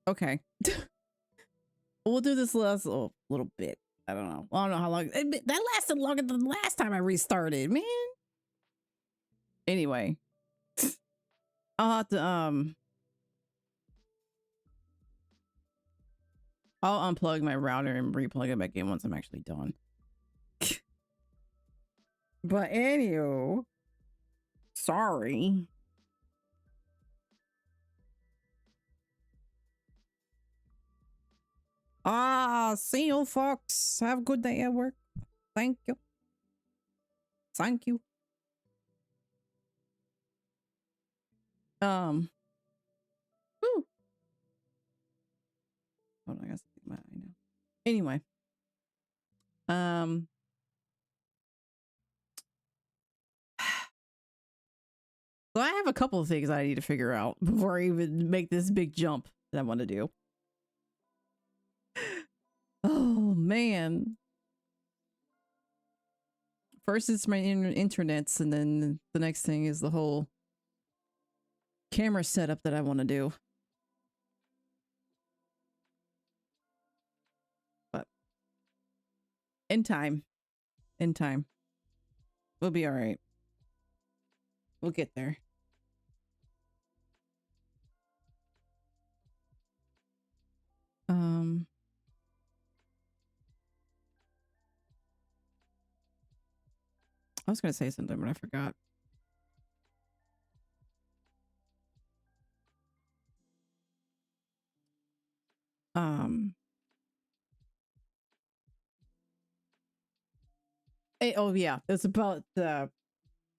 Okay. We'll do this last little bit. I don't know. I don't know how long. That lasted longer than the last time I restarted, man. Anyway, I'll have to I'll unplug my router and replug it back in once I'm actually done. But anywho, sorry. See you folks. Have a good day at work. Thank you. Thank you. Woo. Hold on, I gotta see my I know. Anyway. So I have a couple of things I need to figure out before I even make this big jump that I want to do. Oh man. First it's my internets, and then the next thing is the whole camera setup that I want to do. But in time. We'll be all right. We'll get there. I was gonna say something, but I forgot. Oh yeah, it's about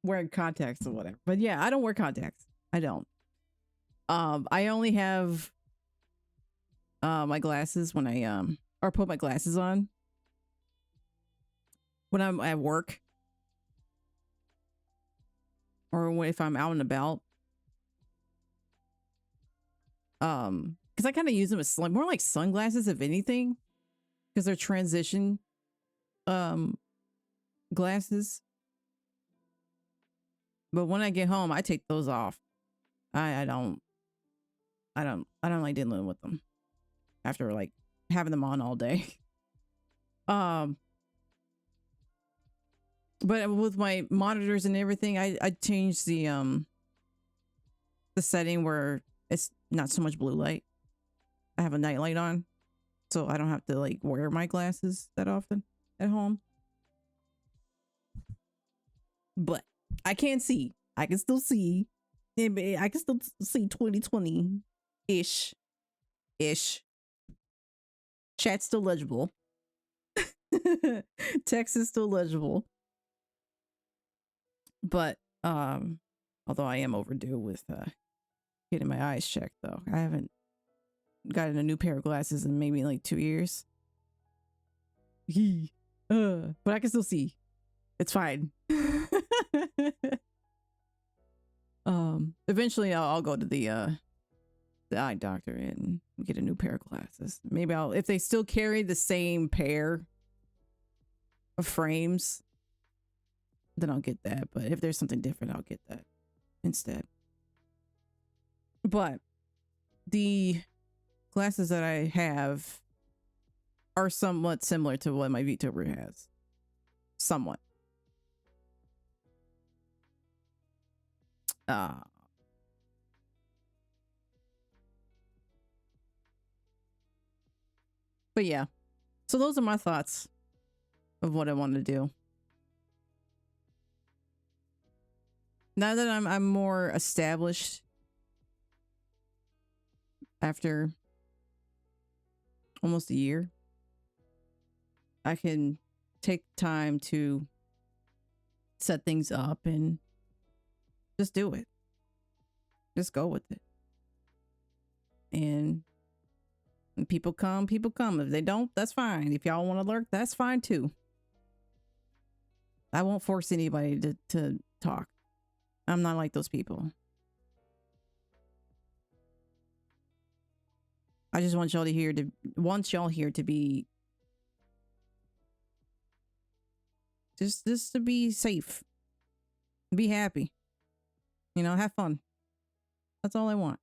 wearing contacts or whatever. But yeah, I don't wear contacts. I don't. I only have my glasses when I or put my glasses on when I'm at work, or if I'm out and about. Because I kind of use them as more like sunglasses, if anything, because they're transition glasses. But when I get home, I take those off. I don't like dealing with them after like having them on all day. But with my monitors and everything, I changed the setting where it's not so much blue light. I have a night light on, so I don't have to like wear my glasses that often at home. But I can't see. I can still see. I can still see 2020 ish. Chat's still legible. Text is still legible. But although I am overdue with getting my eyes checked, though. I haven't gotten a new pair of glasses in maybe like 2 years. But I can still see. It's fine. Eventually I'll go to the eye doctor and get a new pair of glasses. Maybe if they still carry the same pair of frames, then I'll get that. But if there's something different, I'll get that instead. But the glasses that I have are somewhat similar to what my VTuber has. Somewhat. But yeah, so those are my thoughts of what I want to do. Now that I'm more established after almost a year, I can take time to set things up and just do it. Just go with it. And when people come, people come. If they don't, that's fine. If y'all want to lurk, that's fine too. I won't force anybody to talk. I'm not like those people. I just want y'all here to be just to be safe. Be happy. You know, have fun. That's all I want.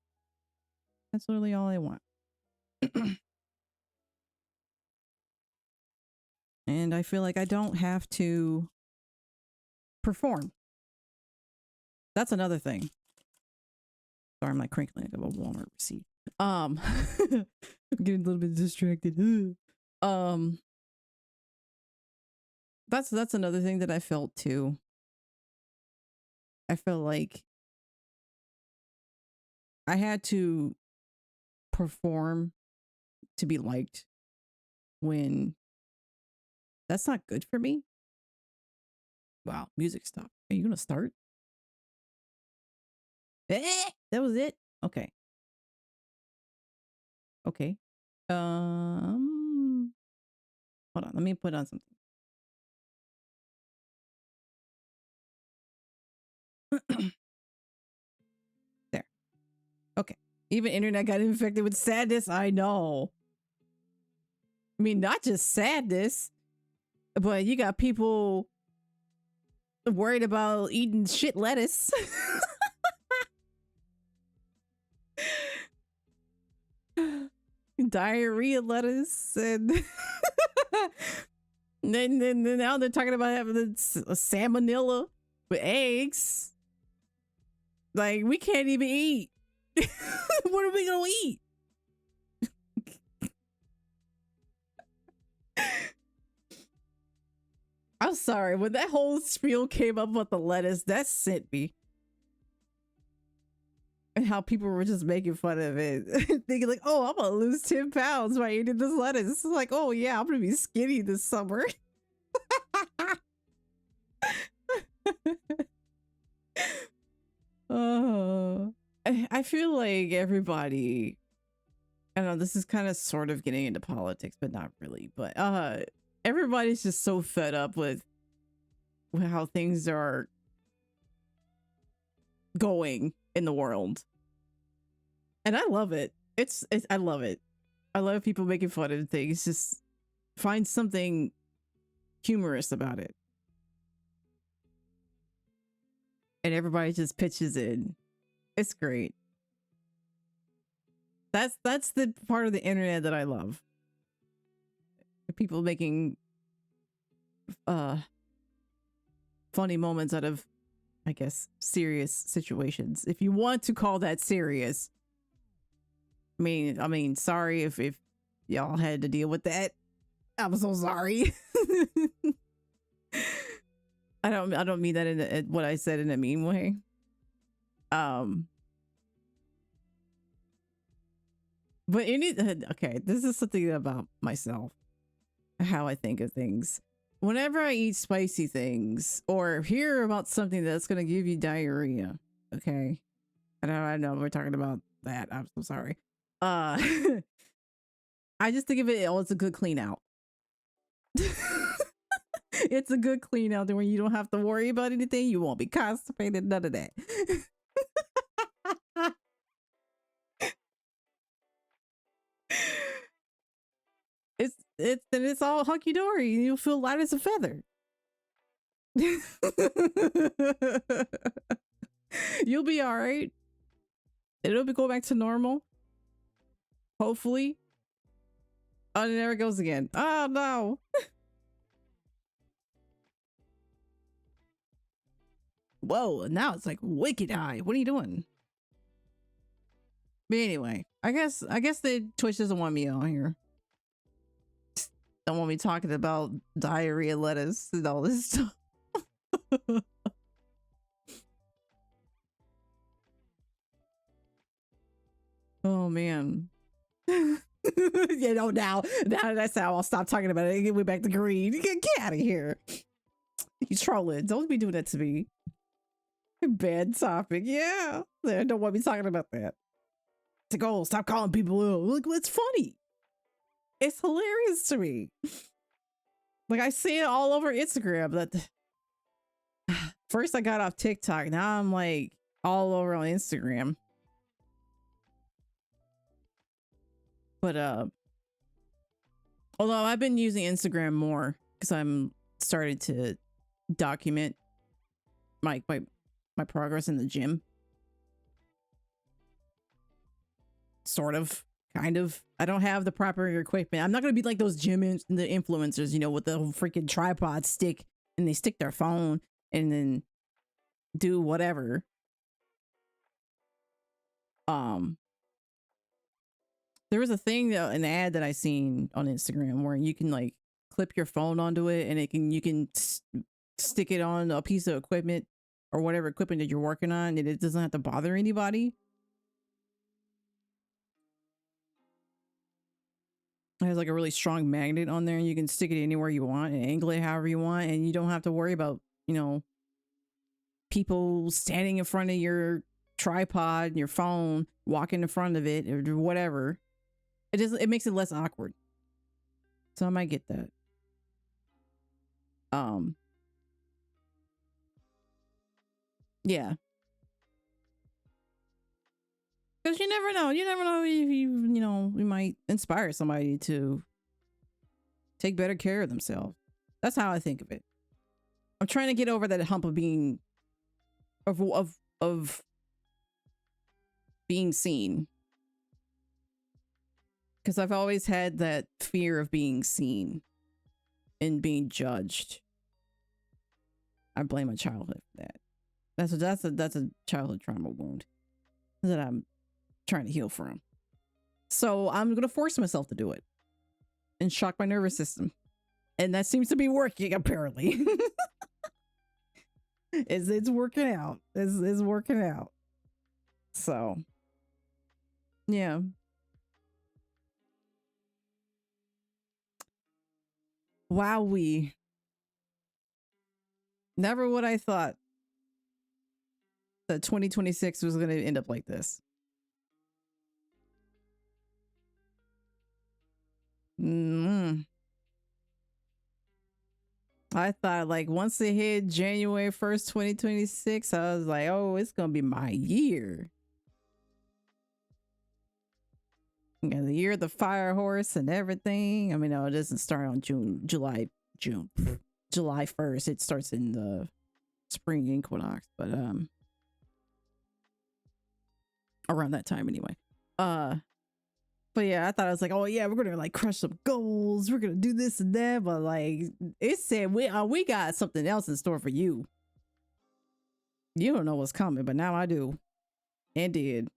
That's literally all I want. And I feel like I don't have to perform. That's another thing. Sorry, I'm like crinkling into a Walmart receipt. I'm getting a little bit distracted. That's another thing that I felt too. I felt like I had to perform to be liked when that's not good for me. Wow, music stopped. Are you gonna start? That was it? Okay. Okay. Hold on, let me put on something. There. Okay. Even internet got infected with sadness. I know. I mean, not just sadness, but you got people worried about eating shit lettuce. Diarrhea lettuce and then now they're talking about having the salmonella with eggs. Like, we can't even eat. What are we gonna eat? I'm sorry, when that whole spiel came up about the lettuce, that sent me. And how people were just making fun of it, thinking like, "Oh, I'm gonna lose 10 pounds by eating this lettuce." It's like, "Oh yeah, I'm gonna be skinny this summer." I feel like everybody. I don't know. This is kind of sort of getting into politics, but not really. But everybody's just so fed up with how things are going in the world, and I love it. I love it. I love people making fun of things. Just find something humorous about it, and everybody just pitches in. It's great. That's the part of the internet that I love. People making funny moments out of, I guess, serious situations, if you want to call that serious. I mean, sorry if y'all had to deal with that. I'm so sorry. I don't mean that in what I said in a mean way. But okay, this is something about myself, how I think of things. Whenever I eat spicy things or hear about something that's gonna give you diarrhea, okay, I know we're talking about that. I'm so sorry. I just think of it. Oh, it's a good clean out. It's a good clean out where you don't have to worry about anything. You won't be constipated. None of that. It's all hunky dory. You'll feel light as a feather. You'll be all right. It'll be go back to normal. Hopefully. Oh, there it goes again. Oh no. Whoa, now it's like wicked eye. What are you doing? But anyway, I guess the Twitch doesn't want me on here. Don't want me talking about diarrhea lettuce and all this stuff. Oh man. You know, now that's how I'll stop talking about it. Get me back to green. Get out of here. You trolling. Don't be doing that to me. Bad topic. Yeah. They don't want me talking about that. To go, stop calling people ill. Look, it's funny. It's hilarious to me. Like, I see it all over Instagram. That first I got off TikTok. Now I'm like all over on Instagram. But although I've been using Instagram more because I'm started to document my progress in the gym. Sort of, kind of. I don't have the proper equipment. I'm not gonna be like those the influencers, you know, with the freaking tripod stick and they stick their phone and then do whatever. There was a thing, an ad that I seen on Instagram where you can like clip your phone onto it and you can stick it on a piece of equipment or whatever equipment that you're working on, and it doesn't have to bother anybody. It has like a really strong magnet on there, and you can stick it anywhere you want and angle it however you want, and you don't have to worry about, you know, people standing in front of your tripod and your phone, walking in front of it or whatever. It makes it less awkward. So I might get that. Yeah. Because you never know. You never know if you might inspire somebody to take better care of themselves. That's how I think of it. I'm trying to get over that hump of being of being seen. Because I've always had that fear of being seen and being judged. I blame my childhood for that. That's a childhood trauma wound that I'm trying to heal from. So I'm gonna force myself to do it and shock my nervous system, and that seems to be working apparently. It's working out. It's working out. So yeah. Wowee. Never would I thought that 2026 was going to end up like this. I thought like once it hit January 1st, 2026, I was like, oh, it's going to be my year. Yeah, the year of the fire horse and everything. I mean, no, it doesn't start on July 1st. It starts in the spring equinox, but around that time anyway. But yeah, I thought I was like, oh yeah, we're gonna like crush some goals, we're gonna do this and that, but like it said we got something else in store for you. You don't know what's coming, but now I do, and did.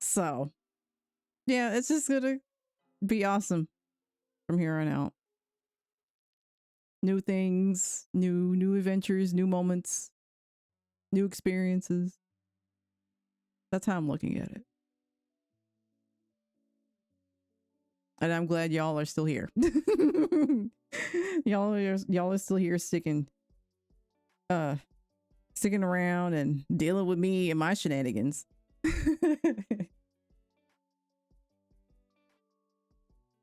So yeah, it's just gonna be awesome from here on out. New things, new adventures, new moments, new experiences. That's how I'm looking at it. And I'm glad y'all are still here. y'all are still here sticking around and dealing with me and my shenanigans.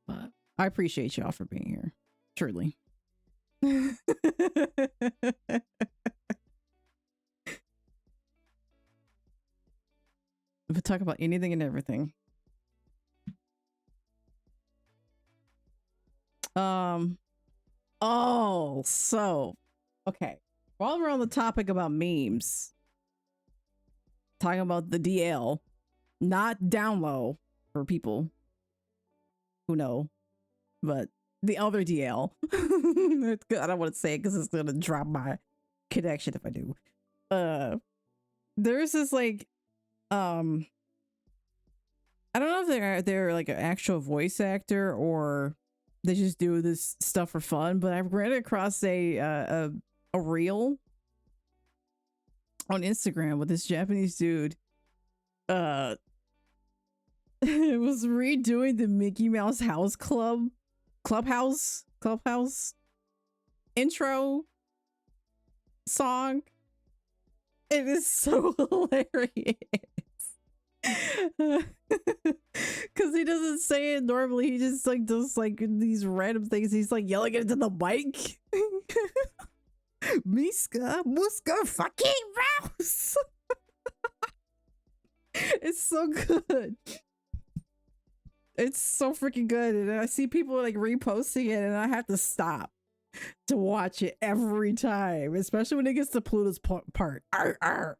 But I appreciate y'all for being here. Truly. We talk about anything and everything. Okay. While we're on the topic about memes, talking about the DL, not down low for people who know, but the other DL. I don't want to say it because it's gonna drop my connection if I do. There's this like I don't know if they're like an actual voice actor or they just do this stuff for fun, but I've ran across a reel on Instagram with this Japanese dude. It was redoing the Mickey Mouse Clubhouse intro song. It is so hilarious. Because he doesn't say it normally. He just like does like these random things. He's like yelling into the mic. Muska fucking Rouse. It's so good. It's so freaking good. And I see people like reposting it and I have to stop to watch it every time, especially when it gets to Pluto's part. Arr, arr.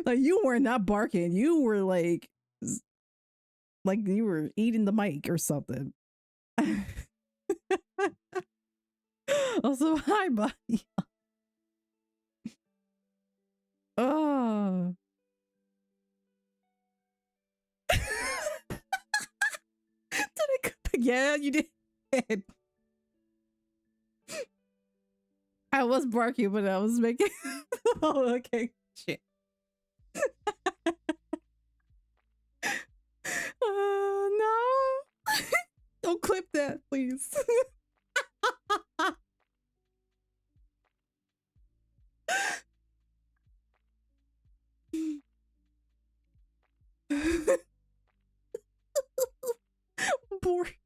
Like you were not barking. You were like you were eating the mic or something. Also, hi, buddy. Oh. Yeah, you did. I was barking, but I was making. Oh, okay. Shit. No. Don't clip that, please. Bork.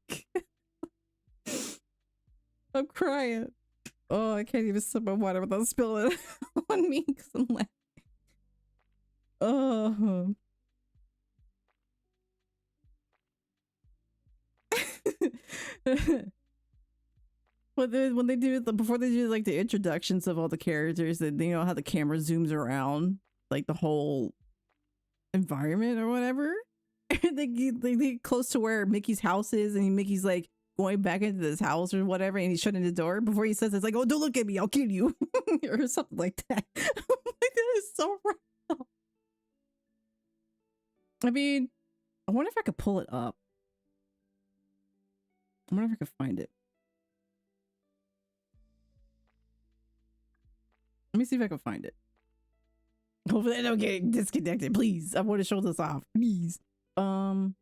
I'm crying. Oh, I can't even sip my water without spilling it on me because I'm laughing. Oh. When they do before they do like the introductions of all the characters, that you know how the camera zooms around like the whole environment or whatever. they get close to where Mickey's house is, and Mickey's like going back into this house or whatever, and he's shutting the door before he says it's like, "Oh, don't look at me, I'll kill you," or something like that. Like, that is so real. I mean, I wonder if I could pull it up. I wonder if I could find it. Let me see if I can find it. Hopefully I don't get disconnected. Please. I want to show this off. Please. Let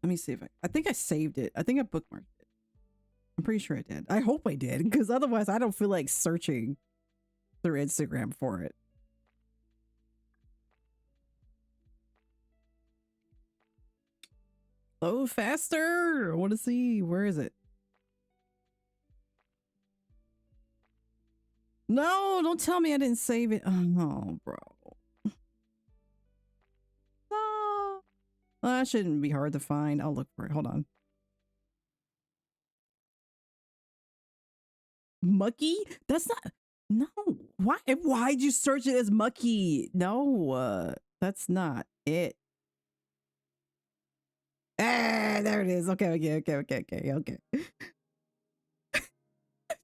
me see if I think I saved it. I think I bookmarked it. I'm pretty sure I did. I hope I did, because otherwise I don't feel like searching through Instagram for it. Load faster. I want to see. Where is it? No, don't tell me I didn't save it. Oh, no, bro. No. Well, that shouldn't be hard to find. I'll look for it. Hold on. Mucky? That's not. No. Why'd you search it as Mucky? No, that's not it. Ah, there it is. Okay.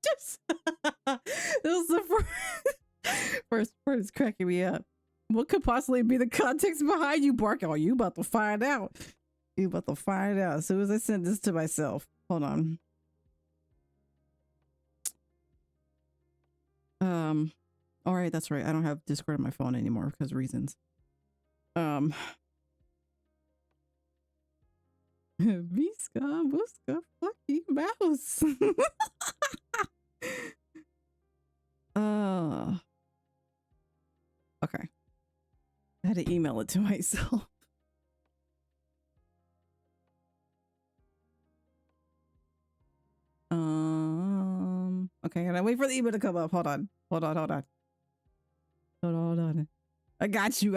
Just this was the first part is cracking me up. What could possibly be the context behind you barking? Oh, you about to find out. You about to find out as soon as I send this to myself. Hold on. All right, that's right. I don't have Discord on my phone anymore because of reasons. Visca, Busca, fucking mouse. Okay. I had to email it to myself. Okay, and I wait for the email to come up. Hold on. I got you.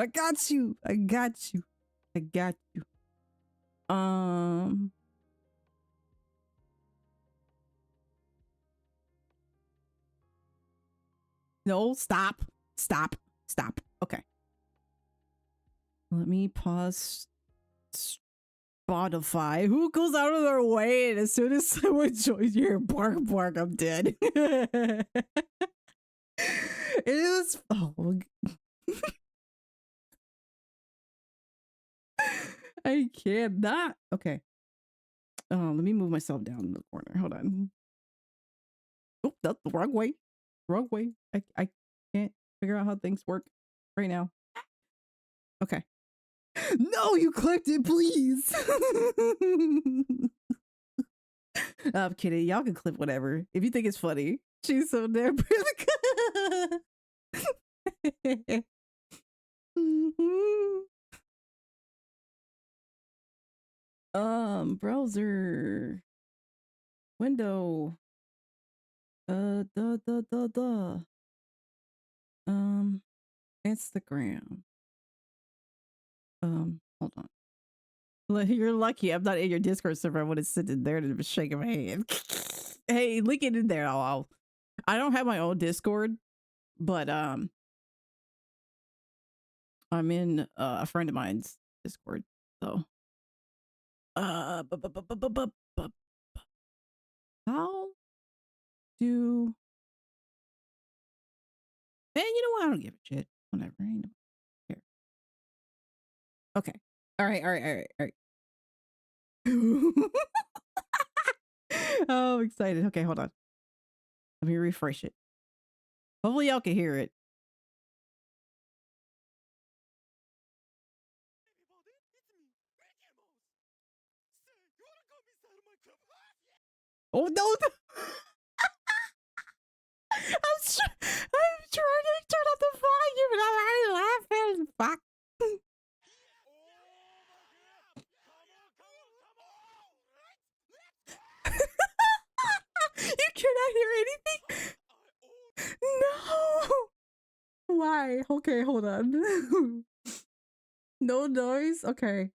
No, stop. Okay. Let me pause Spotify. Who goes out of their way, and as soon as someone joins your bark, I'm dead. It is. Oh. I cannot. Okay. Let me move myself down in the corner. Hold on. Oh, that's the wrong way. I can't figure out how things work right now. Okay. No, you clicked it, please. I'm kidding. Y'all can clip whatever if you think it's funny. She's so damn browser window Instagram. Hold on. You're lucky I'm not in your Discord server. I would have sitting there and shaking my hand. Hey, link it in there. I'll I don't have my own Discord, but I'm in a friend of mine's Discord. So how do and you know what? I don't give a shit. Whatever. I ain't care. Okay. All right. Oh, I'm excited. Okay, hold on. Let me refresh it. Hopefully y'all can hear it. Oh no! I'm trying to turn up the volume and I'm already laughing. Fuck. You cannot hear anything? No! Why? Okay, hold on. No noise? Okay.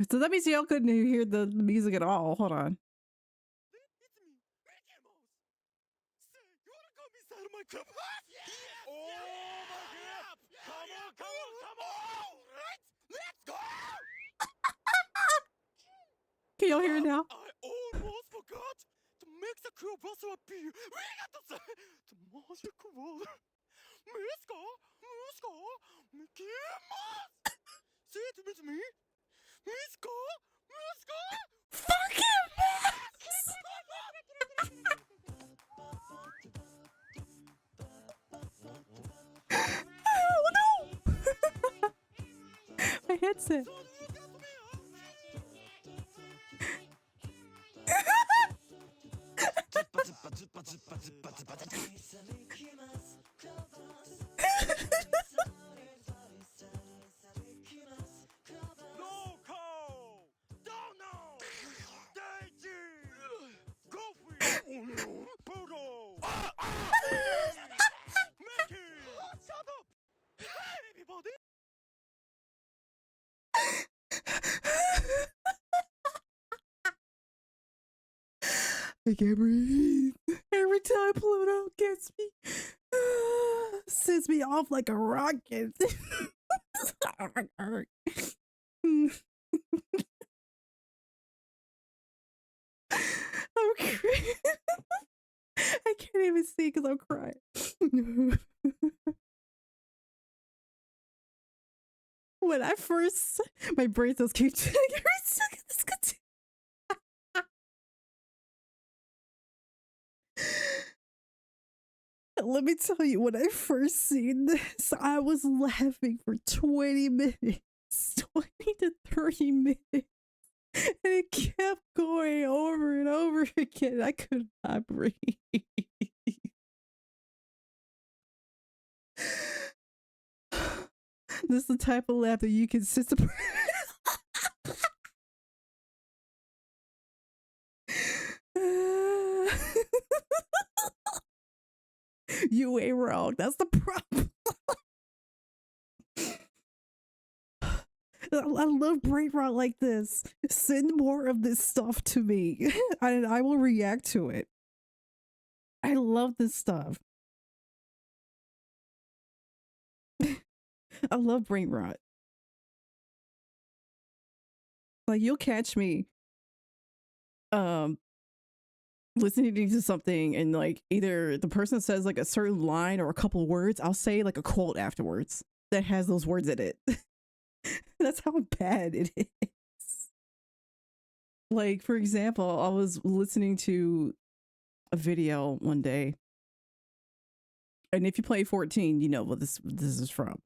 So that means y'all couldn't hear the music at all. Hold on. Can y'all hear it now? I almost forgot to make the cool boss appear. The magic word. Miska, Mickey Mouse. Say it with me. Miska. Fuck him, Max! Oh no! My headset. I can't breathe. Every time Pluto gets me, sends me off like a rocket. I'm crying. I can't even see because I'm crying. When I first, my brain cells keep every second. Let me tell you, when I first seen this, I was laughing for 20 minutes, 20 to 30 minutes. And it kept going over and over again. I could not breathe. This is the type of laugh that you can sit You ain't wrong. That's the problem. I love brain rot like this. Send more of this stuff to me, and I will react to it. I love this stuff. I love brain rot. Like you'll catch me, listening to something and like either the person says like a certain line or a couple words, I'll say like a quote afterwards that has those words in it. That's how bad it is. Like, for example, I was listening to a video one day, and if you play 14, you know what this is from,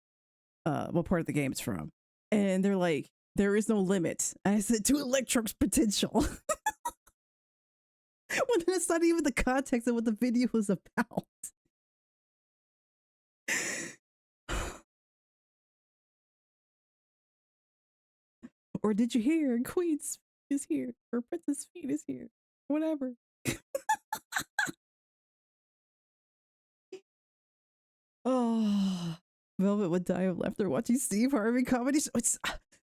what part of the game it's from. And they're like, there is no limit. And I said, to Electroc's potential. When that's not even the context of what the video was about. Or did you hear Queen's is here, or Princess Feet is here, whatever. Oh, Velvet would die of laughter watching Steve Harvey comedy.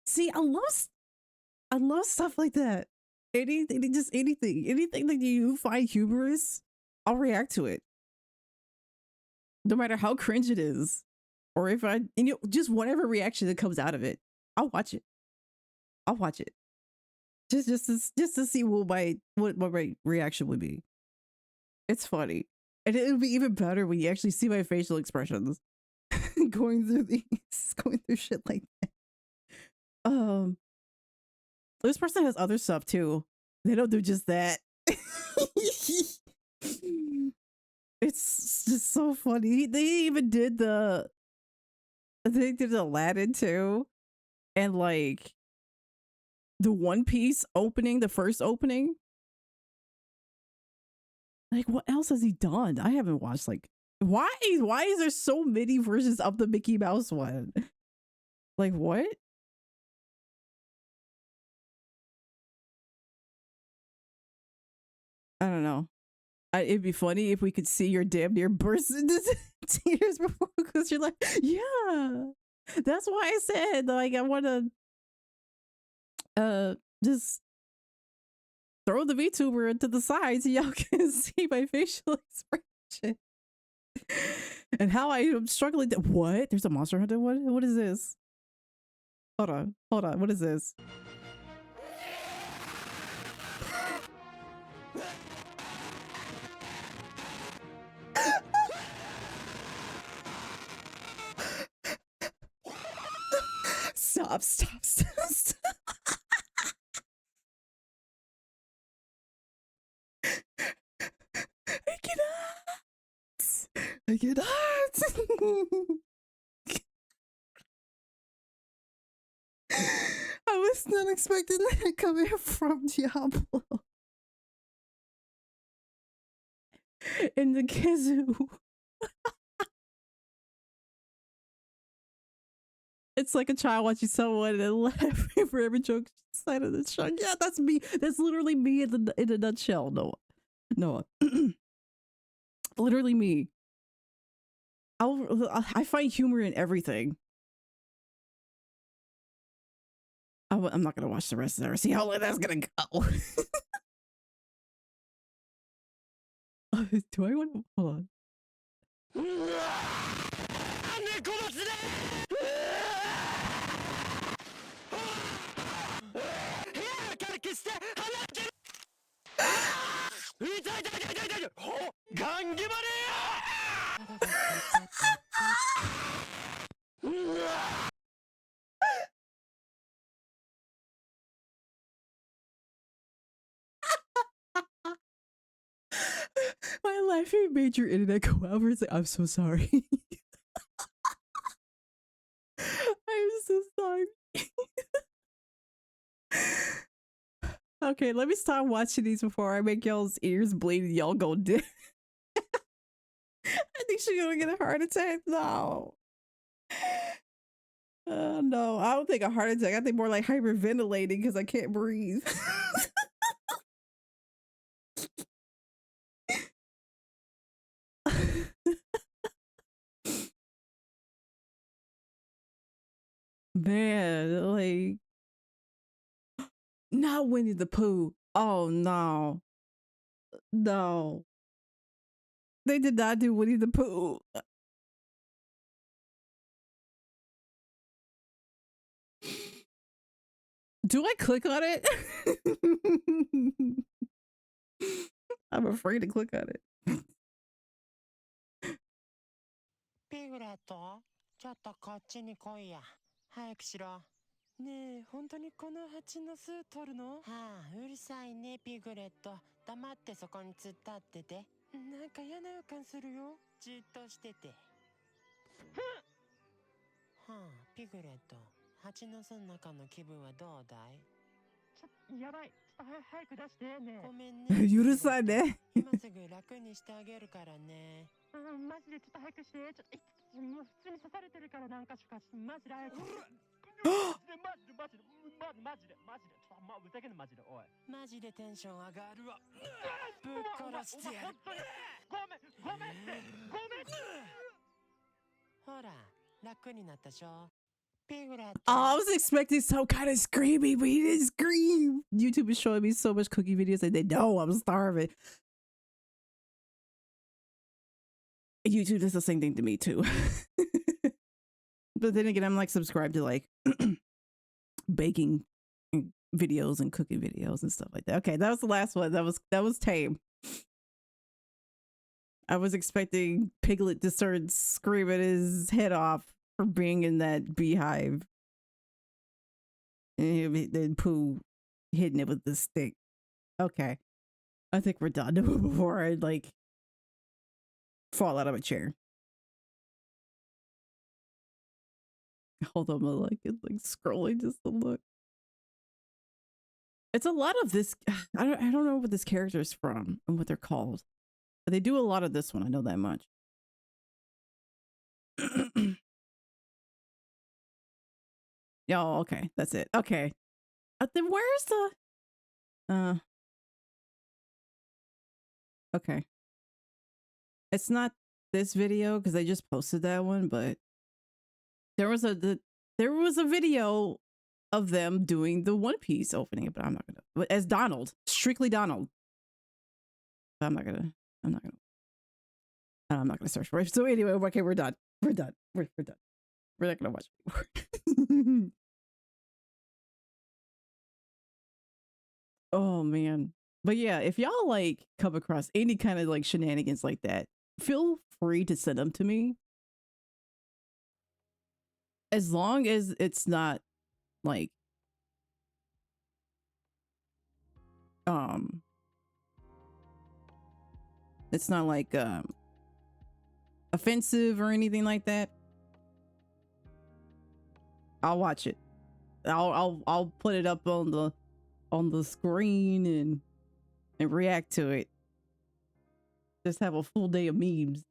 See, I love stuff like that. anything, just anything that you find humorous, I'll react to it, no matter how cringe it is, or if just whatever reaction that comes out of it, I'll watch it. I'll watch it just to see what my reaction would be. It's funny, and it would be even better when you actually see my facial expressions going through shit like that. This person has other stuff too. They don't do just that. It's just so funny. They even did Aladdin too, and like the One Piece opening, the first opening. Like, what else has he done? I haven't watched, like, why is there so many versions of the Mickey Mouse one? Like, what? I don't know. It'd be funny if we could see your damn near burst into tears before, because you're like, yeah, that's why I said, like, I want to just throw the VTuber to the side so y'all can see my facial expression and how I am struggling. What? There's a Monster Hunter one? What is this? Hold on. What is this? Stop. I cannot. I was not expecting that coming from Diablo. In the kazoo. It's like a child watching someone and laughing for every joke side of the show. Yeah, that's me. That's literally me in a nutshell, Noah. Literally me. I find humor in everything. I'm not gonna watch the rest of that or see how long that's gonna go. Do I want to? Hold on. My laughing made your internet go out. Like, I'm so sorry. I'm so sorry. Okay, let me stop watching these before I make y'all's ears bleed and y'all go dead. I think she's gonna get a heart attack. No. No, I don't think a heart attack. I think more like hyperventilating because I can't breathe. Man, like, not Winnie the Pooh. Oh no. No. They did not do Winnie the Pooh. Do I click on it? I'm afraid to click on it. ピグレット、ちょっとこっちに来いや。早くしろ。ねえ、本当にこの蜂の巣取るの？はあ、うるさいね、ピグレット。黙ってそこに突っ立ってて。なんか嫌な予感するよ。じっとしてて。はあ、ピグレット。蜂の巣の中の気分はどうだい？やばい。ちょっと早く出してね。ごめんね。許さね。今すぐ楽にしてあげるからね。マジでちょっと早くして。もう普通に刺されてるから何か所か。マジで早く。マジで。ちょっとふざけんなマジで。おい。マジでテンション上がるわ。ぶっ殺してやる。ごめんって。ほら、楽になったでしょ。I was expecting some kind of screaming, but he didn't scream. YouTube is showing me so much cookie videos and they know I'm starving. YouTube does the same thing to me too. But then again, I'm like subscribed to like baking videos and cooking videos and stuff like that. Okay, that was the last one. That was tame. I was expecting Piglet to start screaming his head off for being in that beehive. And then Pooh hitting it with the stick. Okay. I think we're done before I like fall out of a chair. Hold on, I'm like scrolling just to look. It's a lot of this. I don't know what this character is from and what they're called. But they do a lot of this one. I know that much. Oh, okay. That's it. Okay. Then where's the okay. It's not this video because I just posted that one, but there was a video of them doing the One Piece opening, but I'm not gonna as Donald, strictly Donald. But I'm not gonna search for it. So anyway, okay, we're done. We're done. We're done. We're not gonna watch anymore. Oh man. But yeah, if y'all like come across any kind of like shenanigans like that, feel free to send them to me. As long as it's not like it's not like offensive or anything like that, I'll watch it. I'll put it up on the screen and react to it. Just have a full day of memes.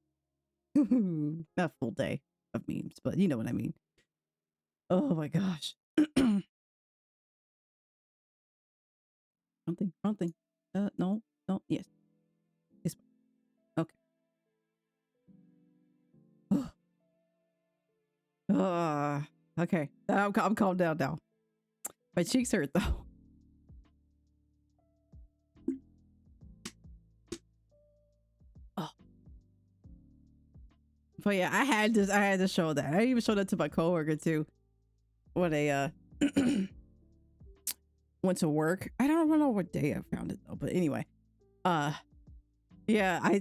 Not full day of memes, but you know what I mean. Oh my gosh. Something. No. Yes. Okay. Okay. I'm calmed down now. My cheeks hurt though. Oh. But yeah, I had to show that. I even showed that to my coworker too. When they went to work. I don't know what day I found it though, but anyway. Yeah, I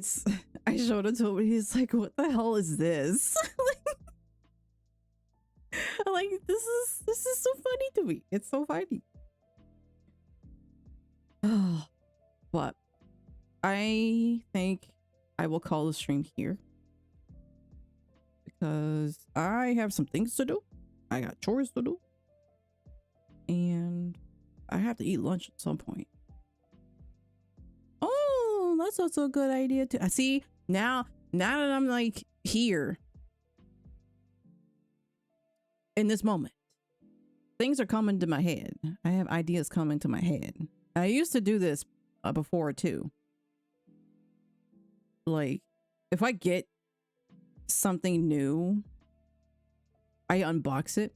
showed it to him and he's like, what the hell is this? Like this is so funny to me. It's so funny. But I think I will call the stream here because I have some things to do. I got chores to do. And I have to eat lunch at some point. Oh, that's also a good idea too. I see now that I'm like here in this moment, things are coming to my head. I have ideas coming to my head. I used to do this before too. Like if I get something new, I unbox it.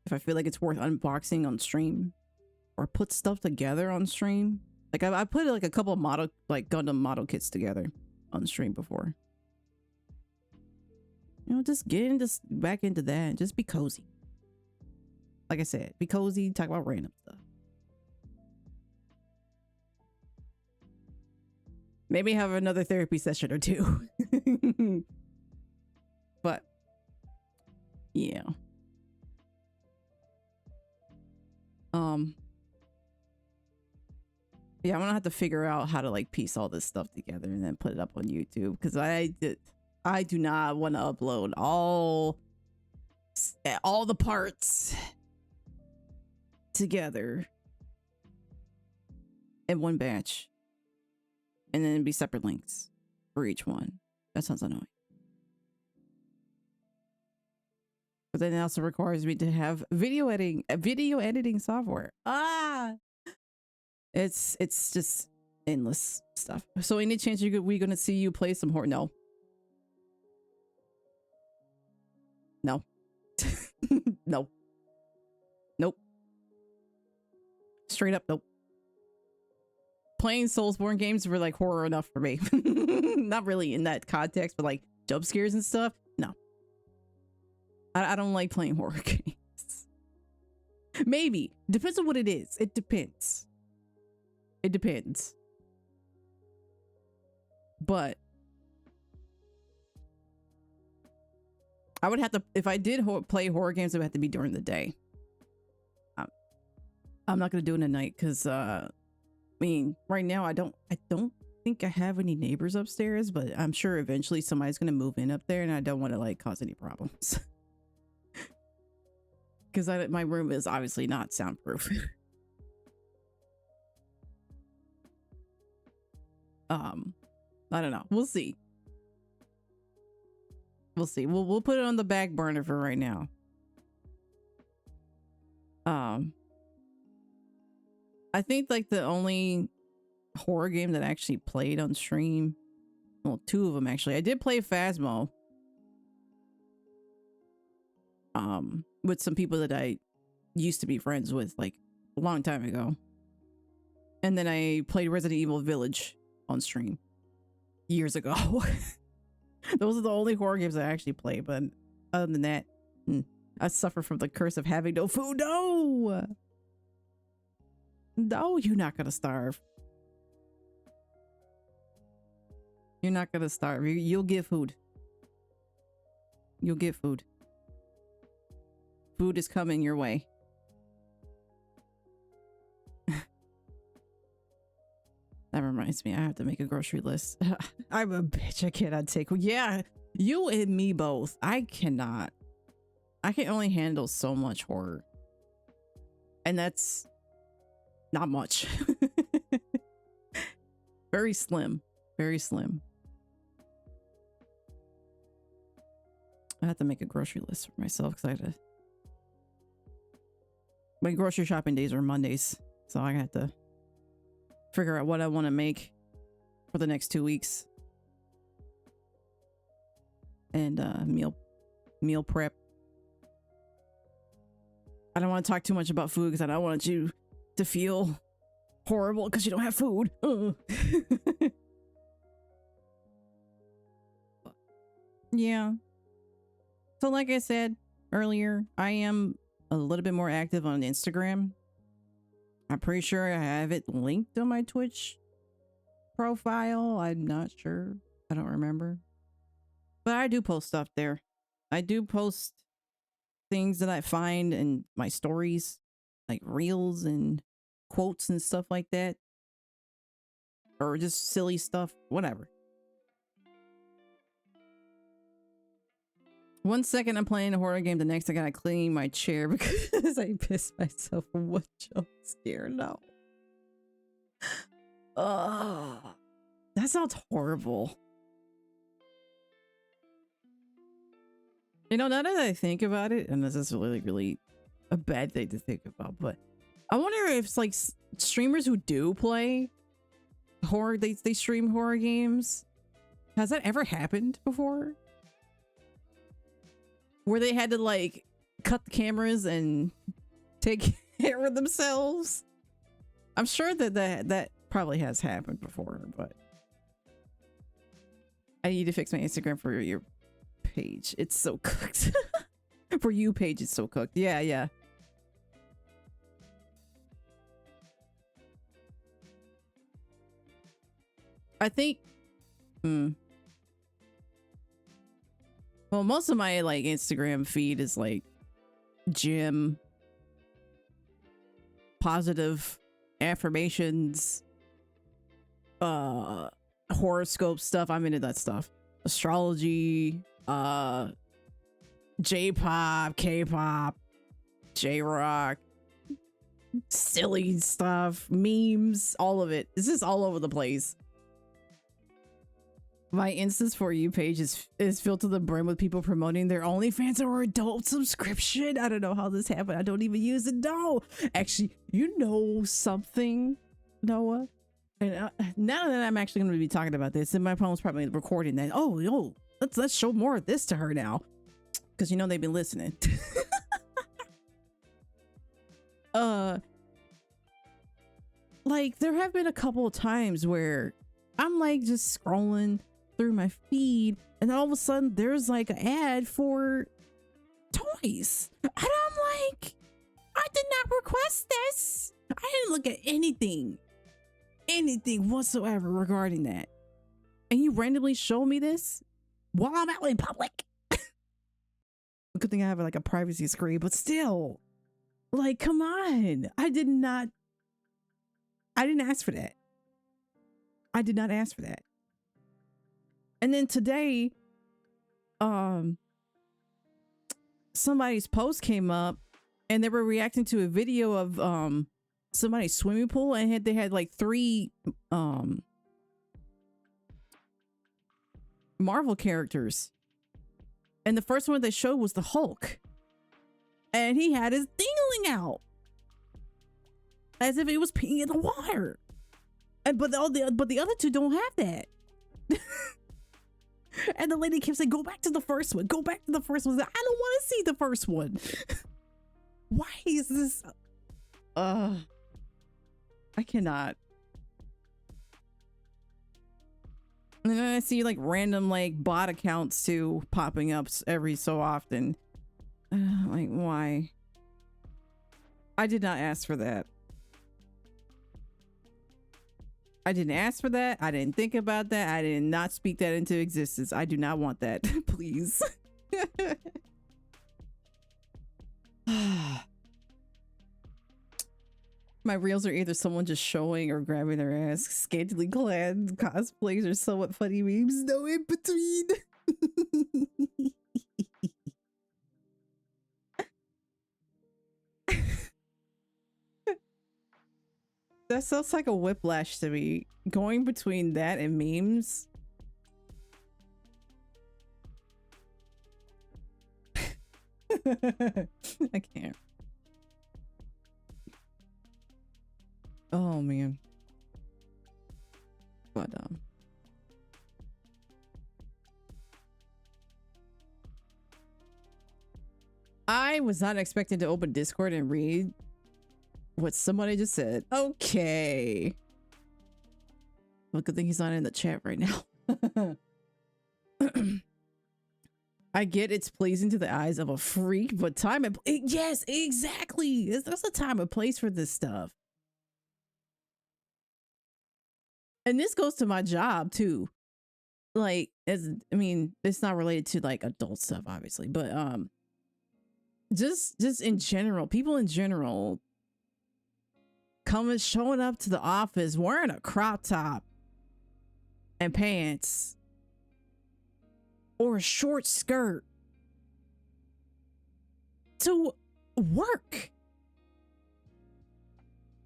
If I feel like it's worth unboxing on stream, or put stuff together on stream. Like I put like a couple of model, like Gundam model kits together on stream before. You know, just get back into that and just be cozy. Like I said, be cozy, talk about random stuff. Maybe have another therapy session or two. But yeah. Yeah, I'm gonna have to figure out how to like piece all this stuff together and then put it up on YouTube because I do not want to upload all the parts together in one batch and then be separate links for each one. That sounds annoying. But then it also requires me to have video editing software. It's just endless stuff. So any chance we gonna see you play some horror? No. No. No. Nope. Straight up, nope. Playing Soulsborne games were like horror enough for me. Not really in that context, but like jump scares and stuff. No. I don't like playing horror games. Maybe. Depends on what it is. It depends. It depends. But I would have to, if I did play horror games, it would have to be during the day. I'm not going to do it at night because, I mean, right now I don't think I have any neighbors upstairs, but I'm sure eventually somebody's going to move in up there and I don't want to like cause any problems. Because my room is obviously not soundproof. I don't know. We'll see. We'll see. We'll put it on the back burner for right now. I think like the only horror game that I actually played on stream, well, two of them actually. I did play Phasmo. With some people that I used to be friends with like a long time ago. And then I played Resident Evil Village on stream years ago. Those are the only horror games I actually play, but other than that, I suffer from the curse of having no food. No! No, you're not gonna starve. You're not gonna starve. You'll get food. You'll get food. Food is coming your way. That reminds me, I have to make a grocery list. I'm a bitch. I cannot take. Yeah, you and me both. I cannot. I can only handle so much horror. And that's not much. Very slim. Very slim. I have to make a grocery list for myself because I had to. My grocery shopping days are Mondays, so I have to figure out what I want to make for the next 2 weeks. And meal prep. I don't want to talk too much about food because I don't want you to feel horrible because you don't have food. Yeah. So like I said earlier, I am a little bit more active on Instagram. I'm pretty sure I have it linked on my Twitch profile. I'm not sure. I don't remember. But I do post stuff there. I do post things that I find in my stories, like reels and quotes and stuff like that. Or just silly stuff, whatever. 1 second I'm playing a horror game, the next I gotta clean my chair because I pissed myself for one jump scare. No. That sounds horrible. You know, now that I think about it, and this is really, really a bad thing to think about, but I wonder if it's like streamers who do play horror, they stream horror games. Has that ever happened before? Where they had to like cut the cameras and take care of themselves? I'm sure that probably has happened before, but I need to fix my Instagram for your page. It's so cooked. For you page, it's so cooked. Yeah, yeah. I think well, most of my like Instagram feed is like gym, positive affirmations, horoscope stuff. I'm into that stuff. Astrology, J-pop, K-pop, J-rock, silly stuff, memes, all of it. It's just all over the place. My Insta's For You page is filled to the brim with people promoting their OnlyFans or adult subscription. I don't know how this happened. I don't even use it. No, actually, you know something, Noah? And now that I'm actually going to be talking about this, and my phone's probably recording that. Oh, let's show more of this to her now. because you know they've been listening. Like there have been a couple of times where I'm like just scrolling through my feed and then all of a sudden there's like an ad for toys. And I'm like, I did not request this. I didn't look at anything whatsoever regarding that. And you randomly show me this while I'm out in public. Good thing I have like a privacy screen, but still, like, come on. I didn't ask for that. I did not ask for that. And then today, somebody's post came up and they were reacting to a video of somebody's swimming pool, and they had like 3 Marvel characters. And the first one they showed was the Hulk. And he had his dingling out. As if he was peeing in the water. And but the other 2 don't have that. And the lady kept saying, go back to the first one. Go back to the first one. I don't want to see the first one. Why is this? I cannot. And then I see like random like bot accounts too popping up every so often. Like, why? I did not ask for that. I didn't ask for that. I didn't think about that. I did not speak that into existence. I do not want that. Please. My reels are either someone just showing or grabbing their ass. Scantily clad cosplays or somewhat funny memes. No in between. That sounds like a whiplash to me. Going between that and memes. I can't. Oh man. But I was not expecting to open Discord and read what somebody just said. Okay. Well, good thing he's not in the chat right now. I get it's pleasing to the eyes of a freak, but time and yes, exactly. There's a time and place for this stuff. And this goes to my job too. Like, I mean, it's not related to like adult stuff, obviously, but just in general, people in general showing up to the office wearing a crop top and pants or a short skirt to work.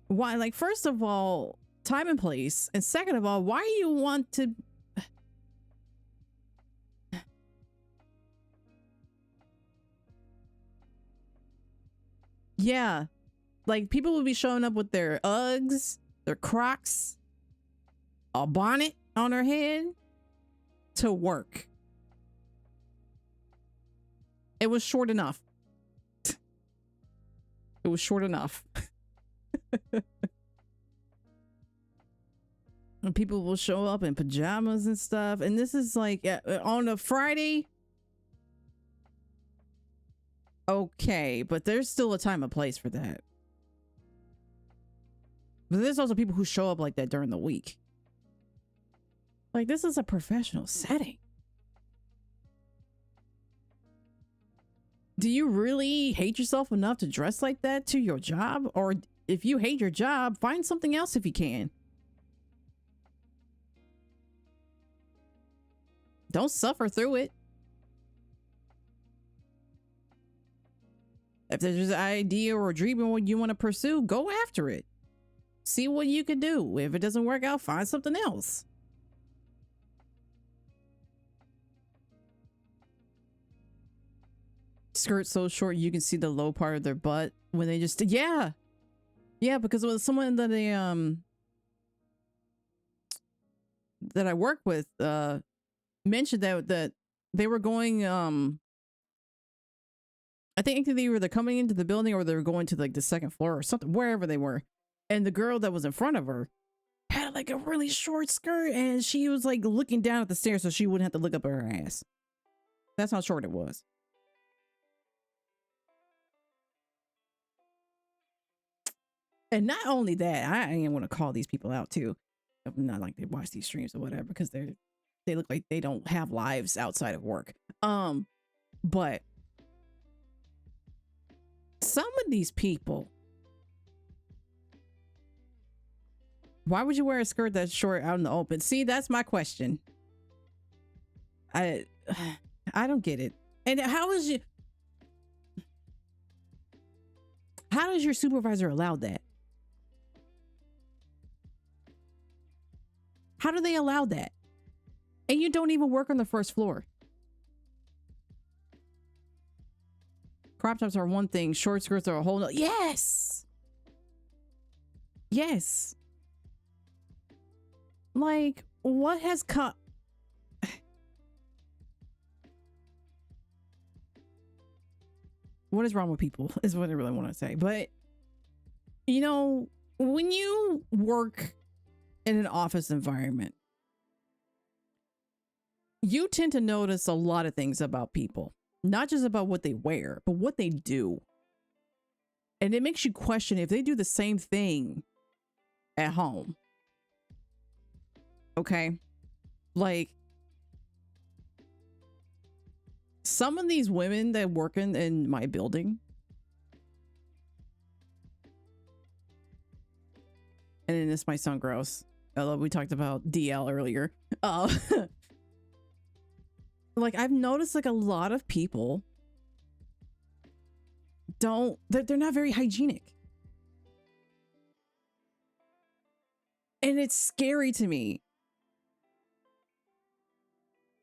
Why? Like, first of all, time and place, and second of all, why do you want to yeah, like people would be showing up with their Uggs, their Crocs, a bonnet on their head to work. It was short enough. It was short enough. And people will show up in pajamas and stuff. And this is like on a Friday. Okay, but there's still a time and place for that. But there's also people who show up like that during the week. Like, this is a professional setting. Do you really hate yourself enough to dress like that to your job? Or if you hate your job, find something else if you can. Don't suffer through it. If there's an idea or a dream or what you want to pursue, go after it. See what you can do. If it doesn't work out, find something else. Skirt so short you can see the low part of their butt when they just yeah, because with someone that that I work with mentioned that they were going I think they were coming into the building or they were going to like the second floor or something, wherever they were. And the girl that was in front of her had like a really short skirt and she was like looking down at the stairs so she wouldn't have to look up at her ass. That's how short it was. And not only that, I am going to call these people out too. Not like they watch these streams or whatever, because they look like they don't have lives outside of work. But some of these people, why would you wear a skirt that's short out in the open? See, that's my question. I don't get it. And how does your supervisor allow that? How do they allow that? And you don't even work on the first floor. Crop tops are one thing. Short skirts are a whole nother. Yes. Yes. Like, what has come? What is wrong with people is what I really want to say. But, you know, when you work in an office environment, you tend to notice a lot of things about people, not just about what they wear, but what they do. And it makes you question if they do the same thing at home. Okay. Like, some of these women that work in my building, and then this might sound gross, although we talked about DL earlier. Like, I've noticed like a lot of people they're not very hygienic. And it's scary to me.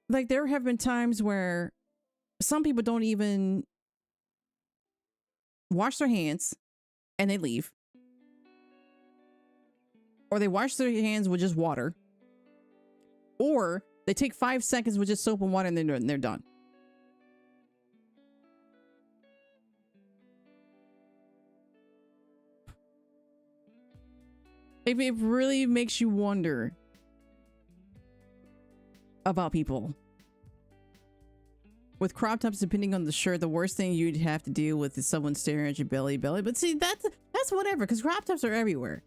Like, there have been times where some people don't even wash their hands and they leave. Or they wash their hands with just water. Or they take 5 seconds with just soap and water and they're done. It really makes you wonder about people. With crop tops, depending on the shirt, the worst thing you'd have to deal with is someone staring at your belly. But see, that's whatever, because crop tops are everywhere.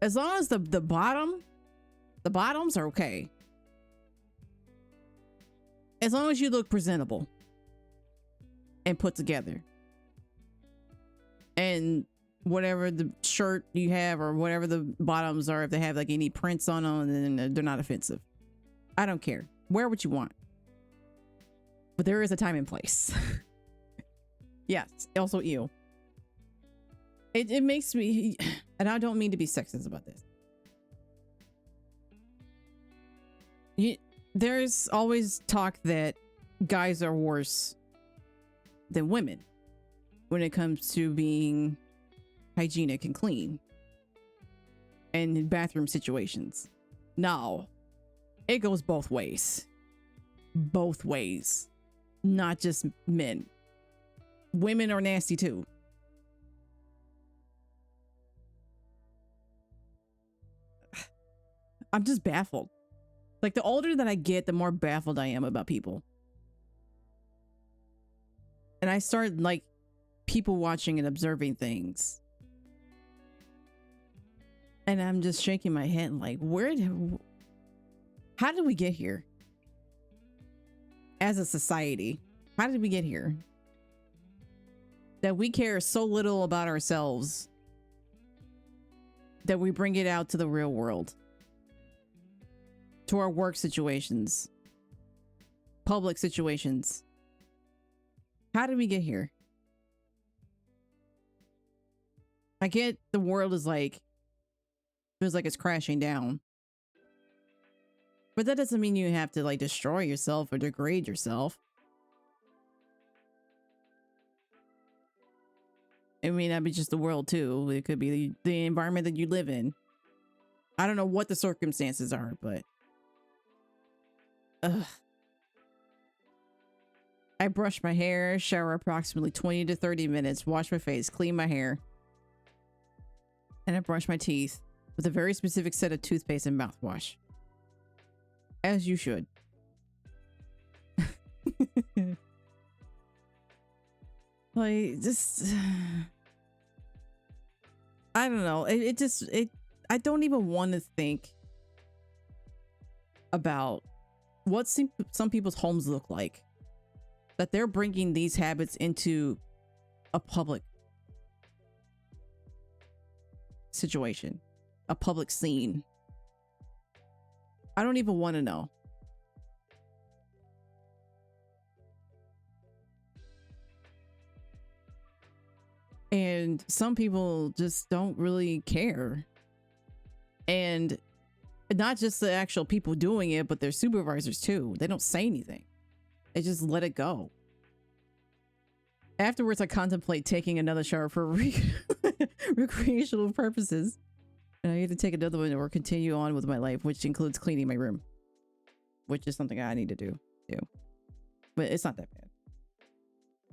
As long as the bottoms are okay. As long as you look presentable and put together. And whatever the shirt you have or whatever the bottoms are, if they have like any prints on them, then they're not offensive. I don't care. Wear what you want. But there is a time and place. Yes. Also, ew. It makes me, and I don't mean to be sexist about this. There's always talk that guys are worse than women when it comes to being hygienic and clean and in bathroom situations. No, it goes both ways. Both ways. Not just men. Women are nasty too. I'm just baffled. Like, the older that I get, the more baffled I am about people. And I start like people watching and observing things. And I'm just shaking my head like, how did we get here? As a society, how did we get here? That we care so little about ourselves that we bring it out to the real world. To our work situations, public situations. How did we get here? I get the world is like, feels like it's crashing down. But that doesn't mean you have to like destroy yourself or degrade yourself. It may not be just the world too. It could be the environment that you live in. I don't know what the circumstances are, but I brush my hair, shower approximately 20 to 30 minutes, wash my face, clean my hair, and I brush my teeth with a very specific set of toothpaste and mouthwash. As you should. Like, just... I don't know. I don't even want to think about what some people's homes look like. That they're bringing these habits into a public situation, a public scene. I don't even want to know. And some people just don't really care. And not just the actual people doing it, but their supervisors too. They don't say anything. They just let it go. Afterwards, I contemplate taking another shower for recreational purposes. And I either take another one or continue on with my life, which includes cleaning my room. Which is something I need to do too. But it's not that bad.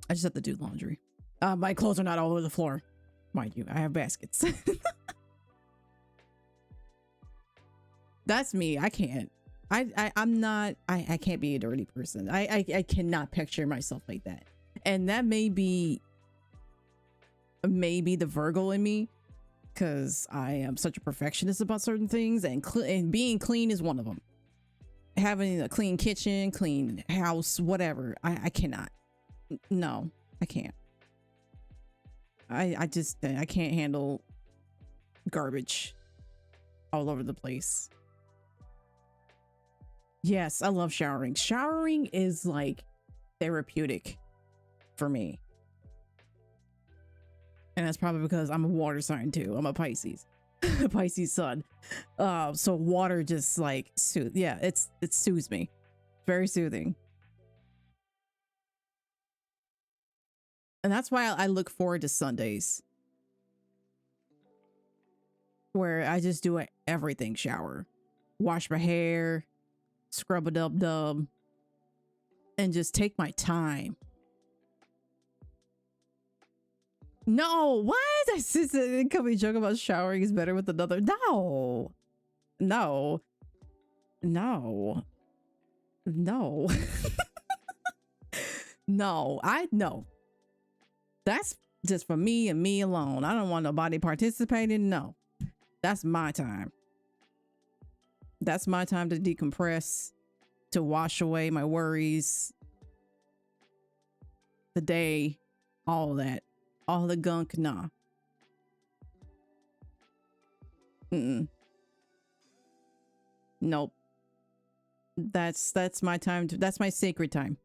I just have to do laundry. My clothes are not all over the floor. Mind you, I have baskets. That's me. I can't. I'm not. I can't be a dirty person. I cannot picture myself like that. And that may be maybe the Virgo in me, because I am such a perfectionist about certain things, and being clean is one of them. Having a clean kitchen, clean house, whatever. I cannot. No, I can't. I can't handle garbage all over the place. Yes, I love showering. Showering is like therapeutic for me. And that's probably because I'm a water sign too. I'm a Pisces. Pisces sun. So water just like it soothes me. It's very soothing. And that's why I look forward to Sundays, where I just do everything shower, wash my hair, scrub a dub, and just take my time. No, what? I said, can we joke about showering is better with another? No. No. No. No. No. That's just for me and me alone. I don't want nobody participating. No. That's my time. That's my time to decompress, to wash away my worries, the day, all that. All the gunk, nah. Nope. That's my time. That's my sacred time.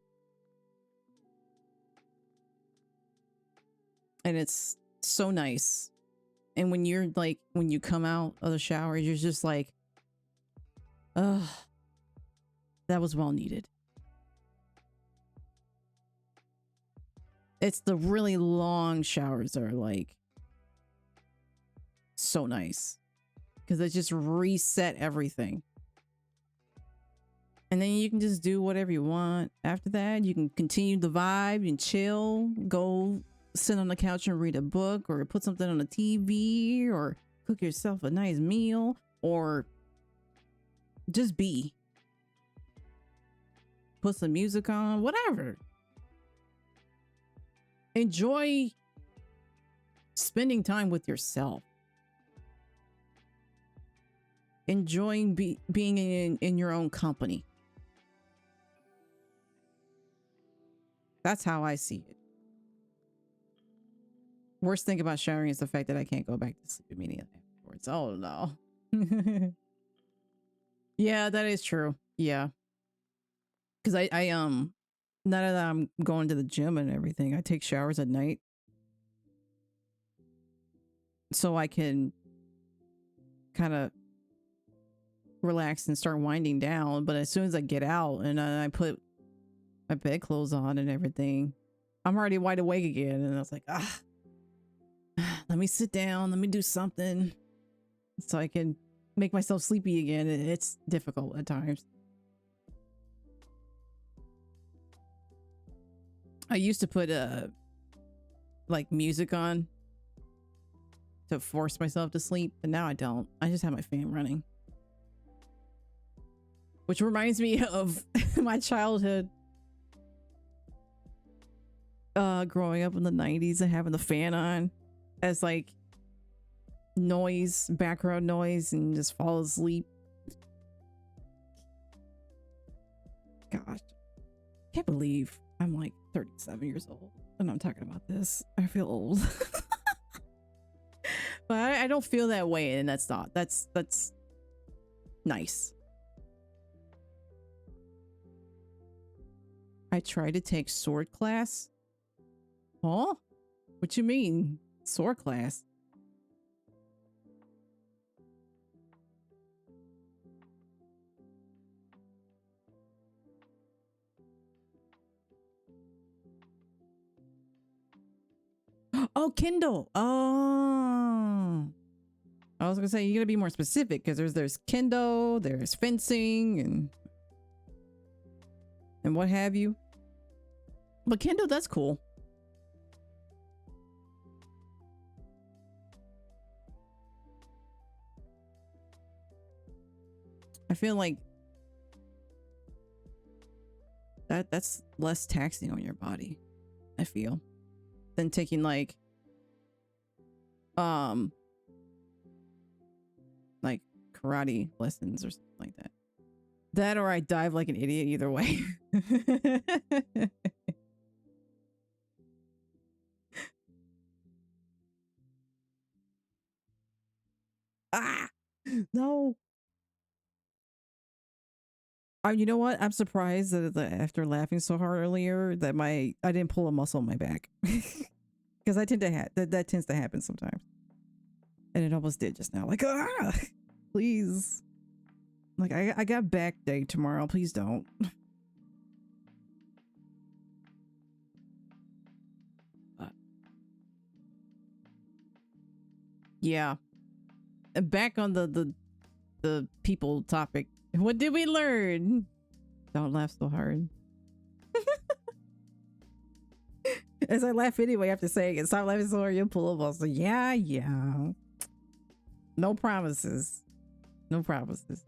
And it's so nice. And when you're like, when you come out of the shower, you're just like, ugh, that was well needed. It's the really long showers that are like so nice, because they just reset everything. And then you can just do whatever you want. After that, you can continue the vibe and chill, go sit on the couch and read a book, or put something on the TV, or cook yourself a nice meal, or just be. Put some music on, whatever. Enjoy spending time with yourself. Enjoying being in your own company. That's how I see it. Worst thing about showering is the fact that I can't go back to sleep immediately afterwards. Oh no. Yeah, that is true. Yeah. Because I now that I'm going to the gym and everything, I take showers at night so I can kind of relax and start winding down. But as soon as I get out and I put my bedclothes on and everything, I'm already wide awake again. And I was like, let me sit down. Let me do something so I can make myself sleepy again. It's difficult at times. I used to put like music on to force myself to sleep, but now I don't. I just have my fan running. Which reminds me of my childhood. Growing up in the 90s and having the fan on as like noise, background noise, and just fall asleep. Gosh. Can't believe I'm like 37 years old and I'm talking about this. I feel old. But I don't feel that way, and that's nice. I tried to take sword class. Huh? What you mean? Sword class? Oh, Kindle. Oh. I was gonna say, you gotta be more specific because there's kendo, there's fencing, and what have you. But kendo, that's cool. I feel like that's less taxing on your body, I feel, than taking like karate lessons or something like that. That or I dive like an idiot either way. Ah! No. You know what? I'm surprised that after laughing so hard earlier that I didn't pull a muscle in my back. Because I tend to that tends to happen sometimes. And it almost did just now. Like, please. Like, I got back day tomorrow. Please don't. Yeah. Back on the people topic. What did we learn? Don't laugh so hard. As I laugh anyway after saying it. Stop laughing so hard, you'll pull a muscle. Yeah. No promises. No promises.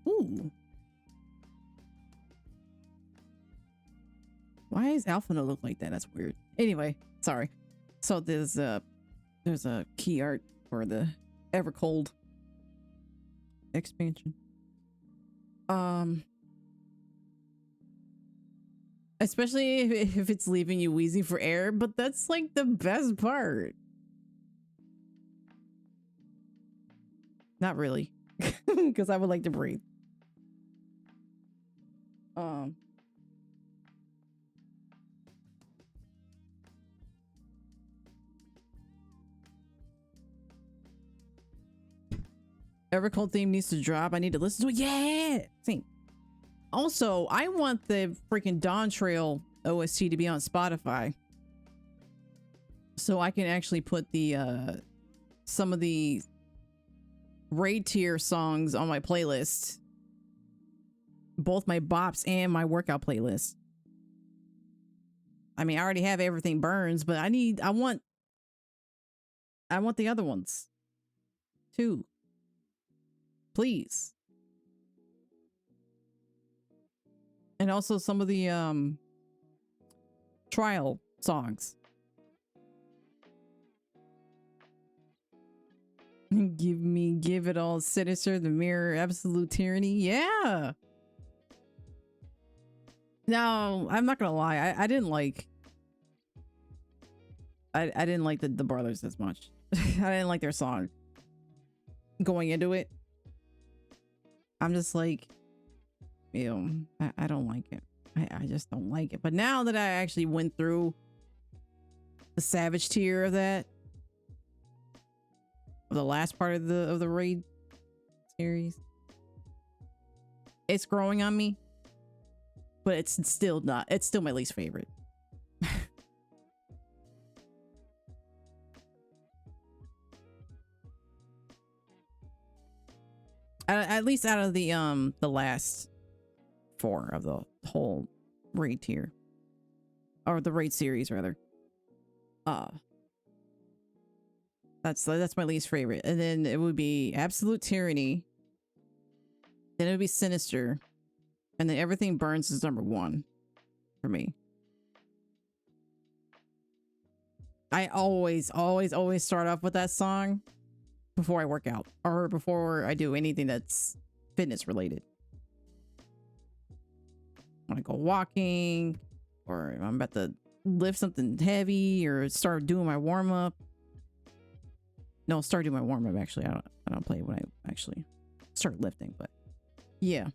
Ooh. Why is Alphina look like that? That's weird. Anyway, sorry. So there's a key art for the Evercold expansion. Especially if it's leaving you wheezing for air, but that's like the best part. Not really, because I would like to breathe. Evercold theme needs to drop. I need to listen to it. Yeah, same. Also, I want the freaking Dawn Trail OST to be on Spotify, so I can actually put the some of the raid tier songs on my playlist, both my bops and my workout playlist. I mean, I already have Everything Burns, but I want the other ones too. Please. And also some of the trial songs. Give it all, Sinister, The Mirror, Absolute Tyranny. Yeah. No, I'm not gonna lie. I didn't like I didn't like the Brothers as much. I didn't like their song going into it. I'm just like, ew, I don't like it. I just don't like it. But now that I actually went through the Savage tier of that, the last part of the raid series, it's growing on me, but it's still my least favorite. At least out of the last 4 of the whole raid tier, or the raid series rather. That's my least favorite. And then it would be Absolute Tyranny. Then it would be Sinister. And then Everything Burns is number 1 for me. I always start off with that song before I work out or before I do anything that's fitness related. When I go walking, or I'm about to lift something heavy or start doing my warm up. No, start doing my warm up actually. I don't play when I actually start lifting, but yeah.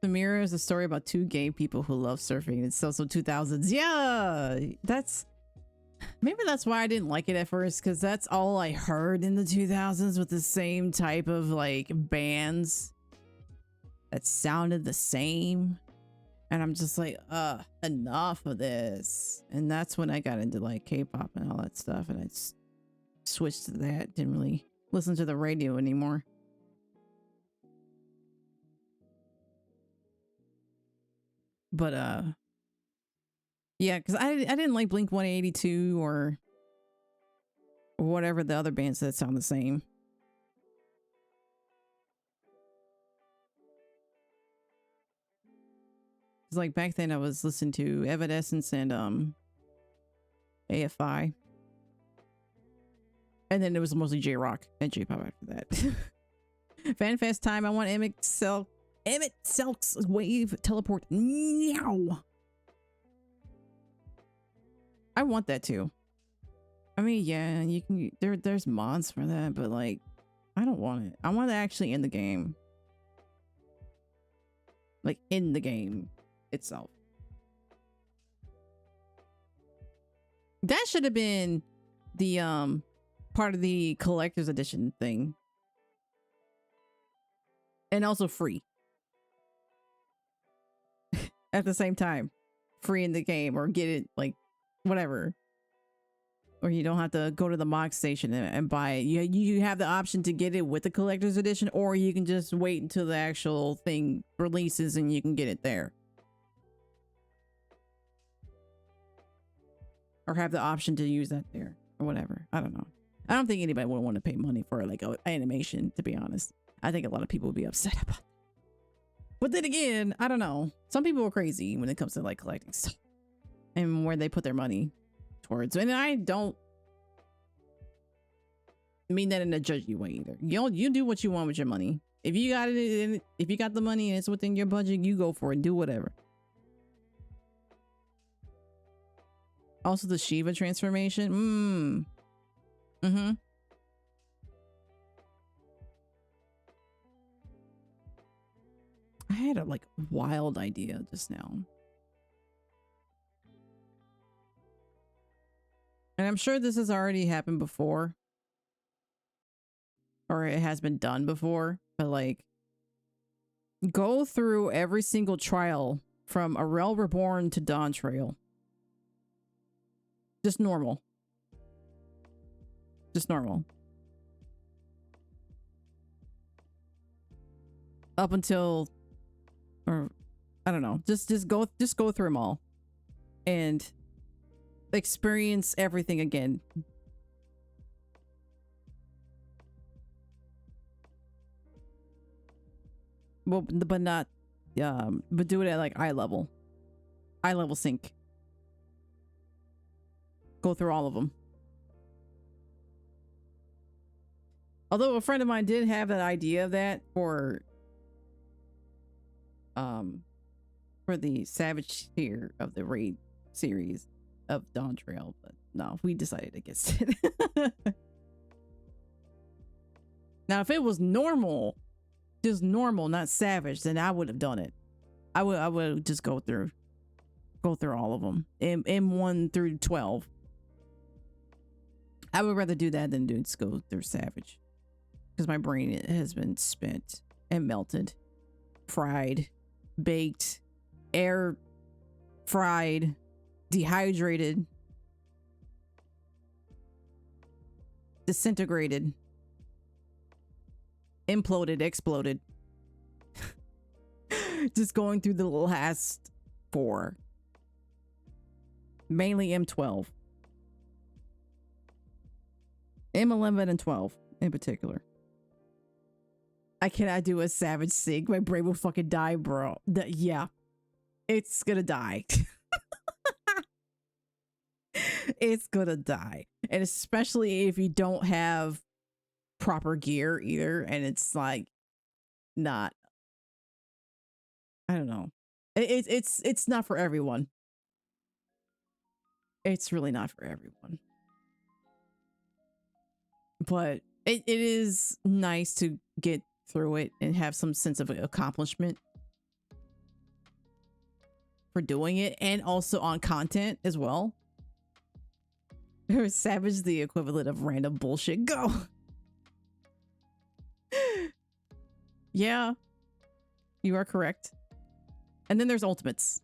The Mirror is a story about 2 gay people who love surfing. It's also 2000s. Yeah, maybe that's why I didn't like it at first, because that's all I heard in the 2000s with the same type of like bands that sounded the same. And I'm just like, enough of this. And that's when I got into like K-pop and all that stuff. And I switched to that. Didn't really listen to the radio anymore. But yeah, because I didn't like Blink 182 or whatever the other bands that sound the same. It's like back then I was listening to Evanescence and AFI. And then it was mostly J-Rock and J-Pop after that. FanFest time, I want Emmett Selk's Wave Teleport now. I want that too. I mean, yeah, you can there's mods for that, but like I don't want it. I want it actually in the game. Like in the game itself. That should have been the part of the collector's edition thing. And also free. At the same time. Free in the game, or get it like whatever. Or you don't have to go to the mod station and buy it. You have the option to get it with the collector's edition, or you can just wait until the actual thing releases and you can get it there. Or have the option to use that there or whatever. I don't know. I don't think anybody would want to pay money for like an animation, to be honest. I think a lot of people would be upset about that. But then again, I don't know. Some people are crazy when it comes to like collecting stuff and where they put their money towards. And I don't mean that in a judgy way either. You do what you want with your money. If you got it, if you got the money and it's within your budget, you go for it. Do whatever. Also, the Shiva transformation. I had a like wild idea just now. And I'm sure this has already happened before. Or it has been done before. But like, go through every single trial from Arel Reborn to Dawn Trail. Just normal. Just normal. Up until, or I don't know. Just go through them all. And experience everything again. Well, but not, but do it at like eye level sync. Go through all of them. Although a friend of mine did have that idea of that for the Savage tier of the raid series of Dawn Trail, but no, we decided against it. Now, if it was normal, just normal, not Savage, then I would have done it. I would just go through all of them, M1 through 12. I would rather do that than just go through Savage, because my brain has been spent and melted, fried, baked, air fried, dehydrated, disintegrated. imploded, exploded. Just going through the last 4. Mainly M12. M11 and 12 in particular. I cannot do a Savage Sig. My brain will fucking die, bro. Yeah. It's gonna die. It's gonna die. And especially if you don't have proper gear either, and it's like not, I don't know. It's not for everyone. It's really not for everyone. But it is nice to get through it and have some sense of accomplishment for doing it, and also on content as well. Savage, the equivalent of random bullshit. Go. Yeah, you are correct. And then there's ultimates,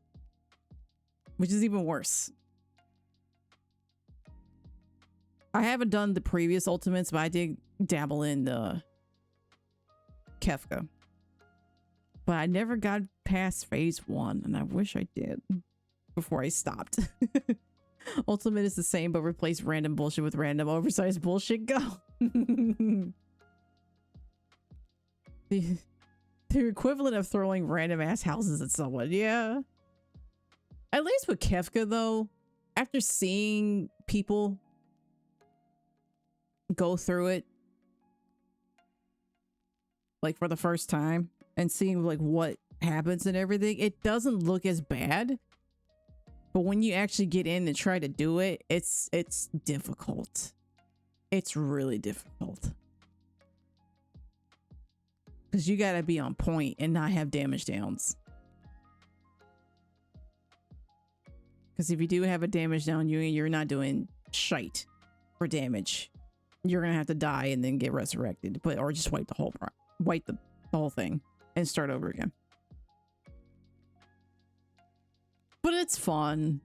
which is even worse. I haven't done the previous ultimates, but I did dabble in the Kefka. But I never got past phase 1, and I wish I did before I stopped. Ultimate is the same, but replace random bullshit with random oversized bullshit. Go. The equivalent of throwing random ass houses at someone. Yeah. At least with Kefka, though, after seeing people go through it like for the first time and seeing like what happens and everything, it doesn't look as bad. But when you actually get in and try to do it, it's difficult. It's really difficult. Because you gotta be on point and not have damage downs. Because if you do have a damage down, you're not doing shite for damage. You're gonna have to die and then get resurrected, or just wipe the whole thing and start over again. But it's fun.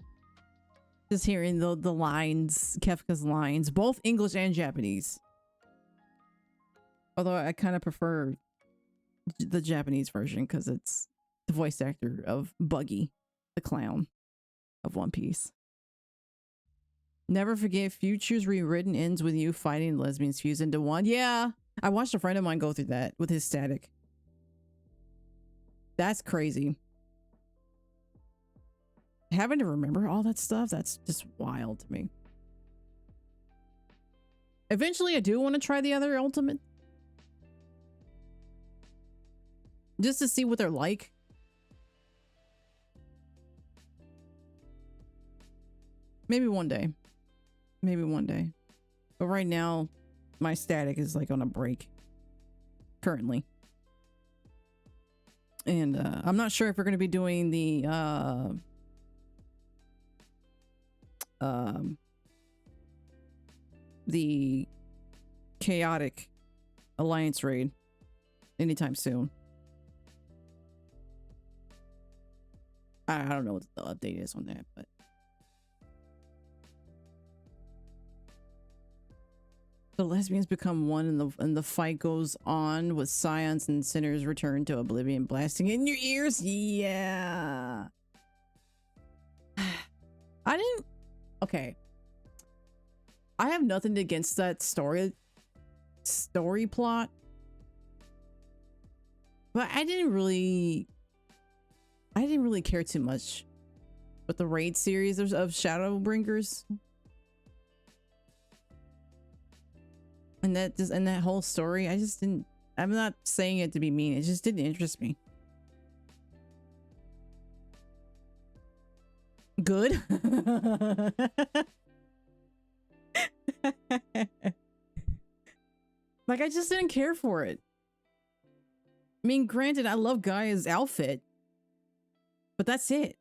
Just hearing the lines, Kefka's lines, both English and Japanese. Although I kind of prefer the Japanese version because it's the voice actor of Buggy, the clown of One Piece. Never forget, Futures Rewritten ends with you fighting lesbians fused into one. Yeah, I watched a friend of mine go through that with his static. That's crazy. Having to remember all that stuff, that's just wild to me. Eventually, I do want to try the other Ultimate. Just to see what they're like. Maybe one day. Maybe one day. But right now, my static is like on a break. Currently. And I'm not sure if we're going to be doing the chaotic alliance raid anytime soon. I don't know what the update is on that, but the lesbians become one, and the fight goes on with scions and sinners return to oblivion, blasting in your ears. Yeah. Okay. I have nothing against that story plot, but I didn't really care too much with the raid series of Shadowbringers. And that whole story, I'm not saying it to be mean, it just didn't interest me. Good. Like, I just didn't care for it. I mean, granted, I love Gaia's outfit, but that's it.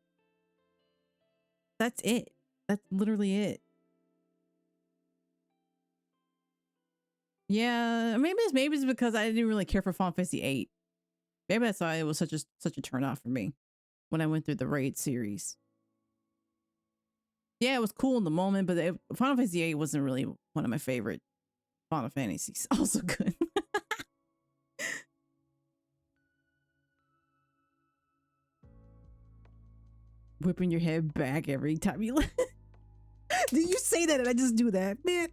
That's it. That's literally it. Yeah, maybe it's because I didn't really care for Final Fantasy VIII. Maybe that's why it was such a turn off for me when I went through the raid series. Yeah, it was cool in the moment, but Final Fantasy VIII wasn't really one of my favorite Final Fantasies. Also good. Whipping your head back every time you do you say that and I just do that, man?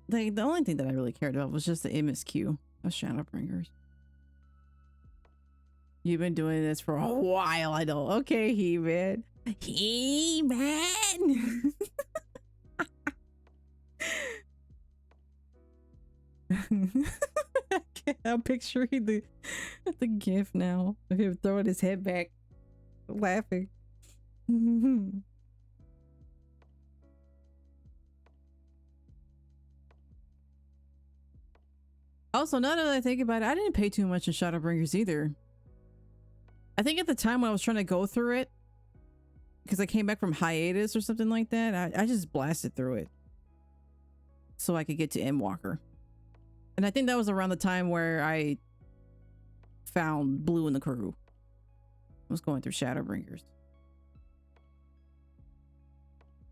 Like the only thing that I really cared about was just the MSQ of Shadowbringers. You've been doing this for a while, I know. Okay, He-Man. He-Man! I'm picturing the gif now of him throwing his head back, laughing. Also, now that I think about it, I didn't pay too much in Shadowbringers either. I think at the time when I was trying to go through it, because I came back from hiatus or something like that, I just blasted through it so I could get to Endwalker. And I think that was around the time where I found Blue and the crew. I was going through Shadowbringers.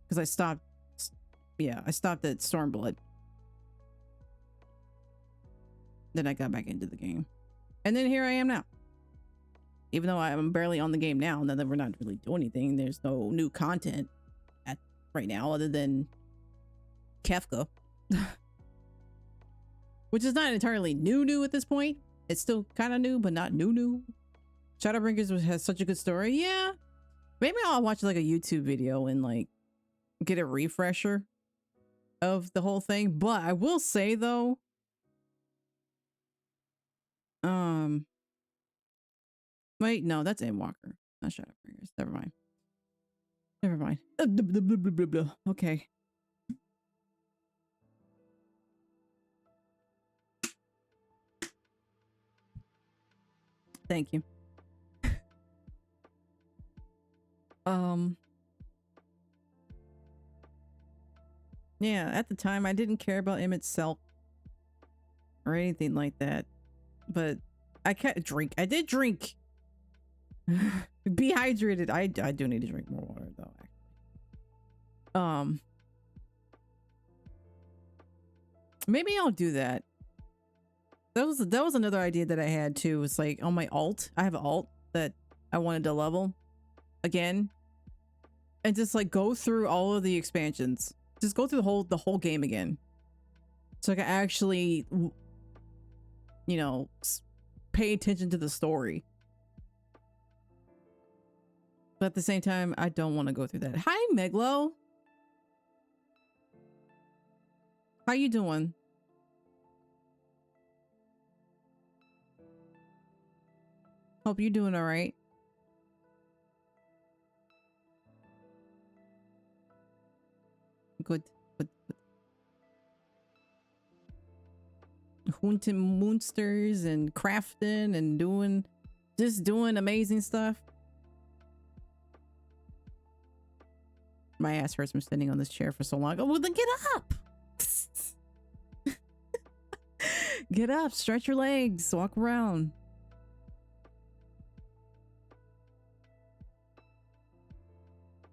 Because I stopped at Stormblood. Then I got back into the game. And then here I am now. Even though I'm barely on the game now, and that we're not really doing anything. There's no new content right now other than Kefka. Which is not entirely new at this point. It's still kind of new, but not new. Shadowbringers has such a good story. Yeah. Maybe I'll watch like a YouTube video and like get a refresher of the whole thing. But I will say though, wait, no, that's Endwalker, not Shadowbringers. Never mind. Okay. Thank you. Yeah, at the time I didn't care about him itself or anything like that, but I can't drink. I did drink. Be hydrated. I do need to drink more water though, actually. Maybe I'll do that. That was another idea that I had too. It's like on my alt, I have an alt that I wanted to level again, and just like go through all of the expansions. Just go through the whole game again, so I can actually, you know, pay attention to the story. But at the same time, I don't want to go through that. Hi, Meglo. How you doing? Hope you're doing all right. Good. Hunting monsters and crafting and just doing amazing stuff. My ass hurts from standing on this chair for so long. Oh, well then get up. Get up, stretch your legs, walk around.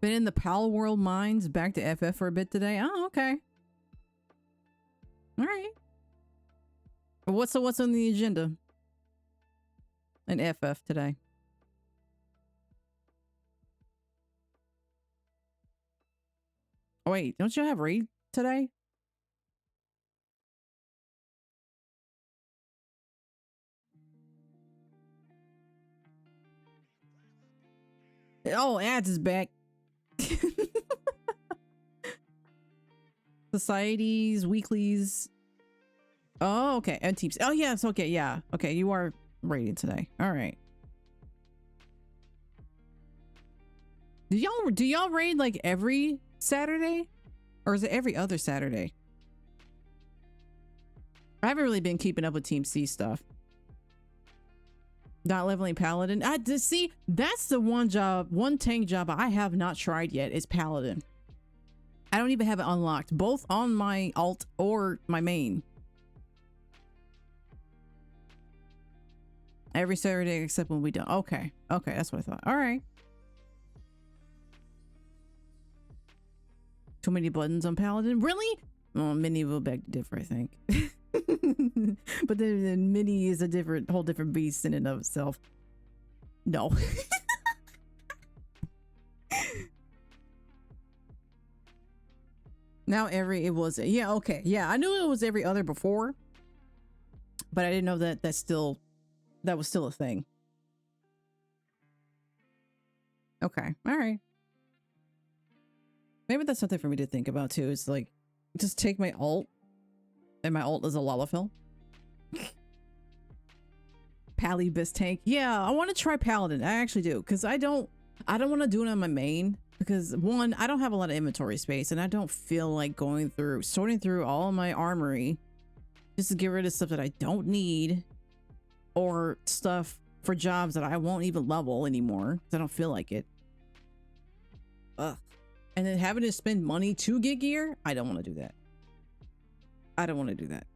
Been in the Pal World mines, back to FF for a bit today. Oh, okay. All right. What's on the agenda in FF today? Oh, wait, don't you have raid today? Oh, ads is back. Societies, weeklies. Oh, okay. And teams. Oh, yeah, it's okay. Yeah. Okay, you are raiding today. All right. Do y'all raid like every Saturday? Or is it every other Saturday? I haven't really been keeping up with Team C stuff. Not leveling Paladin. See, that's the one tank job I have not tried yet is Paladin. I don't even have it unlocked, both on my alt or my main. Every Saturday except when we don't. Okay. Okay, that's what I thought. All right. Too many buttons on Paladin? Really? Oh, Mini will beg to differ, I think. But then Mini is a whole different beast in and of itself. No. Now it was, yeah, okay. Yeah, I knew it was every other before, but I didn't know that that was still a thing. Okay, all right. Maybe that's something for me to think about too. It's like, just take my alt, and my alt is a Lalafell. Pally Bis tank. Yeah, I want to try Paladin. I actually do, because I don't want to do it on my main. Because one, I don't have a lot of inventory space, and I don't feel like sorting through all of my armory just to get rid of stuff that I don't need, or stuff for jobs that I won't even level anymore because I don't feel like it. Ugh. And then having to spend money to get gear, I don't want to do that. I don't want to do that.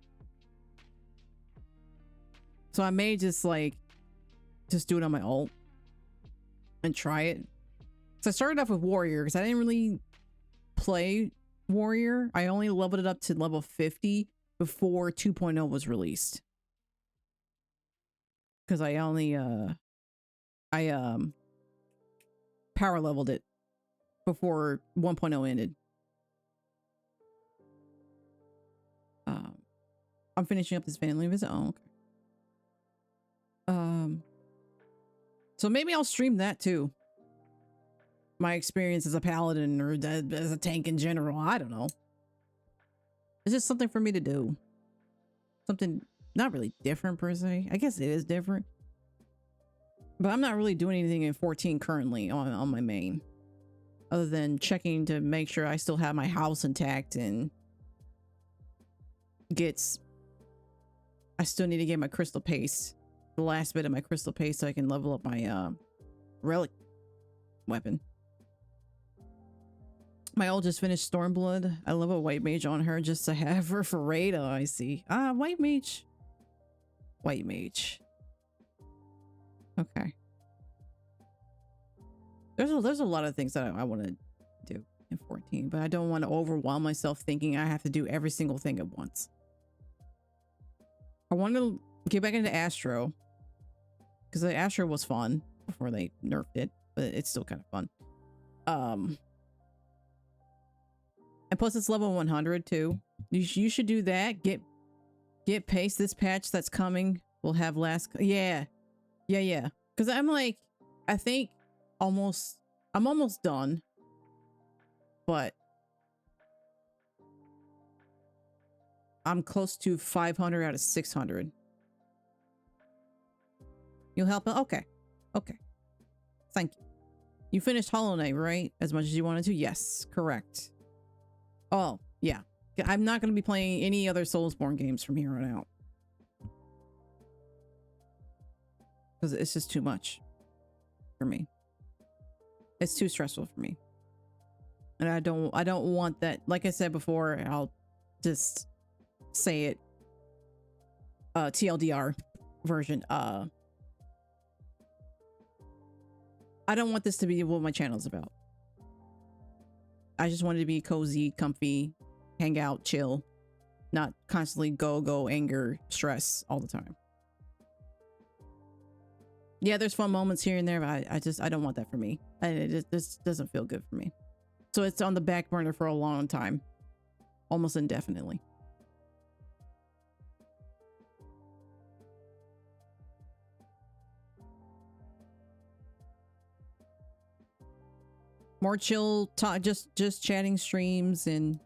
So I may just do it on my alt and try it. So I started off with Warrior because I didn't really play Warrior. I only leveled it up to level 50 before 2.0 was released. Because I only power leveled it before 1.0 ended. I'm finishing up this family visit. Oh, okay. So maybe I'll stream that too. My experience as a paladin or as a tank in general. I don't know. It's just something for me to do. Something not really different per se. I guess it is different. But I'm not really doing anything in 14 currently on my main. Other than checking to make sure I still have my house intact and I still need to get my crystal paste. The last bit of my crystal paste so I can level up my relic weapon. My old just finished Stormblood. I love a white mage on her just to have her for raid. Oh, I see. White mage. White mage. Okay. There's a lot of things that I want to do in 14, but I don't want to overwhelm myself thinking I have to do every single thing at once. I want to get back into Astro because the Astro was fun before they nerfed it, but it's still kind of fun. And plus it's level 100 too. You should do that. Get pace this patch that's coming. We'll have yeah. Because I'm like, I think I'm almost done, but I'm close to 500 out of 600. You'll help? Okay. Thank you. You finished Hollow Knight, right? As much as you wanted to? Yes, correct. Oh, yeah. I'm not going to be playing any other Soulsborne games from here on out. Because it's just too much for me. It's too stressful for me. And I don't want that. Like I said before, I'll just say it. TLDR version. I don't want this to be what my channel's about. I just wanted to be cozy, comfy, hang out, chill, not constantly go, anger, stress all the time. Yeah, there's fun moments here and there, but I don't want that for me. It just doesn't feel good for me. So it's on the back burner for a long time, almost indefinitely. More chill talk, just chatting streams and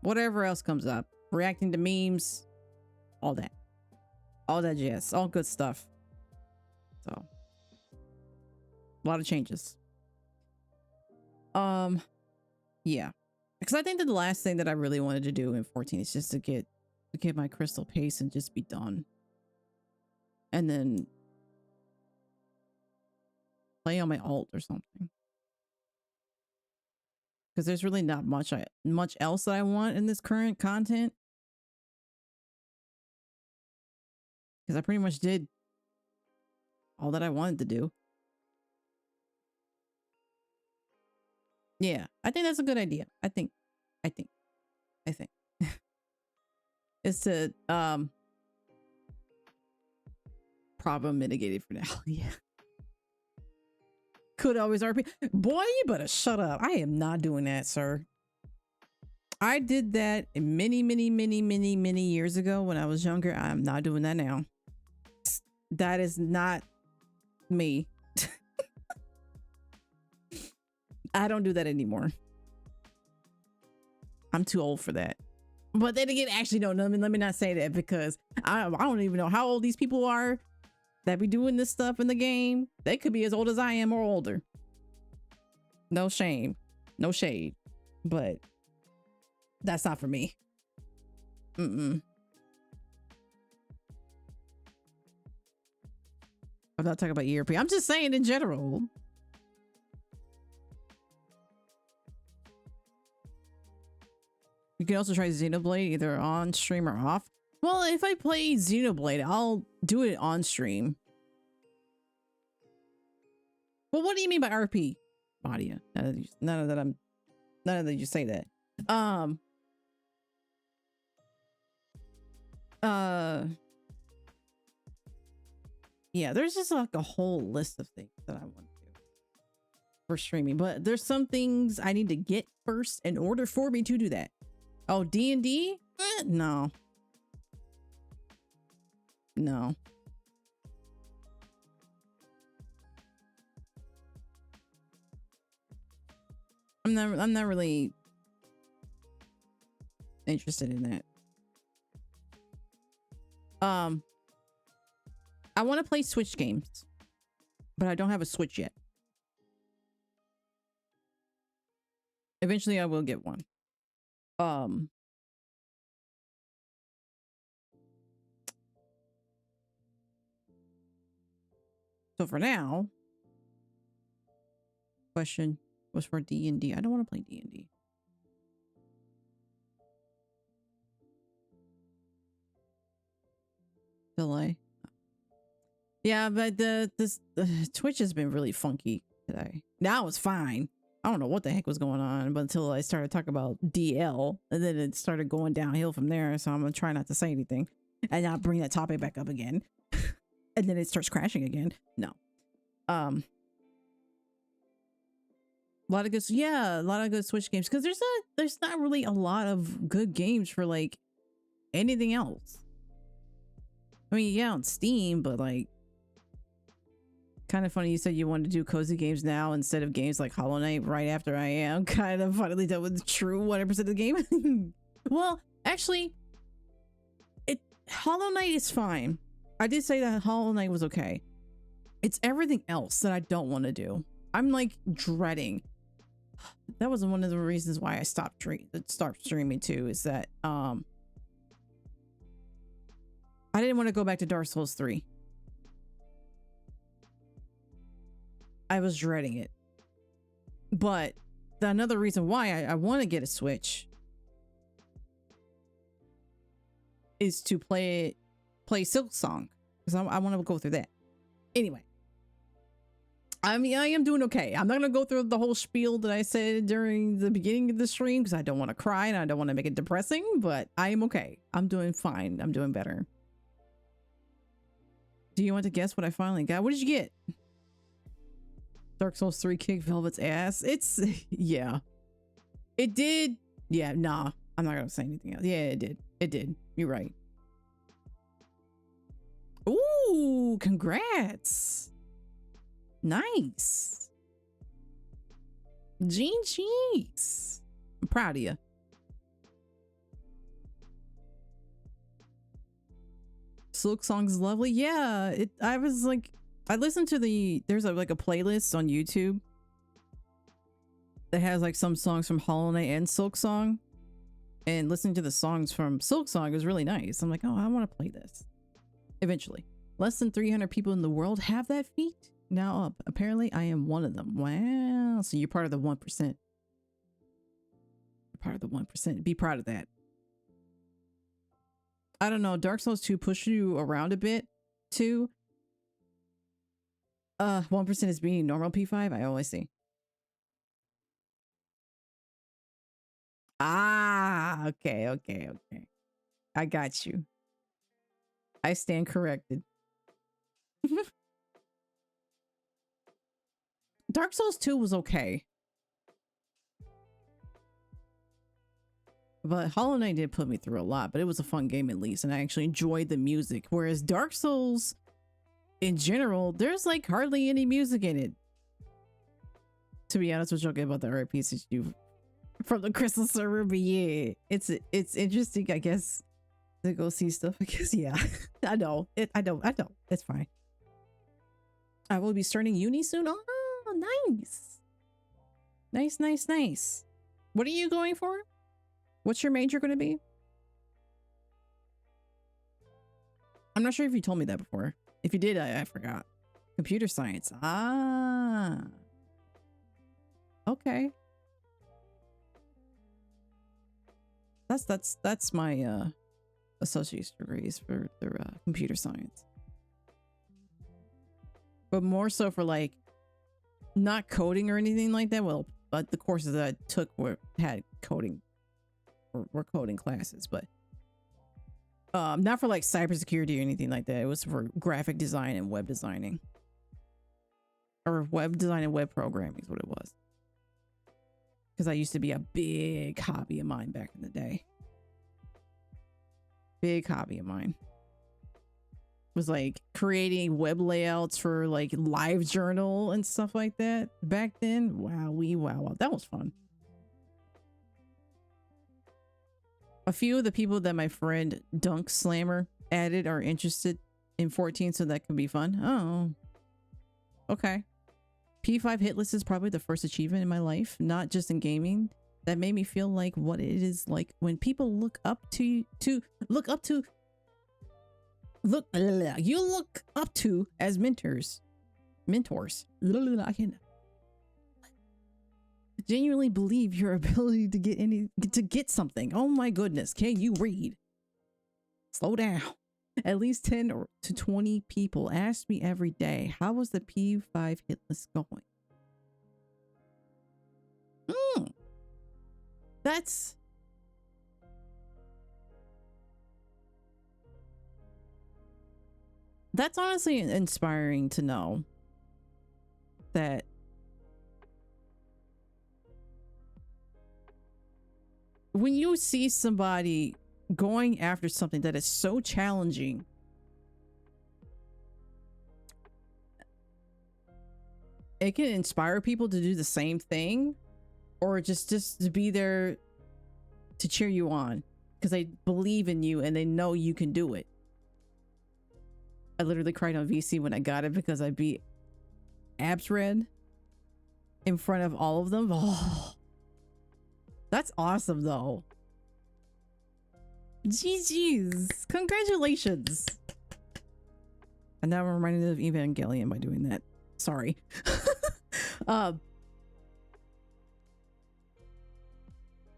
whatever else comes up, reacting to memes, all that jazz, all good stuff. So a lot of changes. Yeah, because I think that the last thing that I really wanted to do in 14 is just to get my crystal paste and just be done, and then play on my alt or something. Because there's really not much else that I want in this current content. Because I pretty much did all that I wanted to do. Yeah, I think that's a good idea. I think I think. It's to problem mitigated for now. Yeah. Could always RP. Boy, you better shut up. I am not doing that, sir. I did that many years ago when I was younger. I'm not doing that now. That is not me. I don't do that anymore. I'm too old for that. But then again, actually, no, let me not say that, because I don't even know how old these people are that be doing this stuff in the game. They could be as old as I am or older. No shame, no shade, but that's not for me. I'm not talking about ERP. I'm just saying in general. You can also try Xenoblade either on stream or off. Well, if I play Xenoblade, I'll do it on stream. Well, what do you mean by RP, Badia? None of that you say that. Yeah, there's just like a whole list of things that I want to do for streaming, but there's some things I need to get first in order for me to do that. Oh, D&D? No. No. I'm not really interested in that. I want to play Switch games, but I don't have a Switch yet. Eventually I will get one. So for now, question was for D&D. I don't want to play D&D. Delay. Yeah, but the Twitch has been really funky today. Now it's fine. I don't know what the heck was going on, but until I started talking about DL, and then it started going downhill from there. So I'm gonna try not to say anything and not bring that topic back up again. And then it starts crashing again. No. A lot of good, yeah, a lot of good Switch games, because there's not really a lot of good games for like anything else. I mean, yeah, on Steam, but like, kind of funny you said you wanted to do cozy games now instead of games like Hollow Knight right after I am kind of funnily done with the true 100% of the game. Well, actually, Hollow Knight is fine. I did say that Hollow Knight was okay. It's everything else that I don't want to do. I'm like dreading. That was one of the reasons why I stopped streaming too, is that I didn't want to go back to Dark Souls 3. I was dreading it. But another reason why I want to get a Switch is to play Silksong, because I want to go through that. Anyway, I mean, I am doing okay. I'm not going to go through the whole spiel that I said during the beginning of the stream, because I don't want to cry and I don't want to make it depressing, but I am okay. I'm doing fine. I'm doing better. Do you want to guess what I finally got? What did you get? Dark Souls 3 kicked Velvet's ass. It's, yeah. It did. Yeah, nah. I'm not going to say anything else. Yeah, it did. It did. You're right. Ooh, congrats. Nice. Gene Cheese. I'm proud of you. Silksong's lovely. Yeah, I was like, I listened to there's like a playlist on YouTube that has like some songs from Hollow Knight and Silksong, and listening to the songs from Silksong was really nice. I'm like, oh, I want to play this eventually. Less than 300 people in the world have that feat now up. Apparently I am one of them. Wow. So you're part of the 1%. You're part of the 1%. Be proud of that. I don't know. Dark Souls 2 pushed you around a bit too. 1% is being normal P5. I always see. Ah, okay. I got you. I stand corrected. Dark Souls 2 was okay. But Hollow Knight did put me through a lot, but it was a fun game at least, and I actually enjoyed the music. Whereas Dark Souls, in general, there's like hardly any music in it. To be honest, we're joking about the RPs that you from the Crystal server, but yeah, it's interesting, I guess, to go see stuff. I guess, yeah. I know. I know. It's fine. I will be starting uni soon. Oh, nice. What are you going for? What's your major going to be? I'm not sure if you told me that before. If you did, I forgot. Computer science. Ah. Okay. That's my associate's degrees for the computer science. But more so for like not coding or anything like that. Well, but the courses that I took had coding or were coding classes, but not for like cybersecurity or anything like that. It was for graphic design and web designing. Or web design and web programming is what it was. Because I used to be a big hobby of mine back in the day. Big hobby of mine. Was like creating web layouts for like LiveJournal and stuff like that back then. Wow. That was fun. A few of the people that my friend Dunk Slammer added are interested in 14, so that could be fun. Oh, okay. P5 hitless is probably the first achievement in my life, not just in gaming. That made me feel like what it is like when people look up to you look up to as mentors. I can genuinely believe your ability to get something. Oh my goodness, can you read? Slow down. At least 10 to 20 people ask me every day, how was the P5 hitless going? That's honestly inspiring to know that when you see somebody going after something that is so challenging, it can inspire people to do the same thing, or just to be there to cheer you on because they believe in you and they know you can do it. I literally cried on VC when I got it because I beat Abs Red in front of all of them. Oh, that's awesome though. GG's. Congratulations. And now I'm reminded of Evangelion by doing that. Sorry.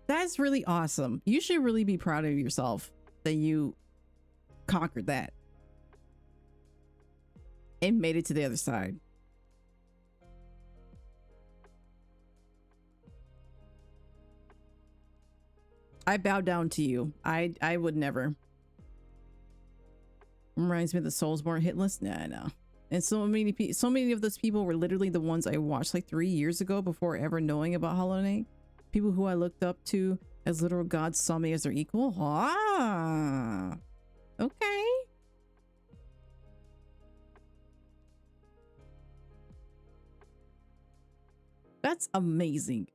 That's really awesome. You should really be proud of yourself that you conquered that and made it to the other side. I bow down to you. I would never. Reminds me of the Soulsborne hit list. Nah, no. And so many of those people were literally the ones I watched like 3 years ago before ever knowing about Hollow Knight. People who I looked up to as literal gods saw me as their equal. Ah, okay. That's amazing.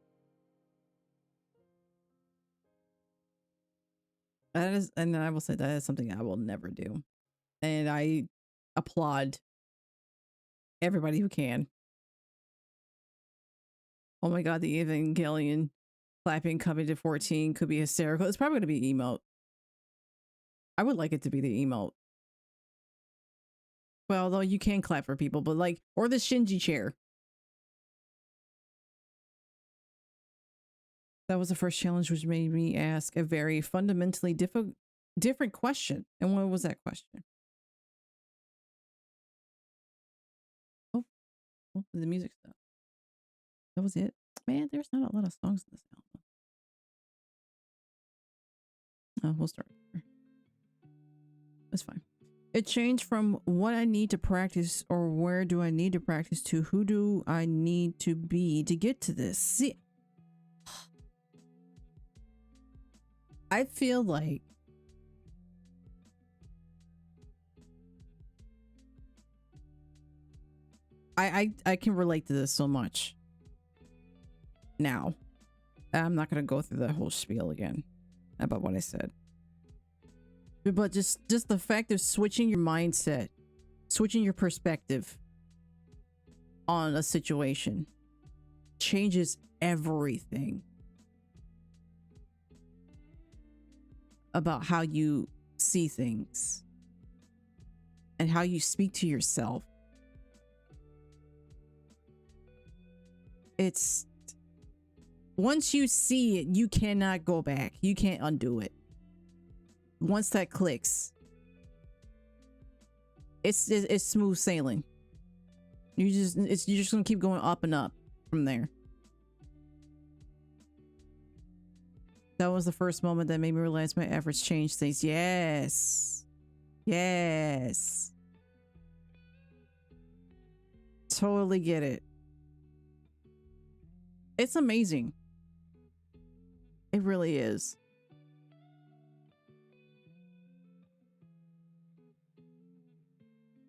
That is, and I will say that is something I will never do. And I applaud everybody who can. Oh my god, the Evangelion clapping coming to 14 could be hysterical. It's probably going to be emote. I would like it to be the emote. Well, though you can clap for people, but like, or the Shinji chair. That was the first challenge, which made me ask a very fundamentally different question. And what was that question? Oh, the music stuff. That was it. Man, there's not a lot of songs in this album. We'll start there. That's fine. It changed from what I need to practice or where do I need to practice to who do I need to be to get to this. See, I feel like I can relate to this so much now. I'm not gonna go through the whole spiel again about what I said. But just the fact of switching your mindset, switching your perspective on a situation changes everything about how you see things and how you speak to yourself. It's once you see it, you cannot go back. You can't undo it. Once that clicks, it's smooth sailing. You're just gonna keep going up and up from there. That was the first moment that made me realize my efforts changed things. Yes. Yes. Totally get it. It's amazing. It really is.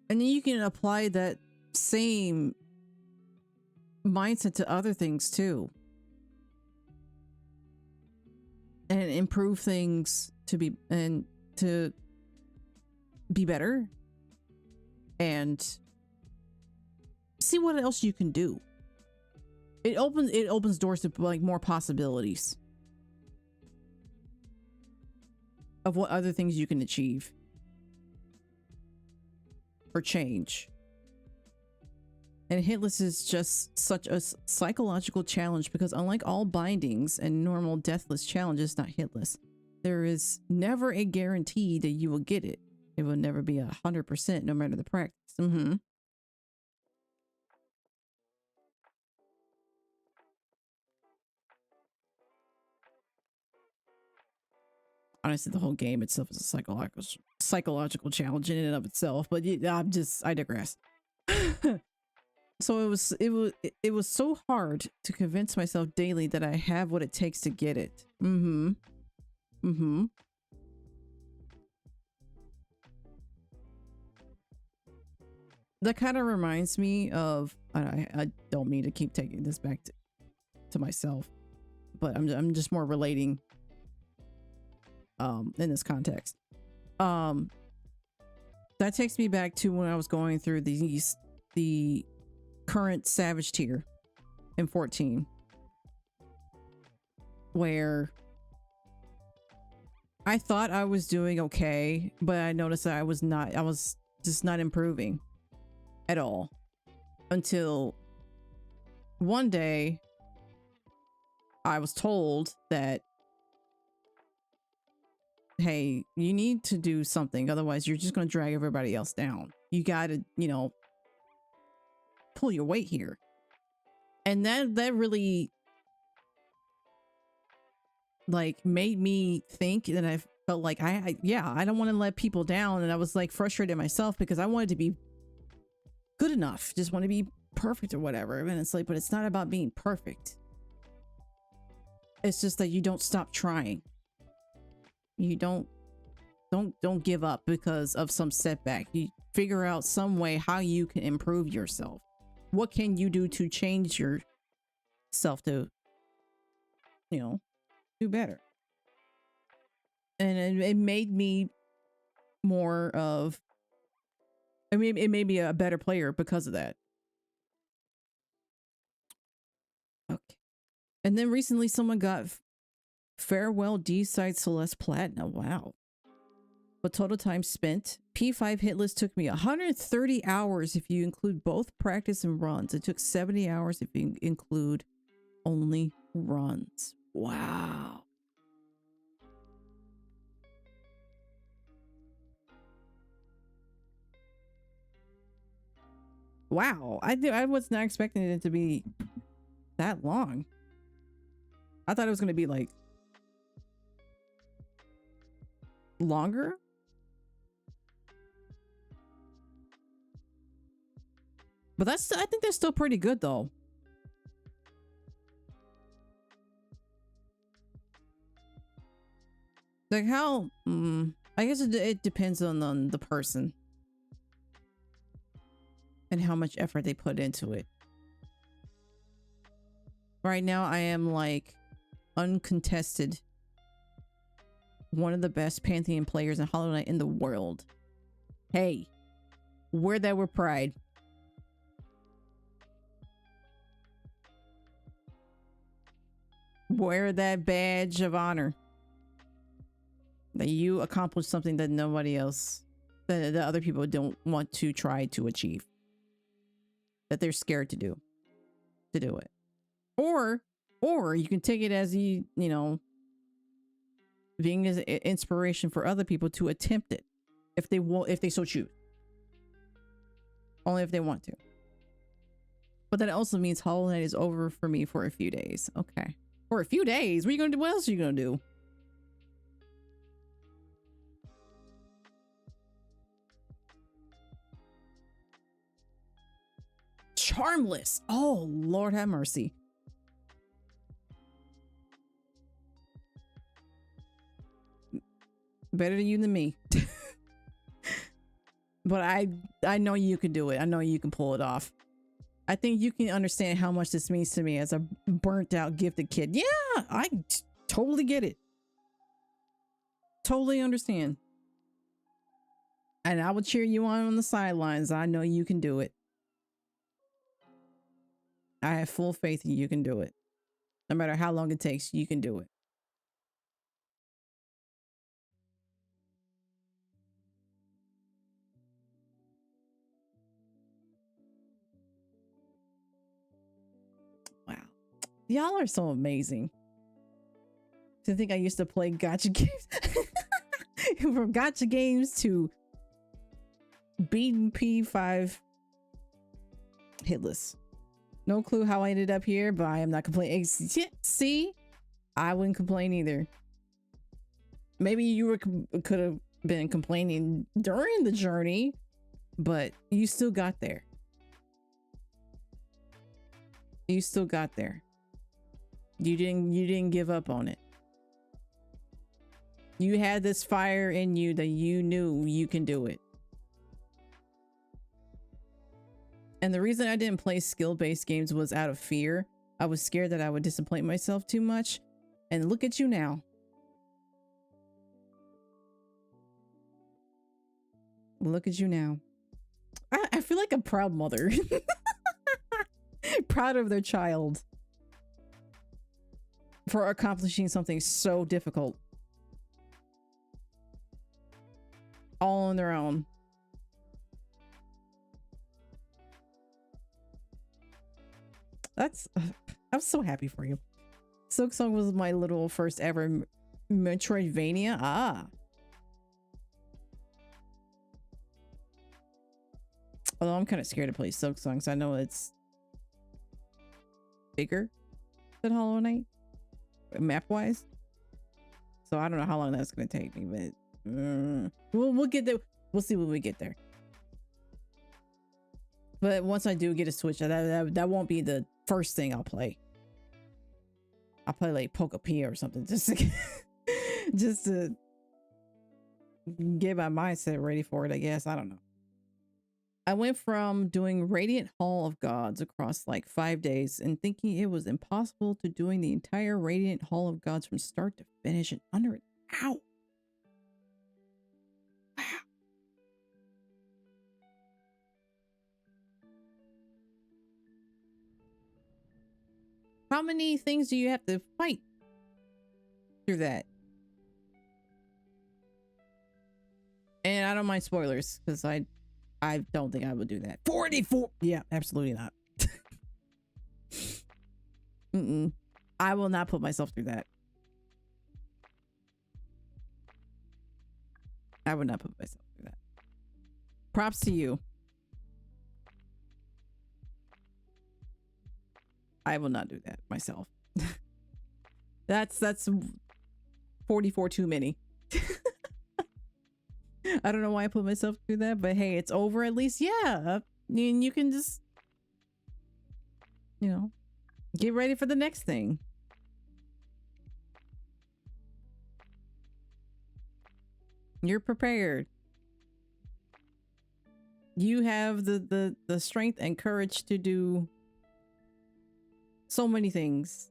And then you can apply that same mindset to other things too. And improve things to be better. And see what else you can do. It opens doors to like more possibilities of what other things you can achieve or change. And hitless is just such a psychological challenge because unlike all bindings and normal deathless challenges, not hitless, there is never a guarantee that you will get it. It will never be 100% no matter the practice. Honestly, the whole game itself is a psychological challenge in and of itself, but I digress. So it was so hard to convince myself daily that I have what it takes to get it. That kind of reminds me of, I don't mean to keep taking this back to myself, but I'm just more relating in this context. That takes me back to when I was going through the current Savage tier in 14, where I thought I was doing okay, but I noticed that I was just not improving at all until one day I was told that, hey, you need to do something, otherwise you're just going to drag everybody else down. You got to, pull your weight here. And that really like made me think that I felt like I don't want to let people down, and I was like frustrated myself because I wanted to be good enough, just want to be perfect or whatever. And it's like, but it's not about being perfect. It's just that you don't stop trying. You don't give up because of some setback. You figure out some way how you can improve yourself. What can you do to change yourself to, do better? And it made me more of, I mean, it made me a better player because of that. Okay. And then recently someone got Farewell D-Side Celeste Platinum. Wow. But total time spent, P5 hitless took me 130 hours if you include both practice and runs. It took 70 hours if you include only runs. Wow. Wow. I was not expecting it to be that long. I thought it was going to be like longer. But I think that's still pretty good though. Like how, I guess it depends on the person and how much effort they put into it. Right now, I am like uncontested one of the best Pantheon players in Hollow Knight in the world. Hey, wear that with pride. Wear that badge of honor. That you accomplished something that nobody else, that other people don't want to try to achieve. That they're scared to do it. Or you can take it as you know, being as inspiration for other people to attempt it if they so choose. Only if they want to. But that also means Hollow Knight is over for me for a few days. Okay. For a few days? What are you gonna do? What else are you gonna do? Charmless. Oh, Lord have mercy. Better you than me. But I know you can do it. I know you can pull it off. I think you can understand how much this means to me as a burnt out gifted kid. Yeah, I totally get it. Totally understand. And I will cheer you on the sidelines. I know you can do it. I have full faith you can do it. No matter how long it takes, you can do it. Wow. Y'all are so amazing. To think I used to play gacha games. From gacha games to beating P5 hitless. No clue how I ended up here, but I am not complaining. See, I wouldn't complain either. Maybe you could have been complaining during the journey, but you still got there. You still got there. You didn't give up on it. You had this fire in you that you knew you can do it. And the reason I didn't play skill-based games was out of fear. I was scared that I would disappoint myself too much. And look at you now. Look at you now. I feel like a proud mother. Proud of their child. For accomplishing something so difficult. All on their own. I'm so happy for you. Silksong was my little first ever Metroidvania. Ah. Although I'm kind of scared to play Silksong, so I know it's bigger than Hollow Knight, map-wise. So I don't know how long that's gonna take me, but we'll get there. We'll see when we get there. But once I do get a Switch, that won't be the first thing I'll play. I'll play like Poke-P or something just to get my mindset ready for it, I guess. I don't know. I went from doing Radiant Hall of Gods across like 5 days and thinking it was impossible to doing the entire Radiant Hall of Gods from start to finish in under an hour. Wow. How many things do you have to fight through that? And I don't mind spoilers because I don't think I would do that. 44. Yeah, absolutely not. I will not put myself through that. I would not put myself through that. Props to you. I will not do that myself. That's 44 too many. I don't know why I put myself through that, but hey, it's over at least. Yeah. And you can just, you know, get ready for the next thing. You're prepared. You have the strength and courage to do so many things.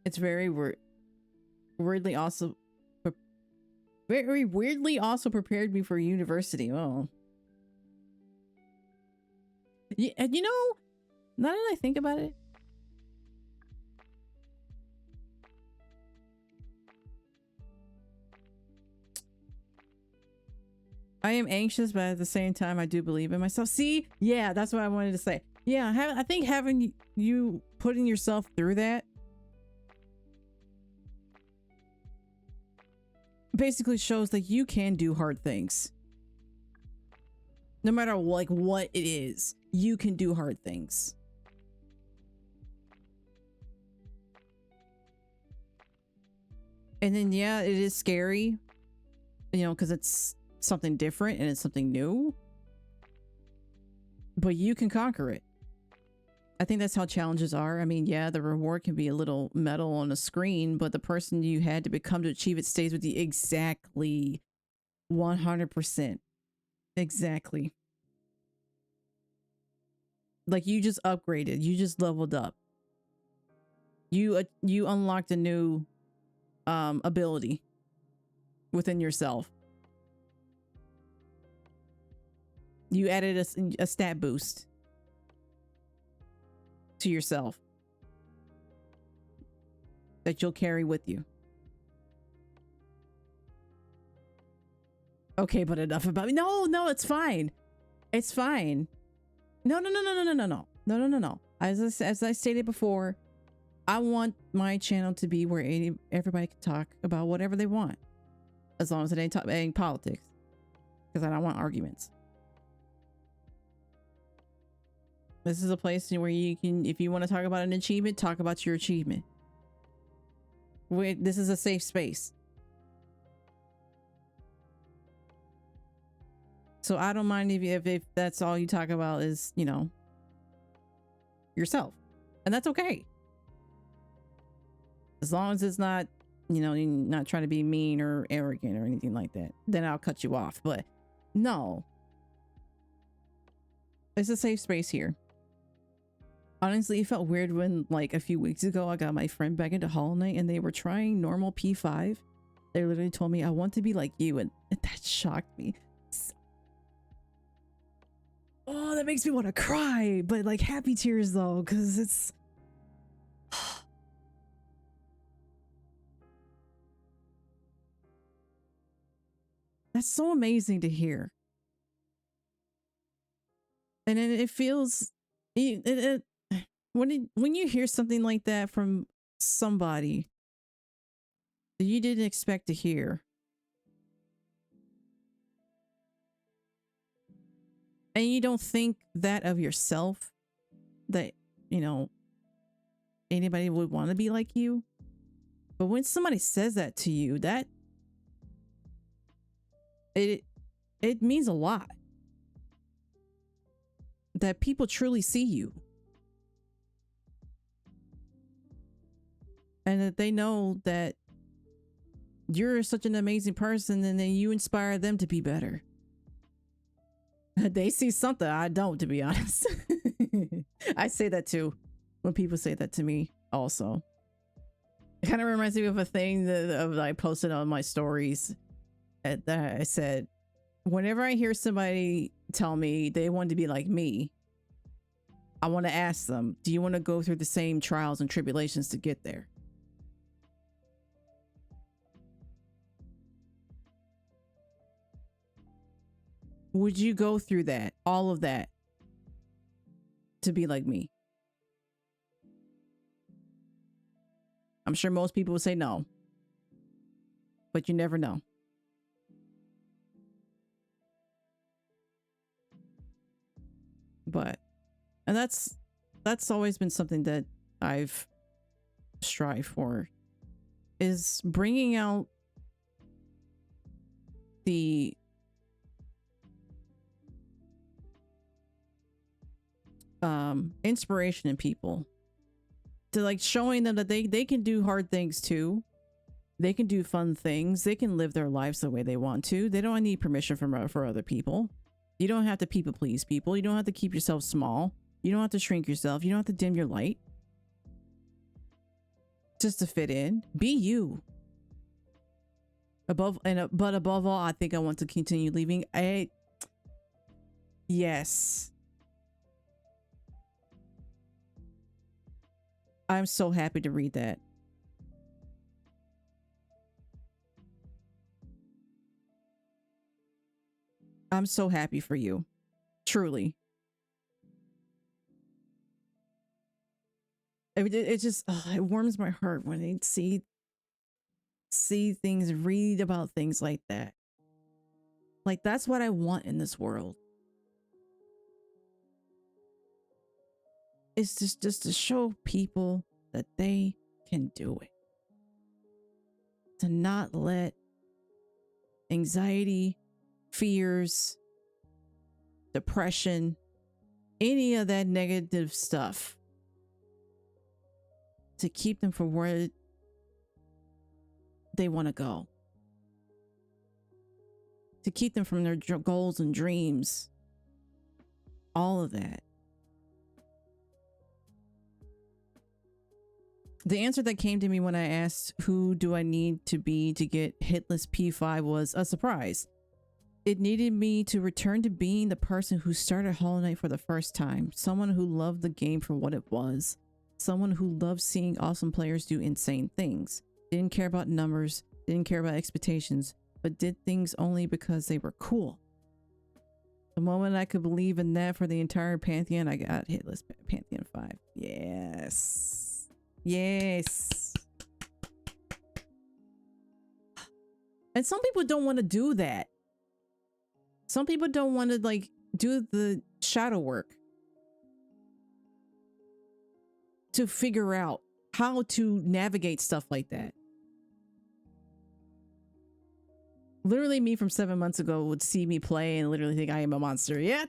It's very weirdly also very weirdly also prepared me for university. Oh. Yeah, and you know, now that I think about it, I am anxious, but at the same time, I do believe in myself. See, yeah, that's what I wanted to say. Yeah, I think having you putting yourself through that basically shows that you can do hard things. No matter like what it is, you can do hard things. And then, yeah, it is scary, you know, because it's something different and it's something new, but you can conquer it. I think that's how challenges are. I mean, yeah, the reward can be a little metal on a screen, but the person you had to become to achieve it stays with you exactly 100%. Exactly. Like you just upgraded, you just leveled up. You unlocked a new ability within yourself. You added a stat boost to yourself that you'll carry with you. Okay, but enough about me. No, it's fine. It's fine. No. As I stated before, I want my channel to be where everybody can talk about whatever they want, as long as it ain't politics, because I don't want arguments. This is a place where you can, if you want to talk about an achievement, talk about your achievement. This is a safe space. So I don't mind if that's all you talk about is, you know, yourself. And that's okay. As long as it's not, you know, you're not trying to be mean or arrogant or anything like that, then I'll cut you off. But no. It's a safe space here. Honestly, it felt weird when, like, a few weeks ago, I got my friend back into Hollow Knight and they were trying normal P5. They literally told me, I want to be like you, and that shocked me. Oh, that makes me want to cry, but like happy tears though, because it's... That's so amazing to hear. And it feels... When you hear something like that from somebody that you didn't expect to hear, and you don't think that of yourself, that, you know, anybody would want to be like you, but when somebody says that to you, that it means a lot that people truly see you. And that they know that you're such an amazing person, and then you inspire them to be better. They see something I don't, to be honest. I say that too when people say that to me also. It kind of reminds me of a thing that I posted on my stories that I said, whenever I hear somebody tell me they want to be like me, I want to ask them, do you want to go through the same trials and tribulations to get there? Would you go through that, all of that, to be like me? I'm sure most people would say no, but you never know. But, and that's always been something that I've strived for, is bringing out the inspiration in people, to like showing them that they can do hard things too. They can do fun things. They can live their lives the way they want to. They don't need permission from for other people. You don't have to people please people. You don't have to keep yourself small. You don't have to shrink yourself. You don't have to dim your light just to fit in. Be you. But above all, I think I want to continue leaving. Yes. I'm so happy to read that. I'm so happy for you. Truly. It just it warms my heart when I see things, read about things like that. Like, that's what I want in this world. It's just to show people that they can do it. To not let anxiety, fears, depression, any of that negative stuff, to keep them from where they want to go. To keep them from their goals and dreams. All of that. The answer that came to me when I asked who do I need to be to get hitless P5 was a surprise. It needed me to return to being the person who started Hollow Knight for the first time. Someone who loved the game for what it was. Someone who loved seeing awesome players do insane things. Didn't care about numbers, didn't care about expectations, but did things only because they were cool. The moment I could believe in that for the entire Pantheon, I got hitless Pantheon 5. Yes. Yes. And some people don't want to do that. Some people don't want to like do the shadow work to figure out how to navigate stuff like that. Literally, me from 7 months ago would see me play and literally think I am a monster. Yeah,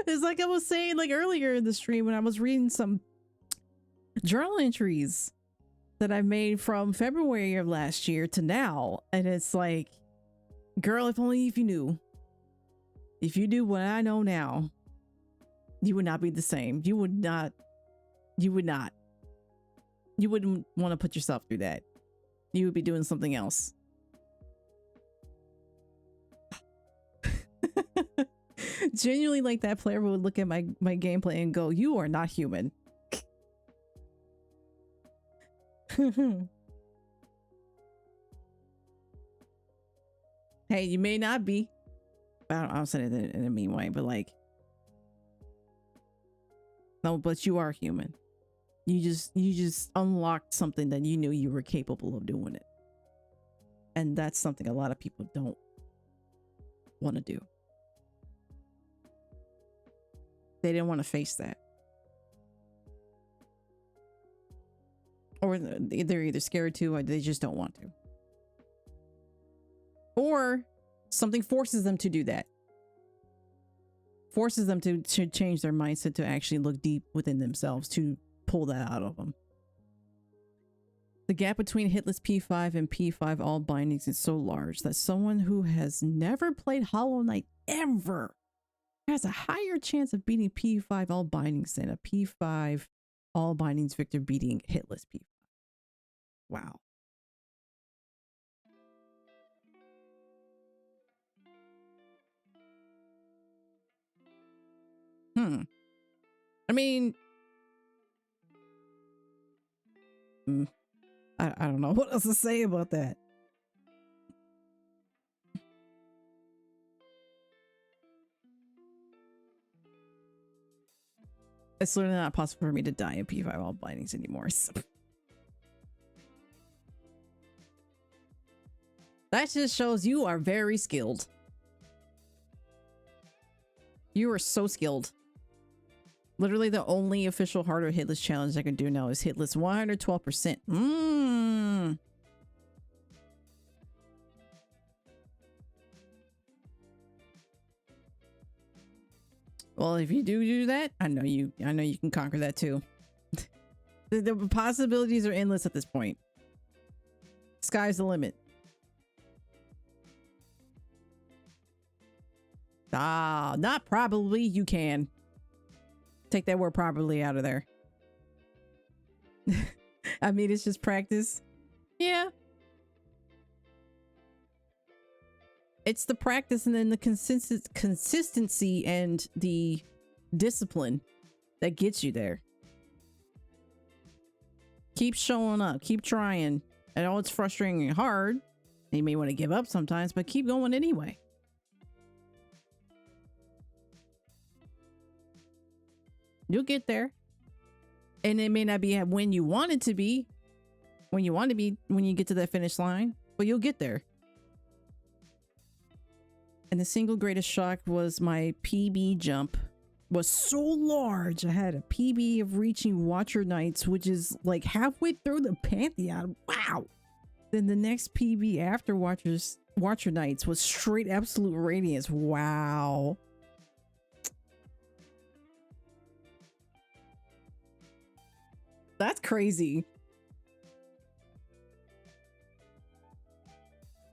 it's like I was saying like earlier in the stream when I was reading some journal entries that I made from February of last year to now. And it's like, girl, if only if you knew. If you knew what I know now, you would not be the same. You would not. You wouldn't want to put yourself through that. You would be doing something else. Genuinely, like, that player would look at my gameplay and go, you are not human. Hey, you may not be. I don't say it in a mean way, but like, no, but you are human. You just unlocked something that you knew you were capable of doing it. And that's something a lot of people don't want to do. They didn't want to face that. Or they're either scared to or they just don't want to. Or something forces them to do that. Forces them to change their mindset, to actually look deep within themselves, to pull that out of them. The gap between hitless P5 and P5 all bindings is so large that someone who has never played Hollow Knight ever has a higher chance of beating P5 all bindings than a P5 all bindings victor beating hitless P5. Wow. I mean, I don't know what else to say about that. It's literally not possible for me to die in P5 all bindings anymore. So. That just shows you are very skilled. You are so skilled. Literally the only official harder hitless challenge I can do now is hitless 112%. Mmm. Well, if you do that, I know you can conquer that too. The possibilities are endless at this point. Sky's the limit. Ah, not probably. You can. Take that word probably out of there. I mean, it's just practice. Yeah. It's the practice and then the consistency and the discipline that gets you there. Keep showing up. Keep trying. I know it's frustrating and hard. And you may want to give up sometimes, but keep going anyway. You'll get there. And it may not be when you want it to be, when you want to be, when you get to that finish line, but you'll get there. And the single greatest shock was my PB jump was so large. I had a PB of reaching Watcher Knights, which is like halfway through the Pantheon. Wow. Then the next PB after Watcher Knights was straight absolute radiance. Wow. That's crazy.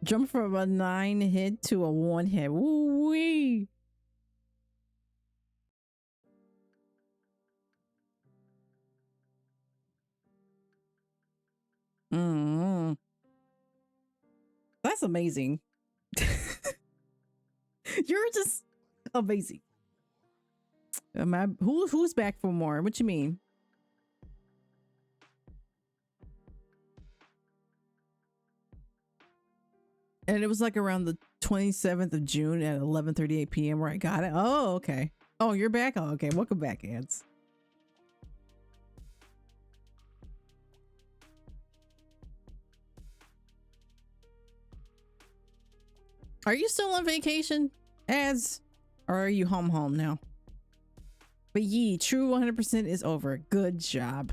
Jump from a 9 hit to a 1 hit. Woo-wee. That's amazing. You're just amazing. Who's back for more? What you mean? And it was like around the 27th of June at 11:38 p.m. where I got it. Oh, okay. Oh, you're back? Oh, okay. Welcome back, Ants. Are you still on vacation, Ads? Or are you home now? But yee, true 100% is over. Good job.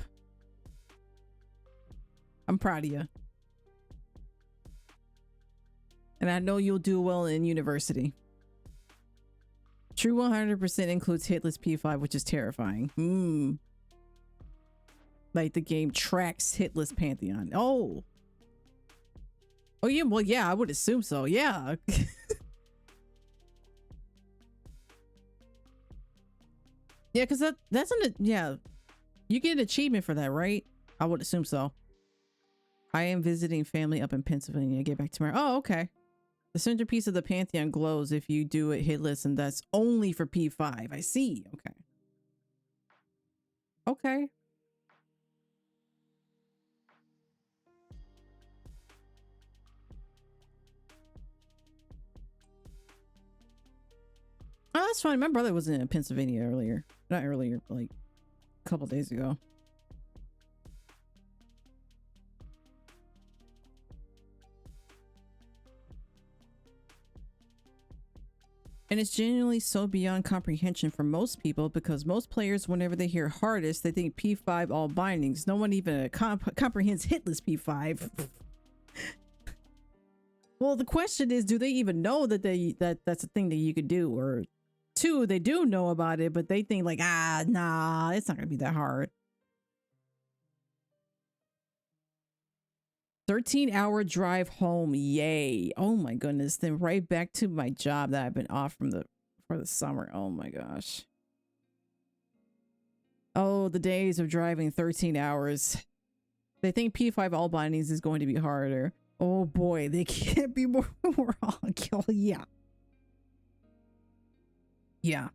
I'm proud of you. And I know you'll do well in university. True 100% includes hitless P5, which is terrifying. Like the game tracks hitless Pantheon. Oh yeah, well yeah, I would assume so. Yeah. Yeah, because that's yeah. You get an achievement for that, right? I would assume so. I am visiting family up in Pennsylvania. Get back tomorrow. Oh, okay. The centerpiece of the Pantheon glows if you do it hitless, and that's only for P5. I see. Okay. Okay. Oh, that's fine. My brother was in Pennsylvania earlier. Not earlier, but like a couple days ago. And it's genuinely so beyond comprehension for most people because most players, whenever they hear hardest, they think P5 all bindings. No one even comprehends hitless P5. Well, the question is, do they even know that that's a thing that you could do? Or two, they do know about it, but they think like, nah, it's not gonna be that hard. 13-hour drive home. Yay. Oh my goodness. Then right back to my job that I've been off for the summer. Oh my gosh. Oh, the days of driving 13 hours. They think P5 all bindings is going to be harder. Oh boy, they can't be more wrong. Yeah. Yeah.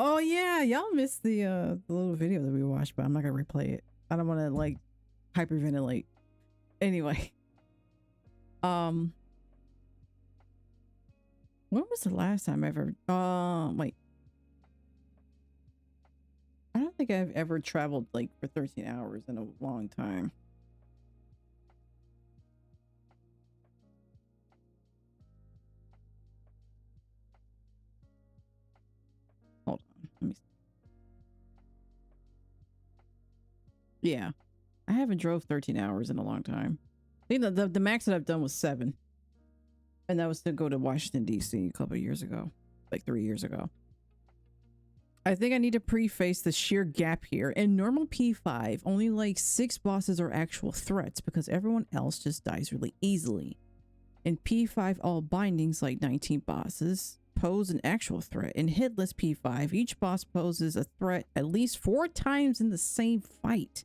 Oh yeah, y'all missed the little video that we watched, but I'm not gonna replay it. I don't want to like hyperventilate. Anyway, when was the last time I ever? Wait. I don't think I've ever traveled like for 13 hours in a long time. Yeah. I haven't drove 13 hours in a long time. I think the max that I've done was 7. And that was to go to Washington, D.C. a couple of years ago. Like 3 years ago. I think I need to preface the sheer gap here. In normal P5, only like 6 bosses are actual threats because everyone else just dies really easily. In P5, all bindings, like 19 bosses, pose an actual threat. In Hitless P5, each boss poses a threat at least 4 times in the same fight.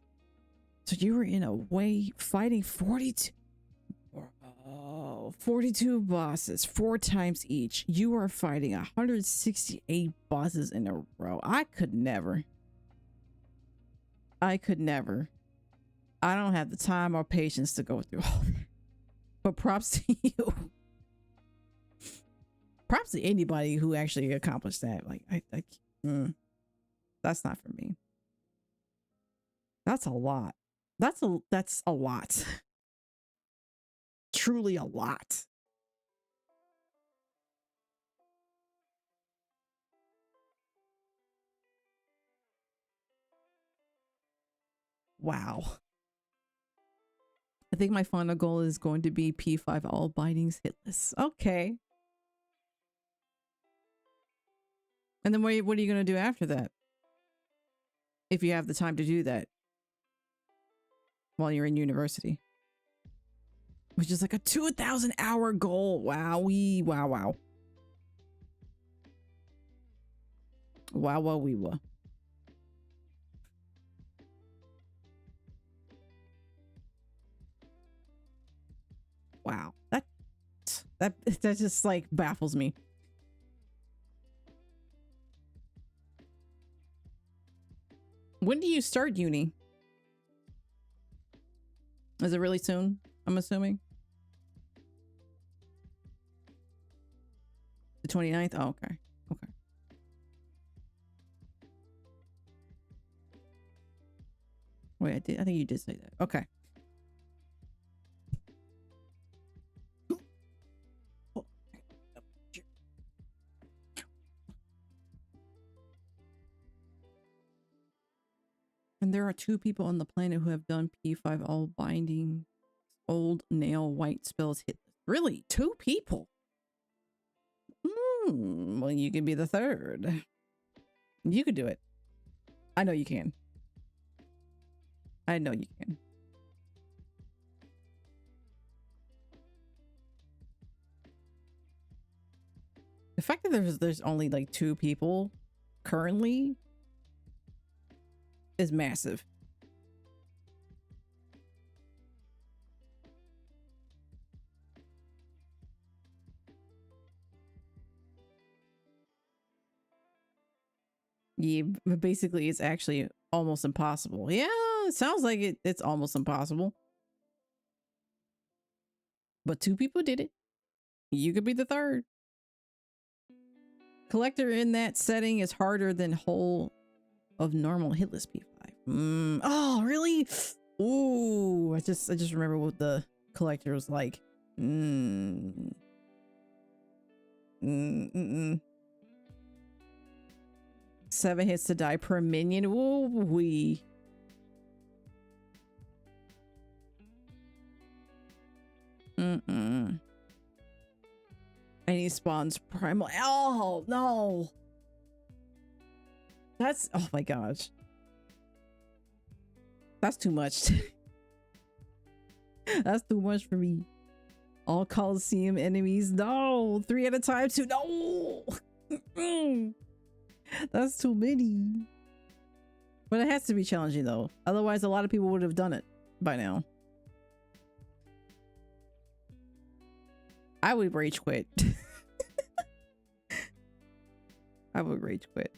So you were in a way fighting 42 bosses 4 times each. You are fighting 168 bosses in a row. I could never. I don't have the time or patience to go through all that. But props to you. Props to anybody who actually accomplished that. Like, that's not for me. That's a lot. That's a lot. Truly a lot. Wow. I think my final goal is going to be P5 all bindings hitless. Okay. And then what are you going to do after that? If you have the time to do that while you're in university. Which is like a 2,000 hour goal. Wowee. Wow, wow. Wow, wow, wee, wow. Wow. That just like baffles me. When do you start uni? Is it really soon? I'm assuming. The 29th? Oh, okay. Okay. Wait, I think you did say that. Okay. And there are 2 people on the planet who have done P5 all binding old nail white spells hit. Really? 2 people? Well, you can be the 3rd. You could do it. I know you can. I know you can. The fact that there's only like 2 people currently is massive. Yeah, but basically it's actually almost impossible. Yeah, it sounds like it's almost impossible. But 2 people did it. You could be the 3rd. Collector in that setting is harder than whole of normal hitless P5. Oh, really? Ooh, I just remember what the collector was like. 7 hits to die per minion. Ooh, wee. And he spawns primal. Oh no. That's, oh my gosh. That's too much. That's too much for me. All Coliseum enemies. No. 3 at a time. 2. No. That's too many. But it has to be challenging though. Otherwise, a lot of people would have done it by now. I would rage quit. I would rage quit.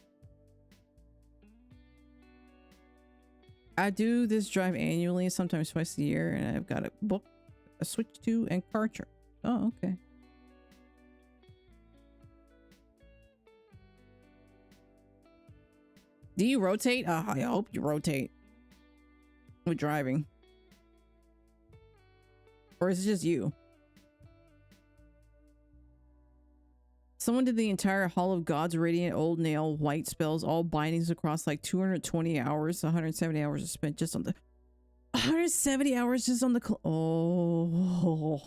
I do this drive annually, sometimes twice a year, and I've got a book, a Switch 2, and Karcher. Oh, okay. Do you rotate? I hope you rotate with driving. Or is it just you? Someone did the entire Hall of Gods Radiant Old Nail White spells, all bindings across like 220 hours, 170 hours are spent just on the... 170 hours just on the oh.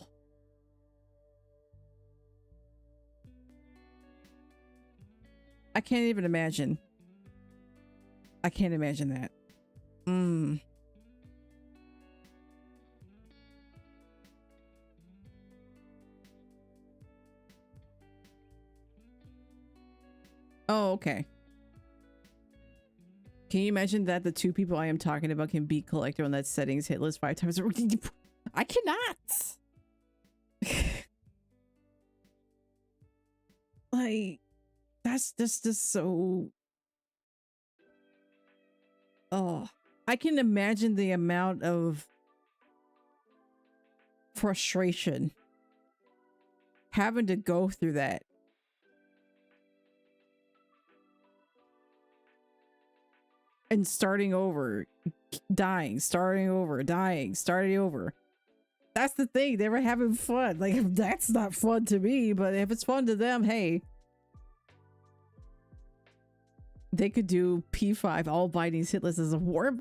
I can't even imagine. I can't imagine that. Oh, okay. Can you imagine that the two people I am talking about can beat Collector on that settings hit list 5 times? I cannot. Like, that's just so. Oh, I can imagine the amount of frustration having to go through that. And starting over, dying, starting over, dying, starting over. That's the thing. They were having fun. Like, that's not fun to me, but if it's fun to them, hey. They could do P5 all bindings hit lists as a war.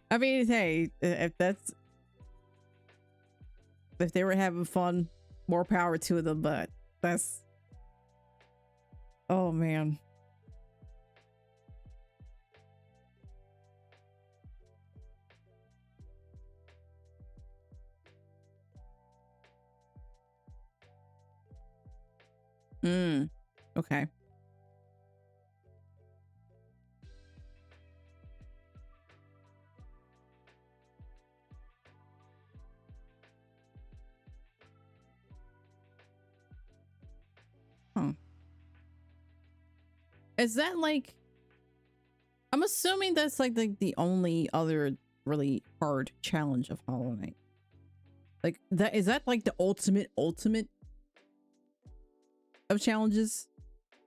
I mean, hey, if they were having fun, more power to them, but that's, oh man. Okay. Huh. Is that like, I'm assuming that's like the only other really hard challenge of Hollow Knight. Like that, is that like the ultimate of challenges?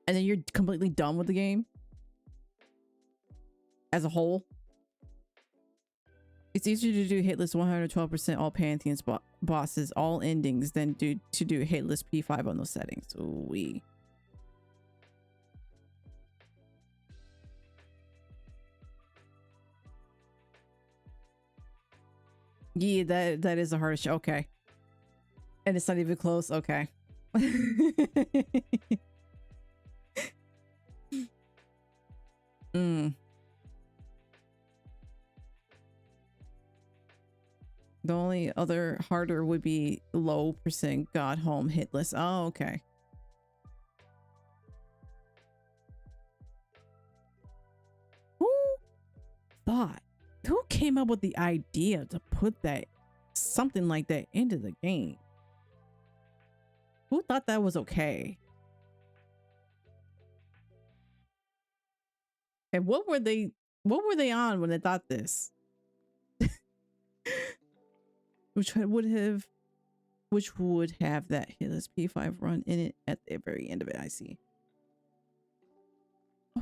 And then you're completely done with the game as a whole? It's easier to do hitless 112% all Pantheon's bosses, all endings, than to do hitless P5 on those settings. Ooh-wee. Yeah, that is the hardest. Okay. And it's not even close. Okay. The only other harder would be low percent God home hitless. Oh, okay. Who came up with the idea to put that something like that into the game? Who thought that was okay? And what were they on when they thought this? which would have that hitless P5 run in it at the very end of it. I see.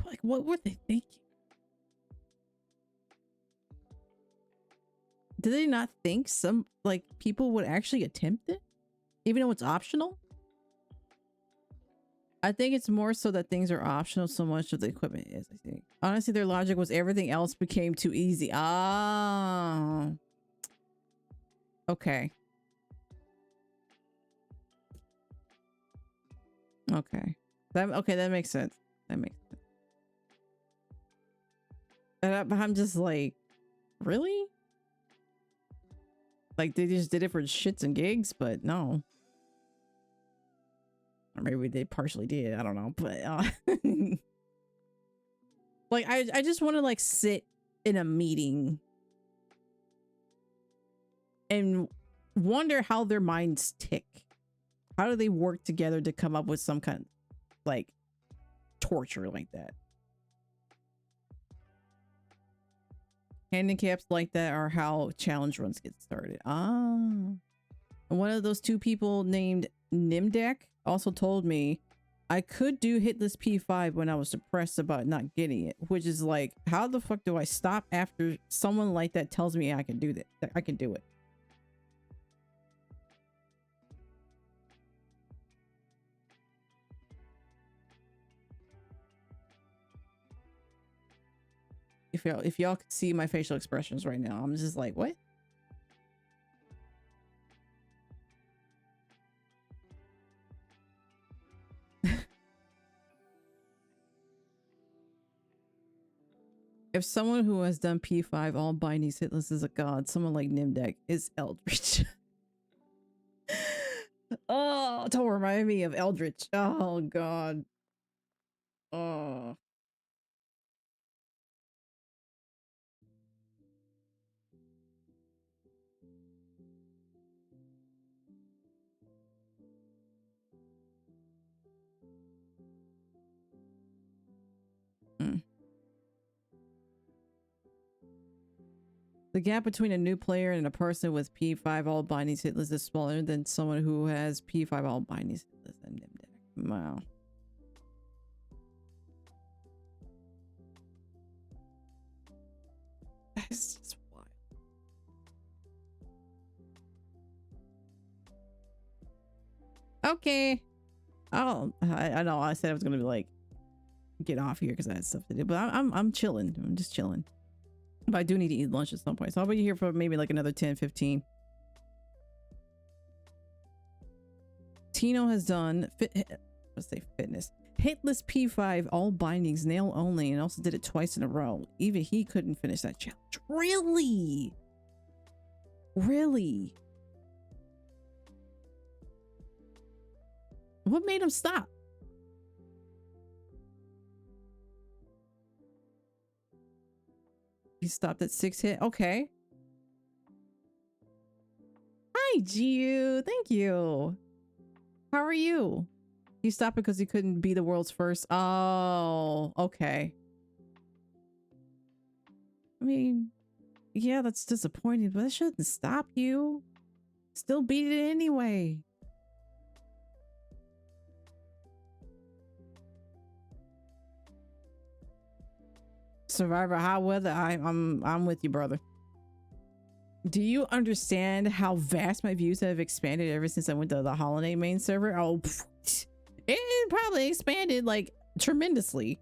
Like, what were they thinking? Did they not think some like people would actually attempt it, even though it's optional? I think it's more so that things are optional so much of the equipment is. I think honestly their logic was everything else became too easy. Ah, okay. Okay, that makes sense. That makes sense. And I'm just like, really? Like they just did it for shits and gigs, but no. Or maybe they partially did. I don't know, but like I just want to like sit in a meeting and wonder how their minds tick. How do they work together to come up with some kind of like torture like that? Handicaps like that are how challenge runs get started. Ah. And one of those two people named Nimdak also told me I could do hitless P5 when I was depressed about not getting it, which is like, how the fuck do I stop after someone like that tells me I can do that? I can do it. if y'all could see my facial expressions right now, I'm just like, what? If someone who has done P5 all bindings hitless is a god, someone like Nimdeck is Eldritch. Oh, don't remind me of Eldritch. Oh god. Oh. The gap between a new player and a person with P5 all bindings hitless is smaller than someone who has P5 all bindings hitless and Nimdeck. Wow. That's just wild. Okay. Oh, I know. I said I was gonna be like get off here because I had stuff to do, but I'm chilling. I'm just chilling. But I do need to eat lunch at some point, so I'll be here for maybe like another 10-15. Tino has done let's say fitness hitless P5 all bindings nail only, and also did it twice in a row. Even he couldn't finish that challenge. Really? Really? What made him stop? He stopped at 6 hit. Okay. Hi, Giu. Thank you. How are you? He stopped because he couldn't be the world's first. Oh, okay. I mean, yeah, that's disappointing, but that shouldn't stop you. Still beat it anyway. Survivor hot weather. I'm with you, brother. Do you understand how vast my views have expanded ever since I went to the Holiday main server? Oh, it probably expanded like tremendously.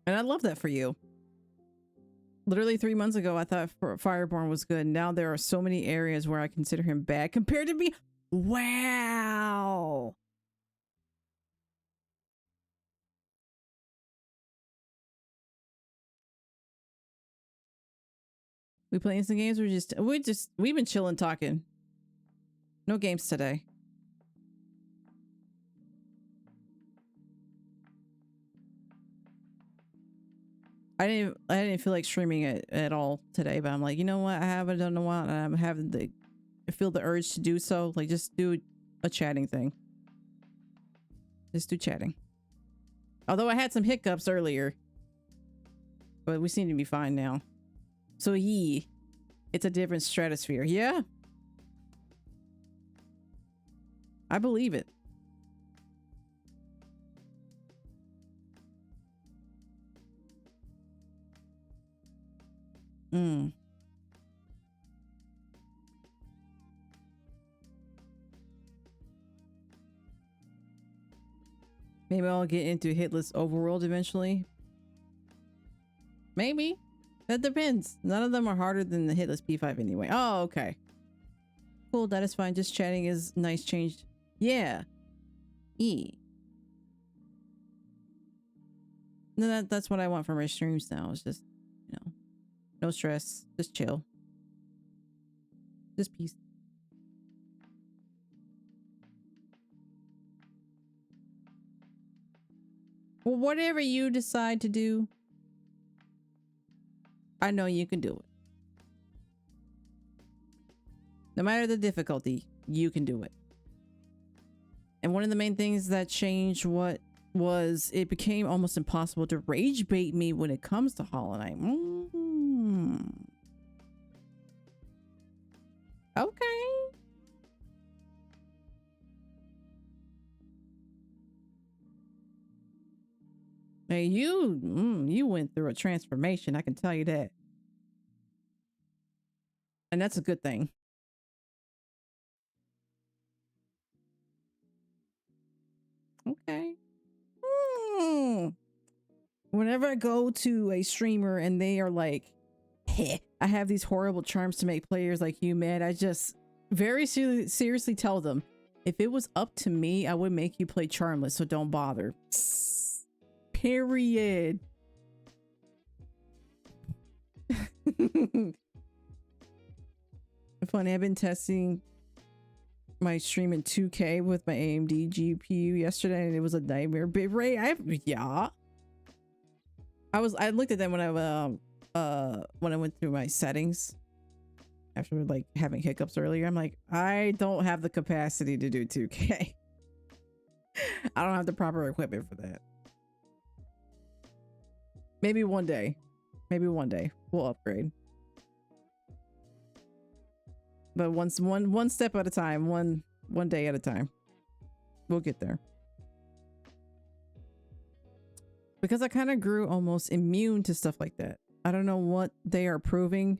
And I love that for you. Literally 3 months ago, I thought Fireborn was good. Now there are so many areas where I consider him bad compared to me. Wow. We playing some games? We've been chilling talking. No games today. I didn't feel like streaming it at all today, but I'm like, you know what? I haven't done in a while, and I'm having I feel the urge to do so. Like, just do a chatting thing. Just do chatting. Although I had some hiccups earlier, but we seem to be fine now. So it's a different stratosphere. Yeah, I believe it. Maybe I'll get into hitless overworld eventually. Maybe. That depends. None of them are harder than the hitless P5 anyway. Oh, okay. Cool, that is fine. Just chatting is nice change. Yeah. No, that's what I want from my streams now. It's just, you know, no stress. Just chill. Just peace. Well, whatever you decide to do, I know you can do it. No matter the difficulty, you can do it. And one of the main things that changed what was it became almost impossible to rage bait me when it comes to Hollow Knight. Okay. Hey, you went through a transformation, I can tell you that. And that's a good thing. Okay. Whenever I go to a streamer and they are like, hey, I have these horrible charms to make players like you mad, I just very seriously tell them, if it was up to me, I would make you play charmless, so don't bother. Period. Funny, I've been testing my stream in 2K with my AMD GPU yesterday, and it was a nightmare. Bit Ray, I looked at them when I went through my settings after like having hiccups earlier. I'm like, I don't have the capacity to do 2K. I don't have the proper equipment for that. Maybe one day we'll upgrade. But one step at a time, one day at a time. We'll get there. Because I kind of grew almost immune to stuff like that. I don't know what they are proving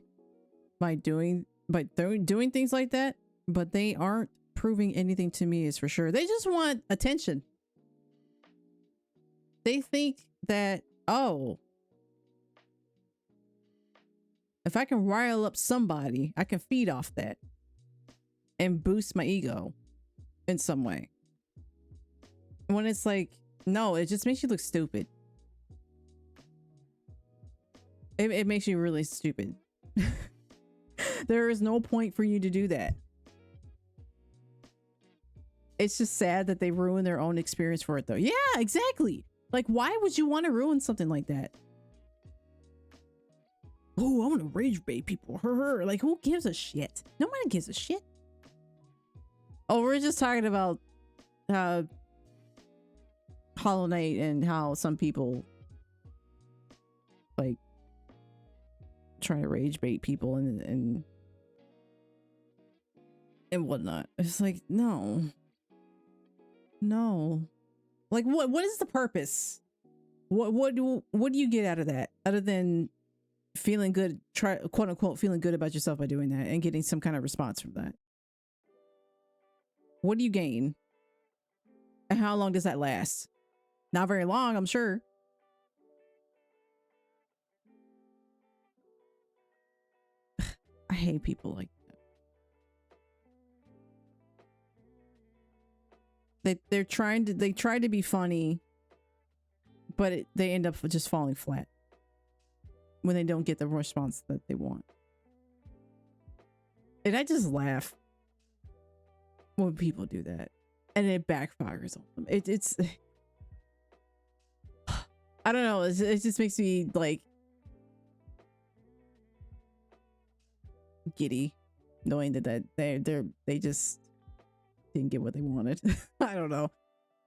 by doing things like that, but they aren't proving anything to me, is for sure. They just want attention. They think that, oh, if I can rile up somebody, I can feed off that and boost my ego in some way. When it's like, no, it just makes you look stupid. It makes you really stupid. There is no point for you to do that. It's just sad that they ruin their own experience for it, though. Yeah, exactly. Like, why would you want to ruin something like that? Oh, I want to rage bait people. Like, who gives a shit? Nobody gives a shit. Oh, we're just talking about Hollow Knight and how some people like try to rage bait people and whatnot. It's like, no. Like, what is the purpose? What do you get out of that other than feeling good, quote unquote feeling good about yourself by doing that and getting some kind of response from that? What do you gain? And how long does that last? Not very long, I'm sure. I hate people like that. They try to be funny, but they end up just falling flat when they don't get the response that they want. And I just laugh when people do that, and it backfires on them. It's I don't know. It just makes me like giddy, knowing that they just didn't get what they wanted. I don't know.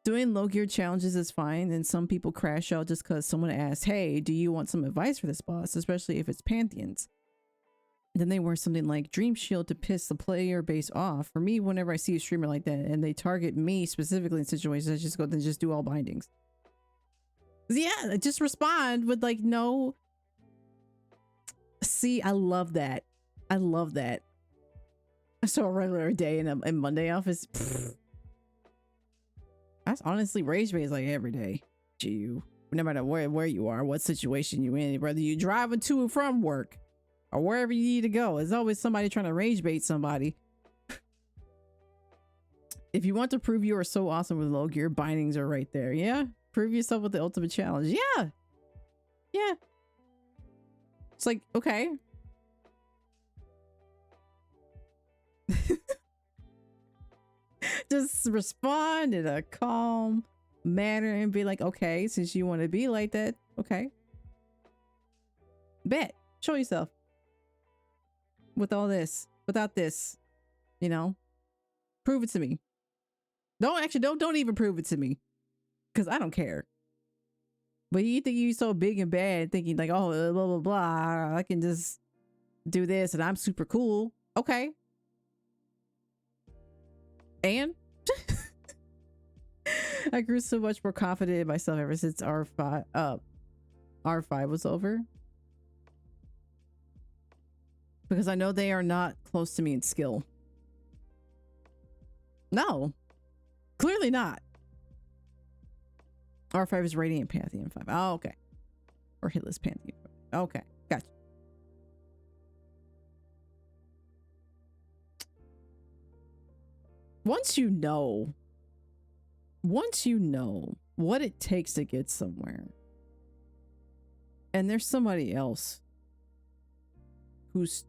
Doing low gear challenges is fine, and some people crash out just because someone asked, hey, do you want some advice for this boss, especially if it's Pantheons. Then they wear something like Dream Shield to piss the player base off. For me, whenever I see a streamer like that and they target me specifically in situations, I just go, then just do all bindings. Yeah, just respond with like, no. See, I love that. I love that. So a regular day in Monday office. That's honestly rage bait is like every day. You, no matter where you are, what situation you in, whether you driving to and from work or wherever you need to go, there's always somebody trying to rage bait somebody. If you want to prove you are so awesome with low gear, bindings are right there. Yeah, prove yourself with the ultimate challenge. Yeah. It's like, okay. Just respond in a calm manner and be like, okay, since you want to be like that, okay, bet, show yourself with all this, without this, you know, prove it to me. Don't even prove it to me, because I don't care. But you think you're so big and bad, thinking like, oh, blah blah blah, I can just do this and I'm super cool. Okay. And I grew so much more confident in myself ever since R5 was over. Because I know they are not close to me in skill. No. Clearly not. R5 is Radiant Pantheon 5. Oh, okay. Or Hitless Pantheon 5. Okay. Gotcha. Once you know what it takes to get somewhere, and there's somebody else who's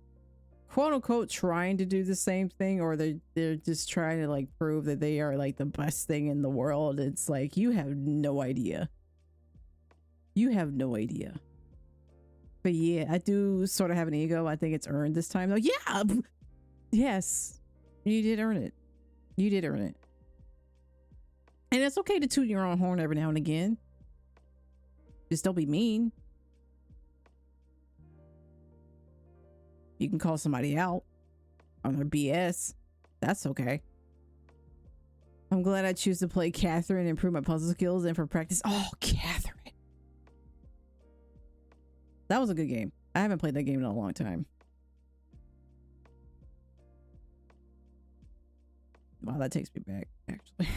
quote unquote trying to do the same thing, or they're just trying to like prove that they are like the best thing in the world, it's like you have no idea. But yeah, I do sort of have an ego. I think it's earned this time though. Yeah. Yes, you did earn it. And it's okay to toot your own horn every now and again. Just don't be mean. You can call somebody out on their BS. That's okay. I'm glad I choose to play Catherine and improve my puzzle skills and for practice. Oh, Catherine. That was a good game. I haven't played that game in a long time. Wow, that takes me back, actually.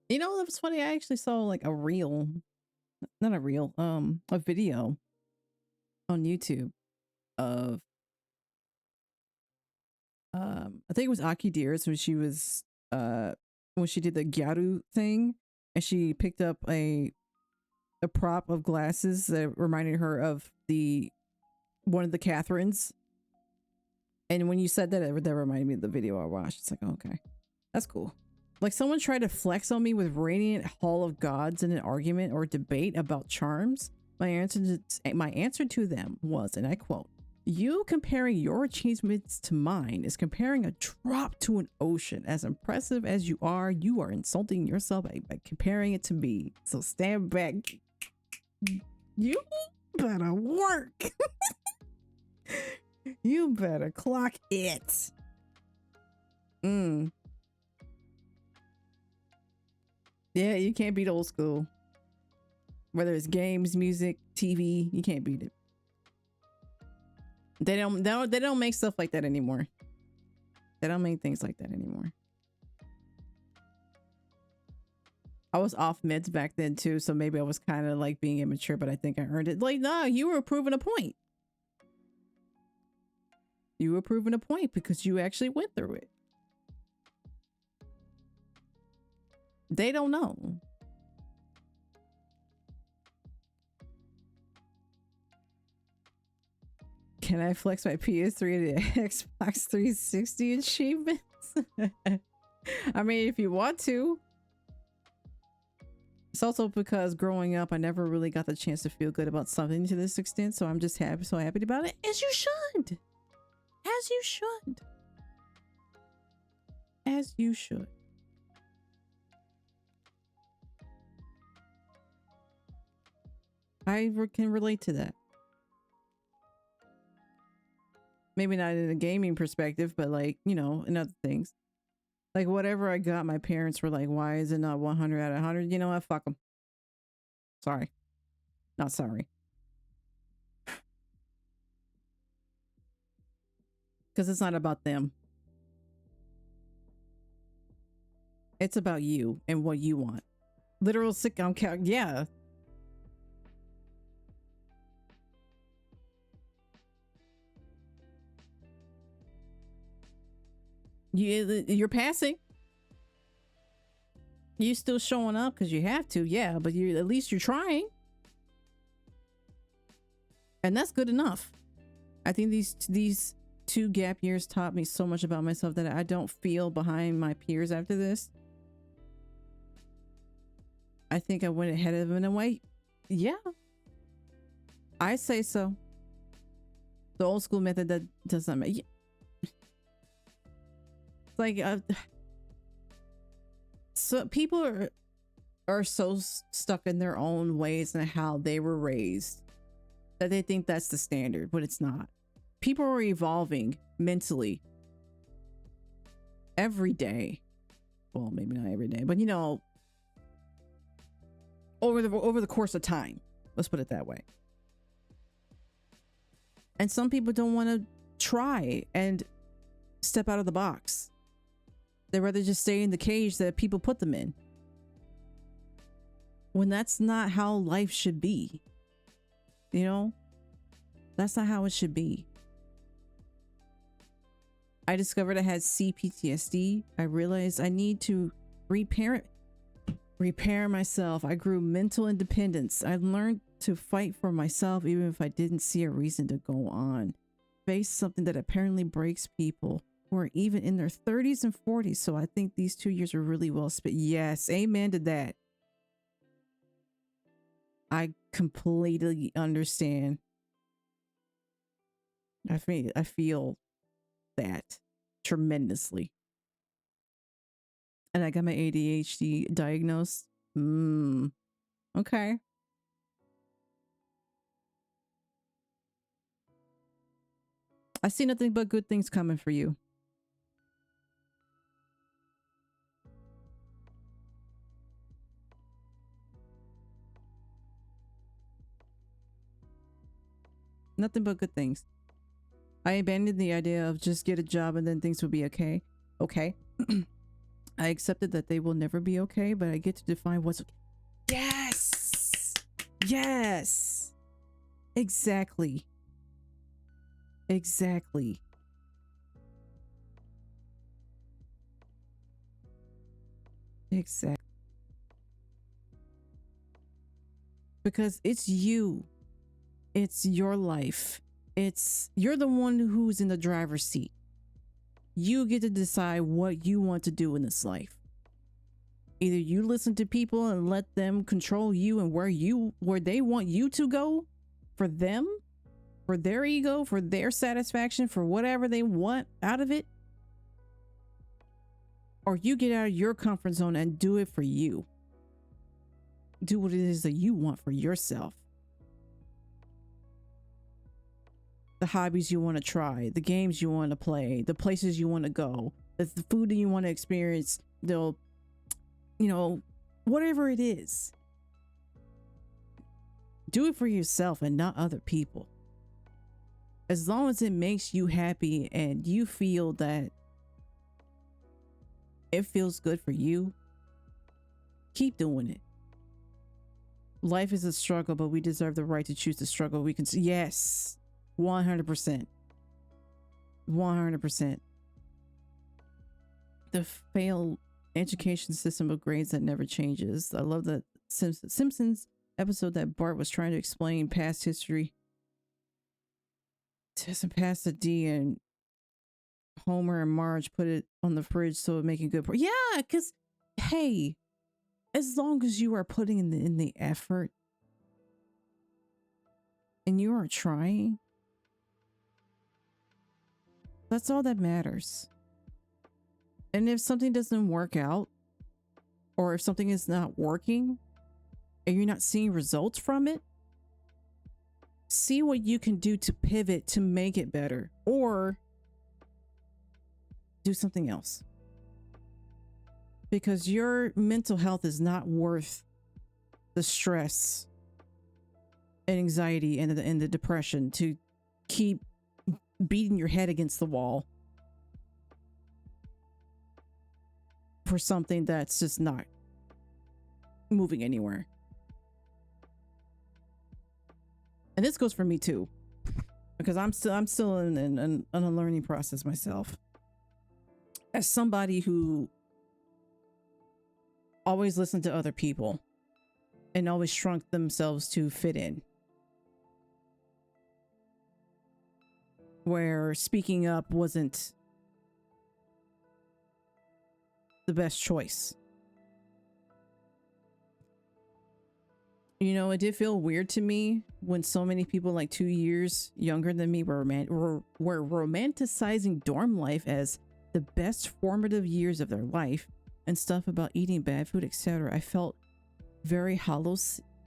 You know, that was funny. I actually saw like a video on YouTube of I think it was Aki Dearest when she was when she did the Gyaru thing, and she picked up a prop of glasses that reminded her of one of the Catherines. And when you said that, that reminded me of the video I watched. It's like, oh, okay, that's cool. Like someone tried to flex on me with Radiant Hall of Gods in an argument or debate about charms. My answer to them was, and I quote, "You comparing your achievements to mine is comparing a drop to an ocean. As impressive as you are insulting yourself by comparing it to me. So stand back. You better work." You better clock it. Yeah, you can't beat old school. Whether it's games, music, TV, you can't beat it. They don't make stuff like that anymore. They don't make things like that anymore. I was off meds back then too, so maybe I was kind of like being immature, but I think I earned it. Like, nah, you were proving a point. You were proving a point because you actually went through it. They don't know. Can I flex my PS3 to Xbox 360 achievements? I mean, if you want to. It's also because growing up, I never really got the chance to feel good about something to this extent, so I'm just so happy about it. As you should. As you should. As you should. I can relate to that. Maybe not in a gaming perspective, but like, you know, in other things. Like whatever I got, my parents were like, why is it not 100 out of 100? You know what? Fuck them. Sorry. Not sorry. Because it's not about them. It's about you and what you want. Literal sitcom count. Yeah. You're passing. You still showing up because you have to, yeah, but at least you're trying. And that's good enough. I think these 2 gap years taught me so much about myself that I don't feel behind my peers after this. I think I went ahead of them in a way. Yeah. I say so. The old school method that does not make... Like so people are so stuck in their own ways and how they were raised that they think that's the standard, but it's not. People are evolving mentally every day. Well, maybe not every day, but you know, over the course of time. Let's put it that way. And some people don't want to try and step out of the box. They'd rather just stay in the cage that people put them in. When that's not how life should be. You know? That's not how it should be. I discovered I had CPTSD. I realized I need to repair myself. I grew mental independence. I learned to fight for myself even if I didn't see a reason to go on. Face something that apparently breaks people who are even in their 30s and 40s. So I think these 2 years are really well spent. Yes, amen to that. I completely understand. I feel that tremendously. And I got my ADHD diagnosed. Okay. I see nothing but good things coming for you. Nothing but good things. I abandoned the idea of just get a job and then things will be okay. Okay. I accepted that they will never be okay, but I get to define what's okay. Yes! Yes! Exactly. Exactly. Exactly. Because it's you. It's your life. You're the one who's in the driver's seat. You get to decide what you want to do in this life. Either you listen to people and let them control you and where they want you to go for them, for their ego, for their satisfaction, for whatever they want out of it. Or you get out of your comfort zone and do it for you. Do what it is that you want for yourself. The hobbies you want to try, the games you want to play, the places you want to go, the food that you want to experience, whatever it is. Do it for yourself and not other people. As long as it makes you happy and you feel that it feels good for you, keep doing it. Life is a struggle, but we deserve the right to choose the struggle. We can, yes. 100%. 100%. The failed education system of grades that never changes. I love that Simpsons episode that Bart was trying to explain past history. Doesn't pass the D, and Homer and Marge put it on the fridge so it make a good. Yeah, because hey, as long as you are putting in the effort and you are trying. That's all that matters. And if something doesn't work out, or if something is not working, and you're not seeing results from it, see what you can do to pivot to make it better, or do something else. Because your mental health is not worth the stress and anxiety and the depression to keep beating your head against the wall for something that's just not moving anywhere. And this goes for me too, because I'm still in a learning process myself. As somebody who always listened to other people and always shrunk themselves to fit in, where speaking up wasn't the best choice. You know, it did feel weird to me when so many people like 2 years younger than me were romanticizing dorm life as the best formative years of their life and stuff about eating bad food, etc. I felt very hollow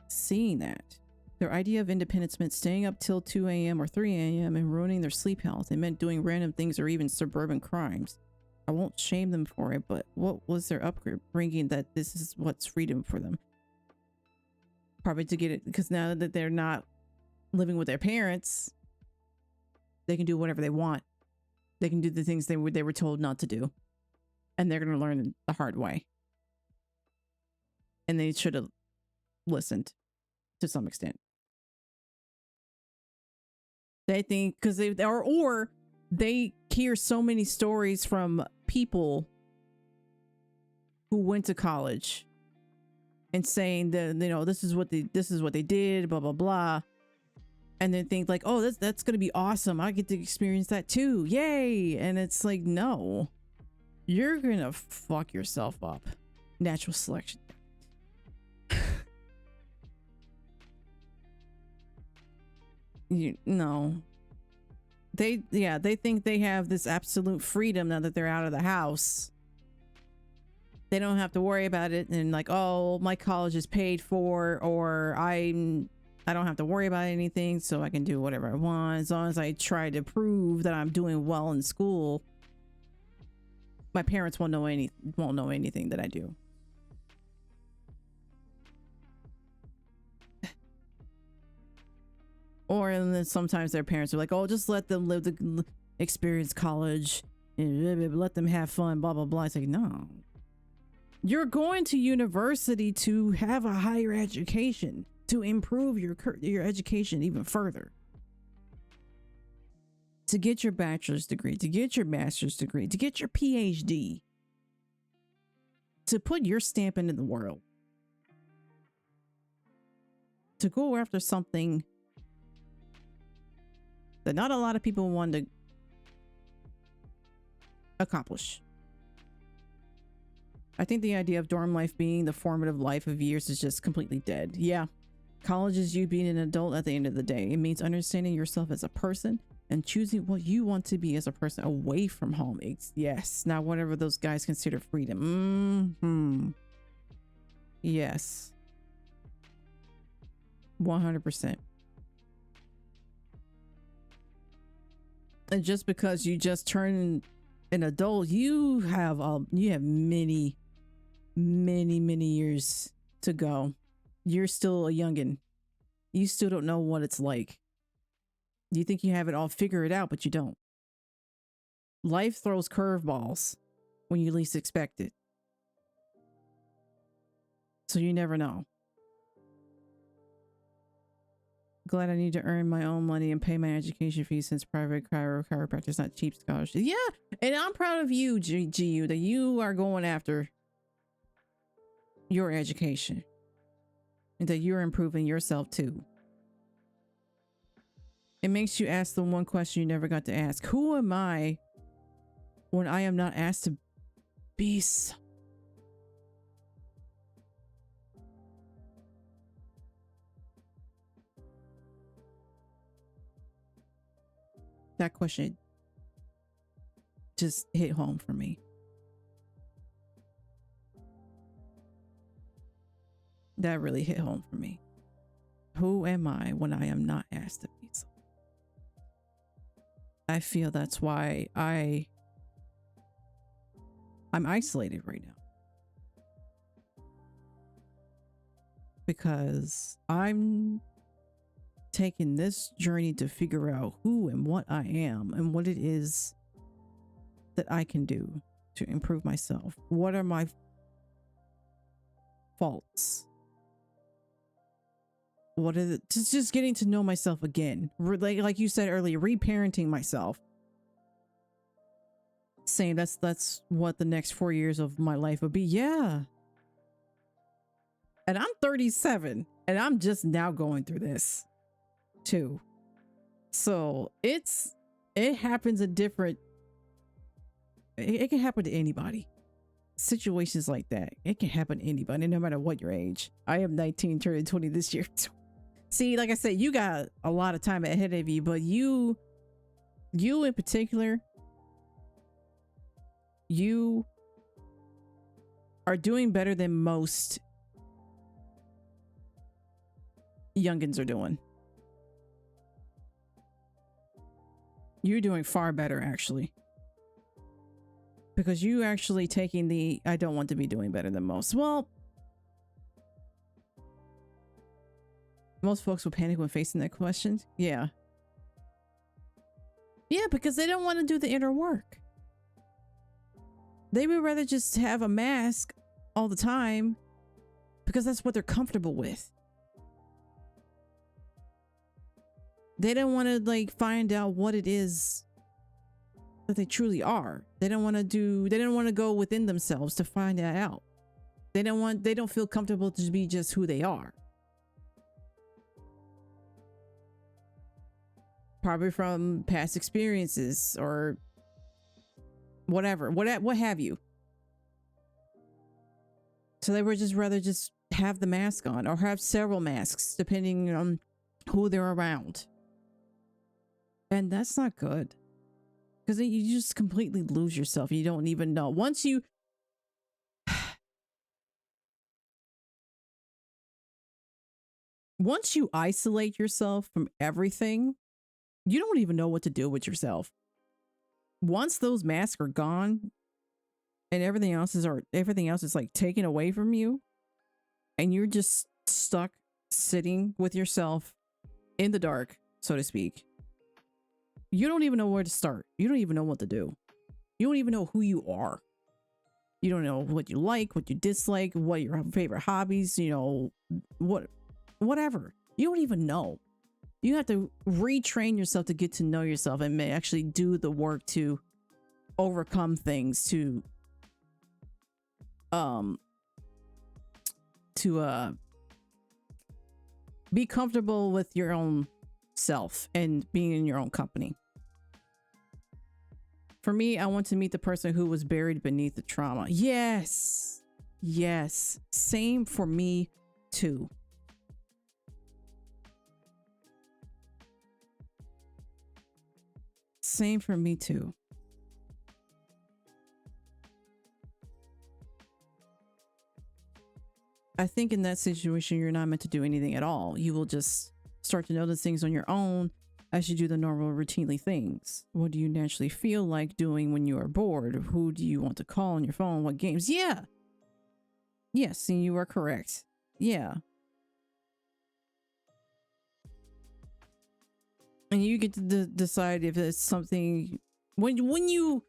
seeing that. Their idea of independence meant staying up till 2 a.m. or 3 a.m. and ruining their sleep health. It meant doing random things or even suburban crimes. I won't shame them for it, but what was their upbringing that this is what's freedom for them? Probably to get it, because now that they're not living with their parents, they can do whatever they want. They can do the things they were told not to do, and they're going to learn the hard way. And they should have listened to some extent. They think because or they hear so many stories from people who went to college and saying that, you know, this is what they did, blah blah blah, and then think like, oh, that's gonna be awesome. I get to experience that too, yay! And it's like, no, you're gonna fuck yourself up. Natural selection. No. They think they have this absolute freedom now that they're out of the house. They don't have to worry about it, and like, oh, my college is paid for, or I don't have to worry about anything, so I can do whatever I want as long as I try to prove that I'm doing well in school. My parents won't know anything that I do. Or and then sometimes their parents are like, oh, just let them live the experience college and let them have fun, blah blah blah. It's like, no, you're going to university to have a higher education, to improve your education even further, to get your bachelor's degree, to get your master's degree, to get your PhD, to put your stamp into the world, to go after something that not a lot of people want to accomplish. I think the idea of dorm life being the formative life of years is just completely dead. Yeah, college is you being an adult at the end of the day. It means understanding yourself as a person and choosing what you want to be as a person away from home. Yes, now whatever those guys consider freedom. Yes. 100%. And just because you just turned an adult, you have many years to go. You're still a youngin'. You still don't know what it's like. You think you have it all figured out, but you don't. Life throws curveballs when you least expect it. So you never know. Glad I need to earn my own money and pay my education fees since private chiropractor is not cheap scholarship. Yeah, and I'm proud of you, GU, that you are going after your education and that you're improving yourself too. It makes you ask the one question you never got to ask. Who am I when I am not asked to be someone? That question just hit home for me. That really hit home for me. Who am I when I am not asked to be someone? I feel that's why I'm isolated right now. Because I'm taking this journey to figure out who and what I am and what it is that I can do to improve myself. What are my faults? What is it? Just getting to know myself again. Like you said earlier, reparenting myself. Saying that's what the next 4 years of my life would be. Yeah. And I'm 37 and I'm just now going through this too. So it happens a different, it can happen to anybody. Situations like that, it can happen to anybody, no matter what your age. I am 19, turning 20 this year. See, like I said, you got a lot of time ahead of you, but you in particular, you are doing better than most youngins are doing. You're doing far better, actually. Because you actually taking the, I don't want to be doing better than most. Well, Most folks will panic when facing that question. Yeah. Yeah, because they don't want to do the inner work. They would rather just have a mask all the time because that's what they're comfortable with. They don't want to like find out what it is that they truly are. They don't want to go within themselves to find that out. They don't feel comfortable to be just who they are. Probably from past experiences or whatever, what have you. So they would just rather just have the mask on or have several masks depending on who they're around. And that's not good. Because then you just completely lose yourself. You don't even know. Once you isolate yourself from everything, you don't even know what to do with yourself. Once those masks are gone and everything else is like taken away from you and you're just stuck sitting with yourself in the dark, so to speak. You don't even know where to start. You don't even know what to do. You don't even know who you are. You don't know what you like, what you dislike, what your favorite hobbies, whatever. You don't even know. You have to retrain yourself to get to know yourself and actually do the work to overcome things, to be comfortable with your own self and being in your own company. For me, I want to meet the person who was buried beneath the trauma. Yes. Yes. Same for me too. Same for me too. I think in that situation, you're not meant to do anything at all. You will just start to notice things on your own as you do the normal routinely things. What do you naturally feel like doing when you are bored? Who do you want to call on your phone? What games? Yeah. Yes, and you are correct. Yeah. And you get to decide if it's something when you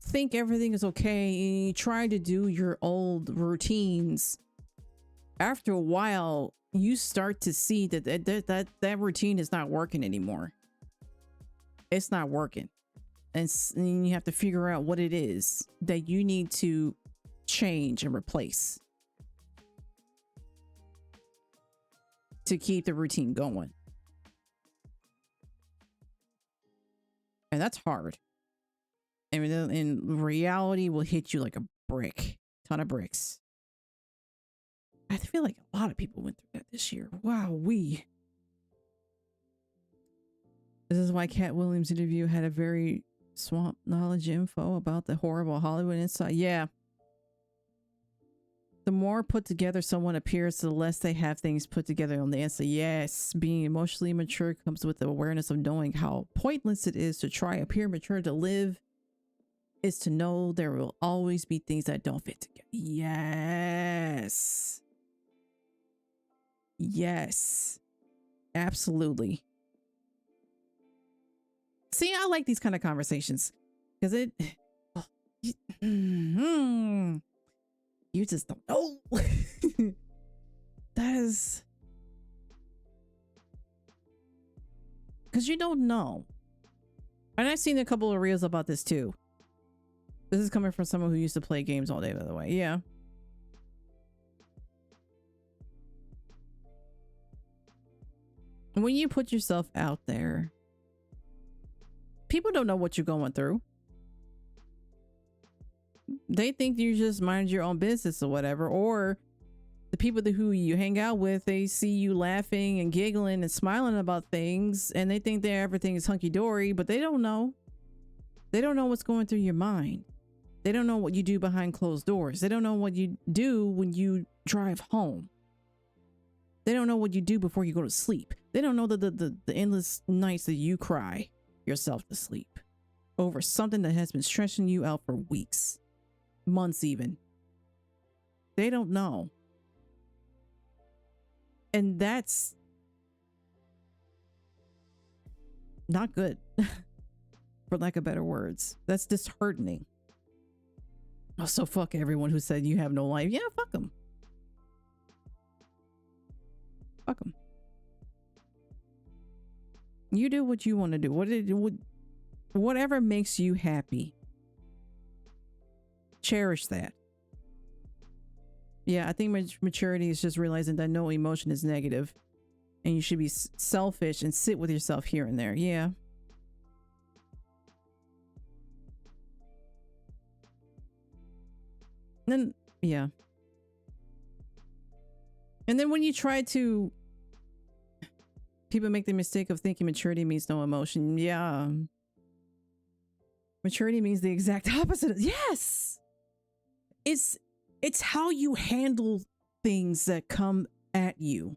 think everything is okay and you try to do your old routines, after a while you start to see that routine is not working anymore. It's not working. And you have to figure out what it is that you need to change and replace to keep the routine going. And that's hard. And in reality will hit you like a brick, ton of bricks. I feel like a lot of people went through that this year. Wow, This is why Cat Williams' interview had a very swamp knowledge info about the horrible Hollywood inside. Yeah. The more put together someone appears, the less they have things put together on the inside. Yes, being emotionally mature comes with the awareness of knowing how pointless it is to try appear mature. To live is to know there will always be things that don't fit together. Yes. Yes. Absolutely. See, I like these kind of conversations because you just don't know. That is because you don't know. And I've seen a couple of reels about this too. This is coming from someone who used to play games all day, by the way. Yeah. When you put yourself out there, people don't know what you're going through. They think you just mind your own business or whatever, or the people who you hang out with, they see you laughing and giggling and smiling about things and they think that everything is hunky-dory, but they don't know. They don't know what's going through your mind. They don't know what you do behind closed doors. They don't know what you do when you drive home. They don't know what you do before you go to sleep. They don't know the endless nights that you cry yourself to sleep over something that has been stressing you out for weeks, months even. They don't know. And that's not good, for lack of better words. That's disheartening. Oh, so fuck everyone who said you have no life. Yeah, fuck them. Fuck them. You do what you want to do. Whatever makes you happy. Cherish that. Yeah, I think maturity is just realizing that no emotion is negative, and you should be selfish and sit with yourself here and there. Yeah. Then, yeah. And then when you try to, people make the mistake of thinking maturity means no emotion. Yeah. Maturity means the exact opposite. Yes. It's how you handle things that come at you.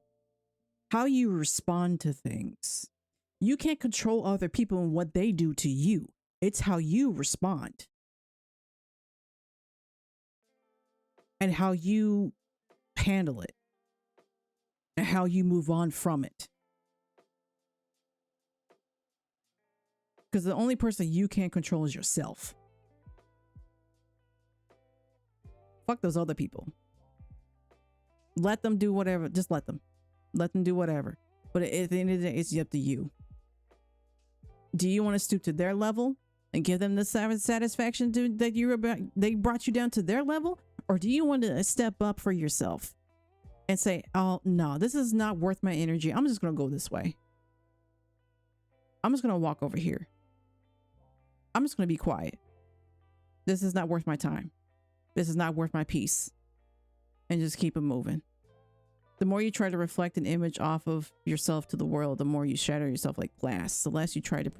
How you respond to things. You can't control other people and what they do to you. It's how you respond. And how you handle it. And how you move on from it. Because the only person you can't control is yourself. Fuck those other people. Let them do whatever. Just let them. Let them do whatever. But at the end of the day, it's up to you. Do you want to stoop to their level and give them the satisfaction that they brought you down to their level? Or do you want to step up for yourself and say, oh, no, this is not worth my energy. I'm just going to go this way. I'm just going to walk over here. I'm just going to be quiet. This is not worth my time. This is not worth my peace. And just keep it moving. The more you try to reflect an image off of yourself to the world, the more you shatter yourself like glass. The less you try to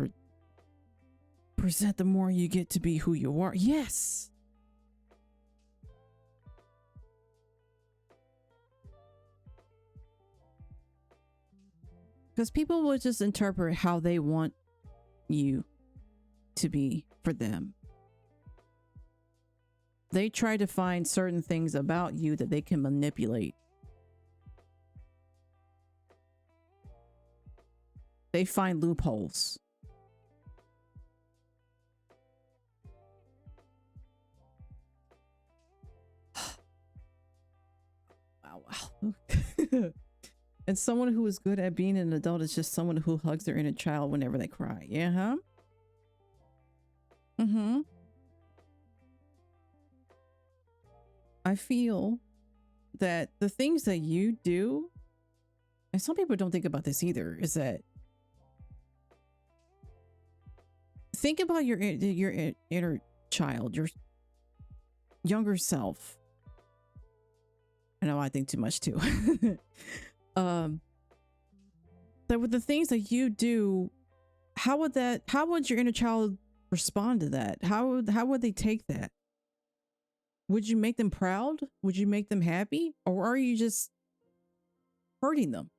present, the more you get to be who you are. Yes. Because people will just interpret how they want you to be for them. They try to find certain things about you that they can manipulate. They find loopholes. Wow. And someone who is good at being an adult is just someone who hugs their inner child whenever they cry. Yeah, huh? Mm-hmm. I feel that the things that you do, and some people don't think about this either, is that think about your inner child, your younger self. I know I think too much too. That with the things that you do, how would your inner child respond to that? How would they take that? Would you make them proud? Would you make them happy? Or are you just hurting them?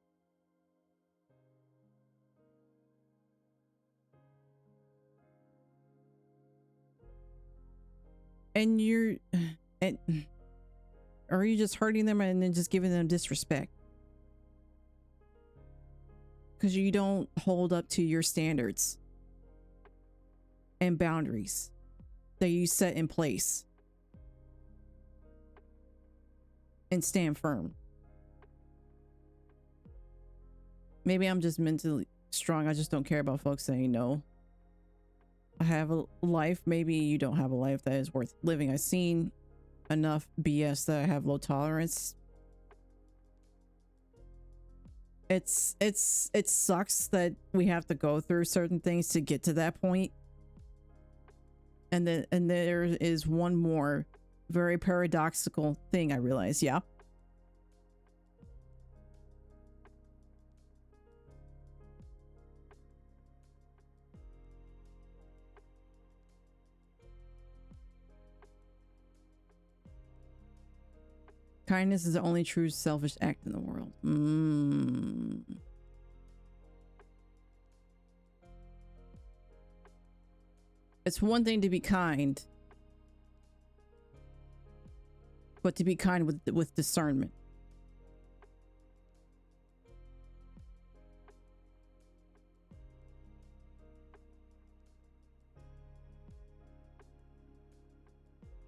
And or are you just hurting them and then just giving them disrespect? Because you don't hold up to your standards and boundaries that you set in place and stand firm. Maybe I'm just mentally strong. I just don't care about folks saying no. I have a life. Maybe you don't have a life that is worth living. I've seen enough BS that I have low tolerance. It sucks that we have to go through certain things to get to that point. And there is one more very paradoxical thing I realized. Yeah. Kindness is the only true selfish act in the world. It's one thing to be kind, but to be kind with discernment.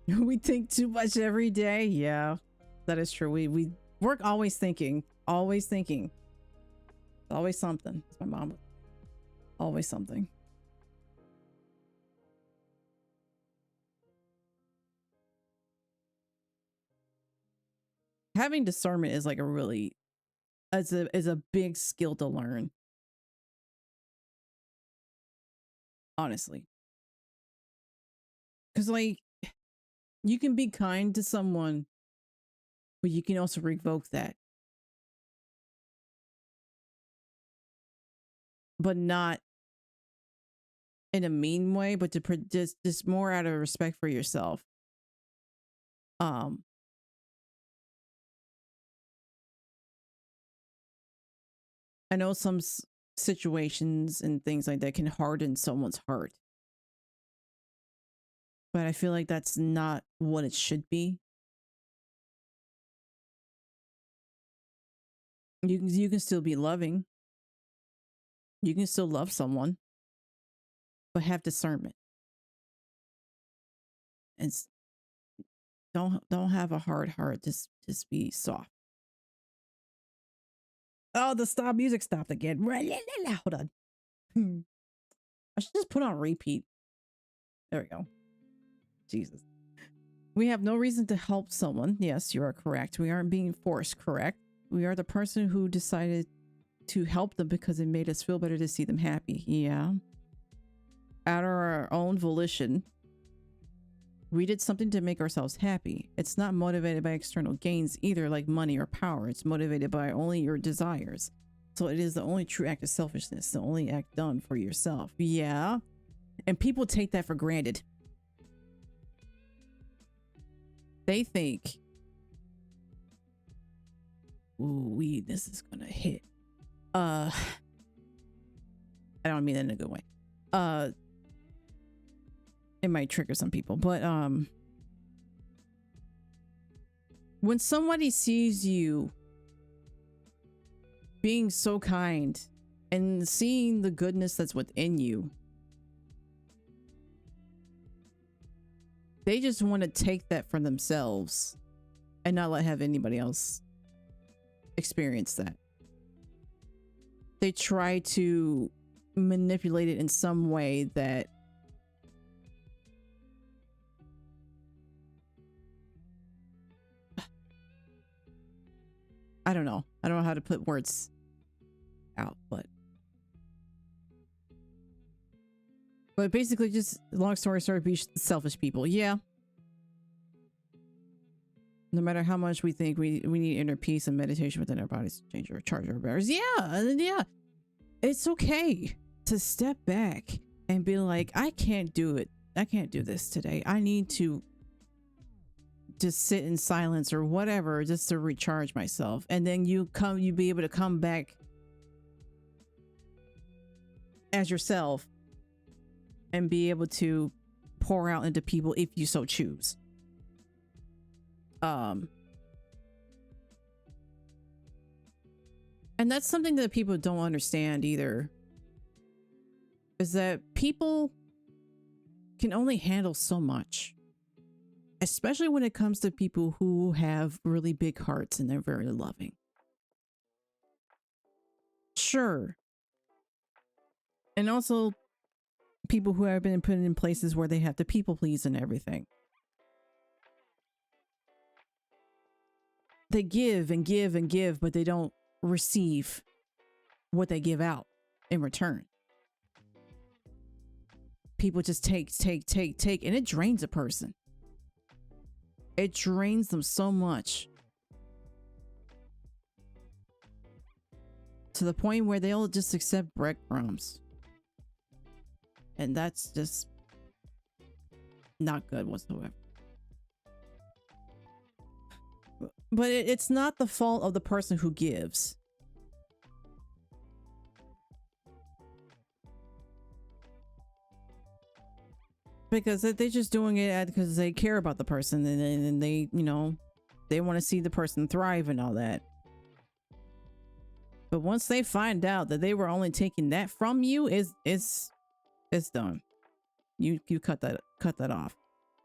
We think too much every day. Yeah, that is true. We work always thinking, always thinking. Always something. It's my mom. Always something. Having discernment is like a really is a big skill to learn. Honestly. Cuz like you can be kind to someone, but you can also revoke that. But not in a mean way, but to just more out of respect for yourself. I know some situations and things like that can harden someone's heart, but I feel like that's not what it should be. You can still be loving. You can still love someone, but have discernment. And don't have a hard heart. Just be soft. Oh, the stop music stopped again. Hold on. I should just put on repeat. There we go. Jesus. We have no reason to help someone. Yes, you are correct. We aren't being forced, correct? We are the person who decided to help them because it made us feel better to see them happy. Yeah. Out of our own volition, we did something to make ourselves happy. It's not motivated by external gains either, like money or power. It's motivated by only your desires. So it is the only true act of selfishness, the only act done for yourself. Yeah. And people take that for granted. They think, ooh, this is gonna hit. I don't mean that in a good way. It might trigger some people, but when somebody sees you being so kind and seeing the goodness that's within you, they just want to take that for themselves and not have anybody else experience that. They try to manipulate it in some way that I don't know. I don't know how to put words out, but basically just long story short, be selfish people. Yeah. No matter how much we think we need inner peace and meditation within our bodies to change or charge our bearers. Yeah. It's okay to step back and be like, I can't do it. I can't do this today. I need to just sit in silence or whatever just to recharge myself. And then you be able to come back as yourself and be able to pour out into people if you so choose. And that's something that people don't understand either, is that people can only handle so much, especially when it comes to people who have really big hearts and they're very loving. Sure. And also people who have been put in places where they have to people please and everything. They give and give and give, but they don't receive what they give out in return. People just take, and it drains a person. It drains them so much. To the point where they'll just accept breadcrumbs. And that's just not good whatsoever. But it's not the fault of the person who gives. Because they're just doing it because they care about the person and they, you know, They want to see the person thrive and all that. But once they find out that they were only taking that from you, it's done. You cut that off.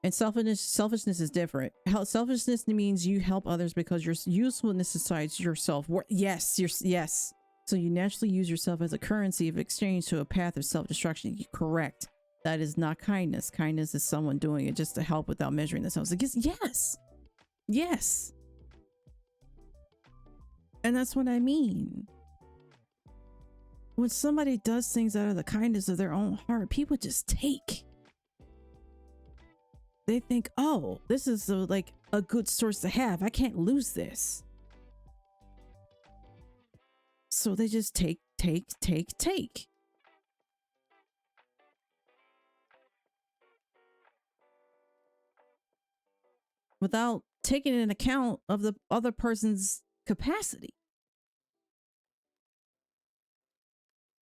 And selfishness is different. Selfishness means you help others because your usefulness aside yourself. Yes. So you naturally use yourself as a currency of exchange to a path of self-destruction. Correct. That is not kindness. Kindness is someone doing it just to help without measuring themselves against. Yes. And that's what I mean. When somebody does things out of the kindness of their own heart, people just take. They think, oh, this is like a good source to have. I can't lose this. So they just take. Without taking into account of the other person's capacity.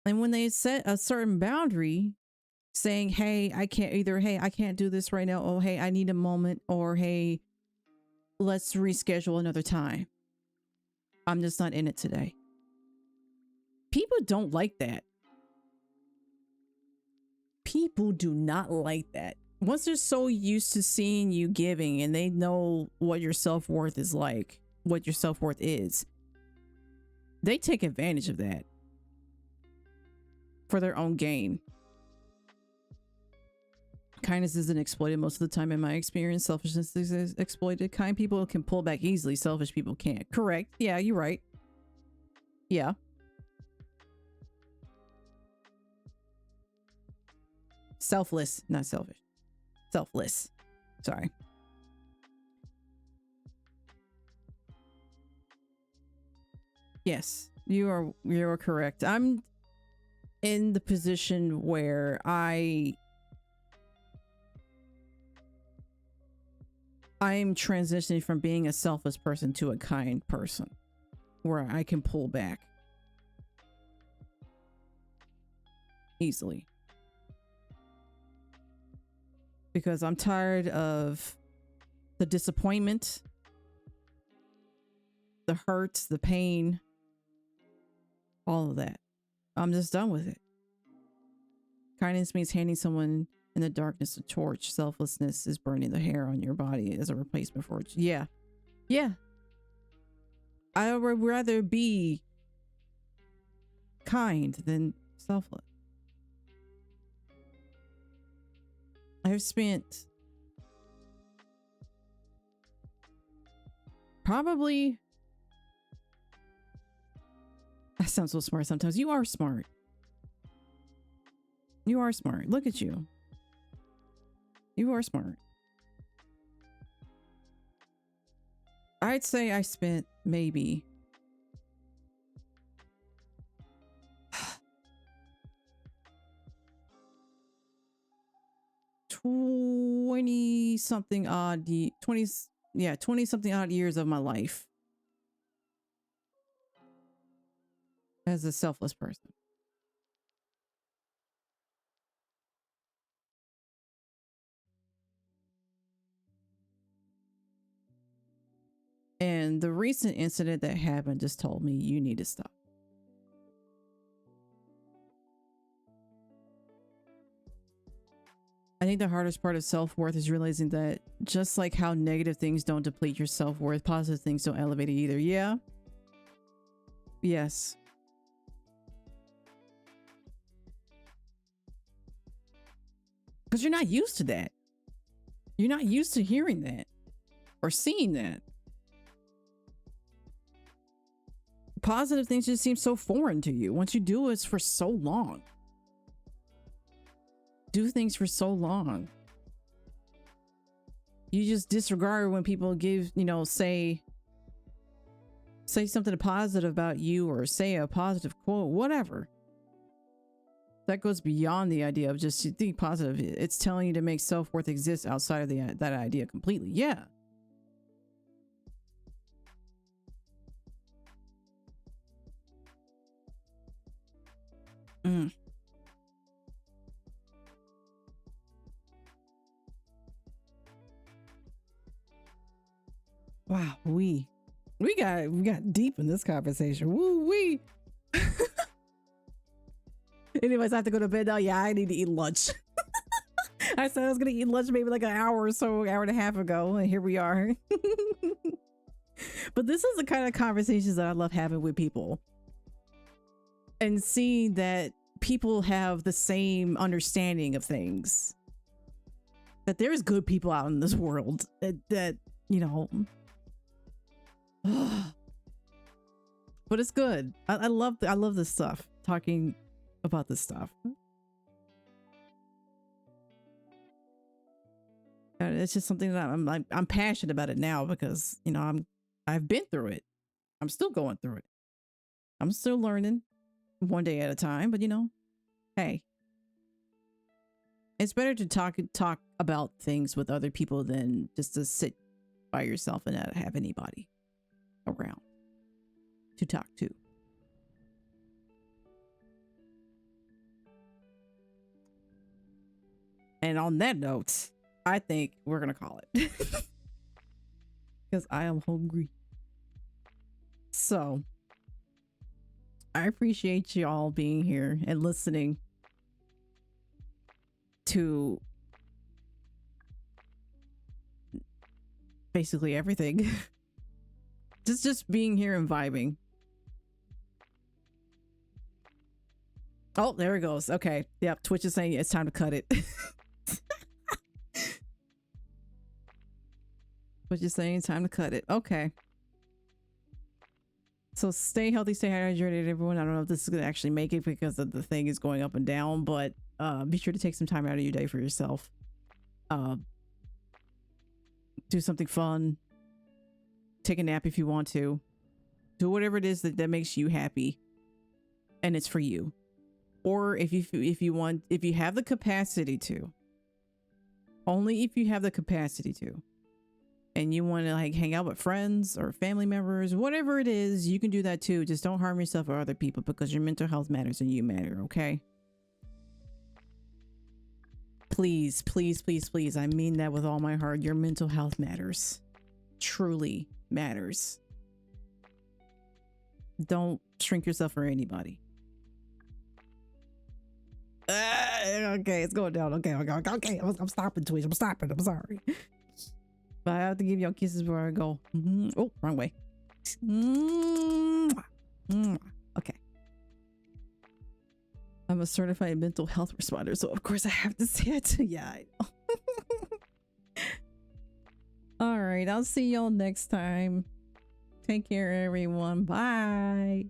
And when they set a certain boundary, saying, hey, I can't do this right now. Oh, hey, I need a moment. Or, hey, let's reschedule another time. I'm just not in it today. People don't like that. People do not like that. Once they're so used to seeing you giving and they know what your self-worth is like, what your self-worth is, they take advantage of that for their own gain. Kindness isn't exploited most of the time in my experience. Selfishness is exploited. Kind people can pull back easily. Selfish people can't. Correct. Yeah, you're right. Yeah. Selfless, not selfish. Selfless. Sorry. Yes, you're correct. I'm in the position where I'm transitioning from being a selfless person to a kind person where I can pull back easily. Because I'm tired of the disappointment, the hurt, the pain, all of that. I'm just done with it. Kindness means handing someone in the darkness a torch. Selflessness is burning the hair on your body as a replacement for it. Yeah. I would rather be kind than selfless. I've spent probably... I sound so smart sometimes. You are smart. You are smart. Look at you. You are smart. I'd say I spent maybe twenty something odd years of my life as a selfless person. And the recent incident that happened just told me you need to stop. I think the hardest part of self-worth is realizing that just like how negative things don't deplete your self-worth, positive things don't elevate it either. Yeah. Yes. Because you're not used to that. You're not used to hearing that or seeing that. Positive things just seem so foreign to you once you do it for so long. Do things for so long. You just disregard when people give, say something positive about you or say a positive quote, whatever. That goes beyond the idea of just think positive. It's telling you to make self-worth exist outside of that idea completely. Yeah. Wow, we got deep in this conversation. Woo wee. Anyways, I have to go to bed now. Yeah, I need to eat lunch. I said I was gonna eat lunch maybe like an hour or so, hour and a half ago, and here we are. But this is the kind of conversations that I love having with people, and seeing that people have the same understanding of things. That there's good people out in this world that you know. But it's good. I love this stuff. Talking about this stuff. It's just something that I'm passionate about it now because, you know, I've been through it. I'm still going through it. I'm still learning one day at a time, but you know, hey, it's better to talk about things with other people than just to sit by yourself and not have anybody around to talk to. And on that note, I think we're gonna call it because I am hungry. So I appreciate you all being here and listening to basically everything. just being here and vibing. Oh, there it goes. Okay. Yep. Twitch is saying it's time to cut it. Twitch is saying it's time to cut it. Okay. So stay healthy, stay hydrated, everyone. I don't know if this is going to actually make it because the thing is going up and down, but be sure to take some time out of your day for yourself. Do something fun. Take a nap if you want to. Do whatever it is that makes you happy, and it's for you. Or if you have the capacity to, only if you have the capacity to, and you want to like hang out with friends or family members, whatever it is, you can do that too. Just don't harm yourself or other people because your mental health matters and you matter, okay? Please, please, please, please. I mean that with all my heart. Your mental health matters. Truly matters. Don't shrink yourself for anybody. Okay, it's going down. Okay. I'm stopping, Twitch. I'm stopping. I'm sorry. But I have to give y'all kisses before I go. Oh, wrong way. Okay. I'm a certified mental health responder, so of course I have to say it. Yeah, I know. All right, I'll see y'all next time. Take care, everyone. Bye.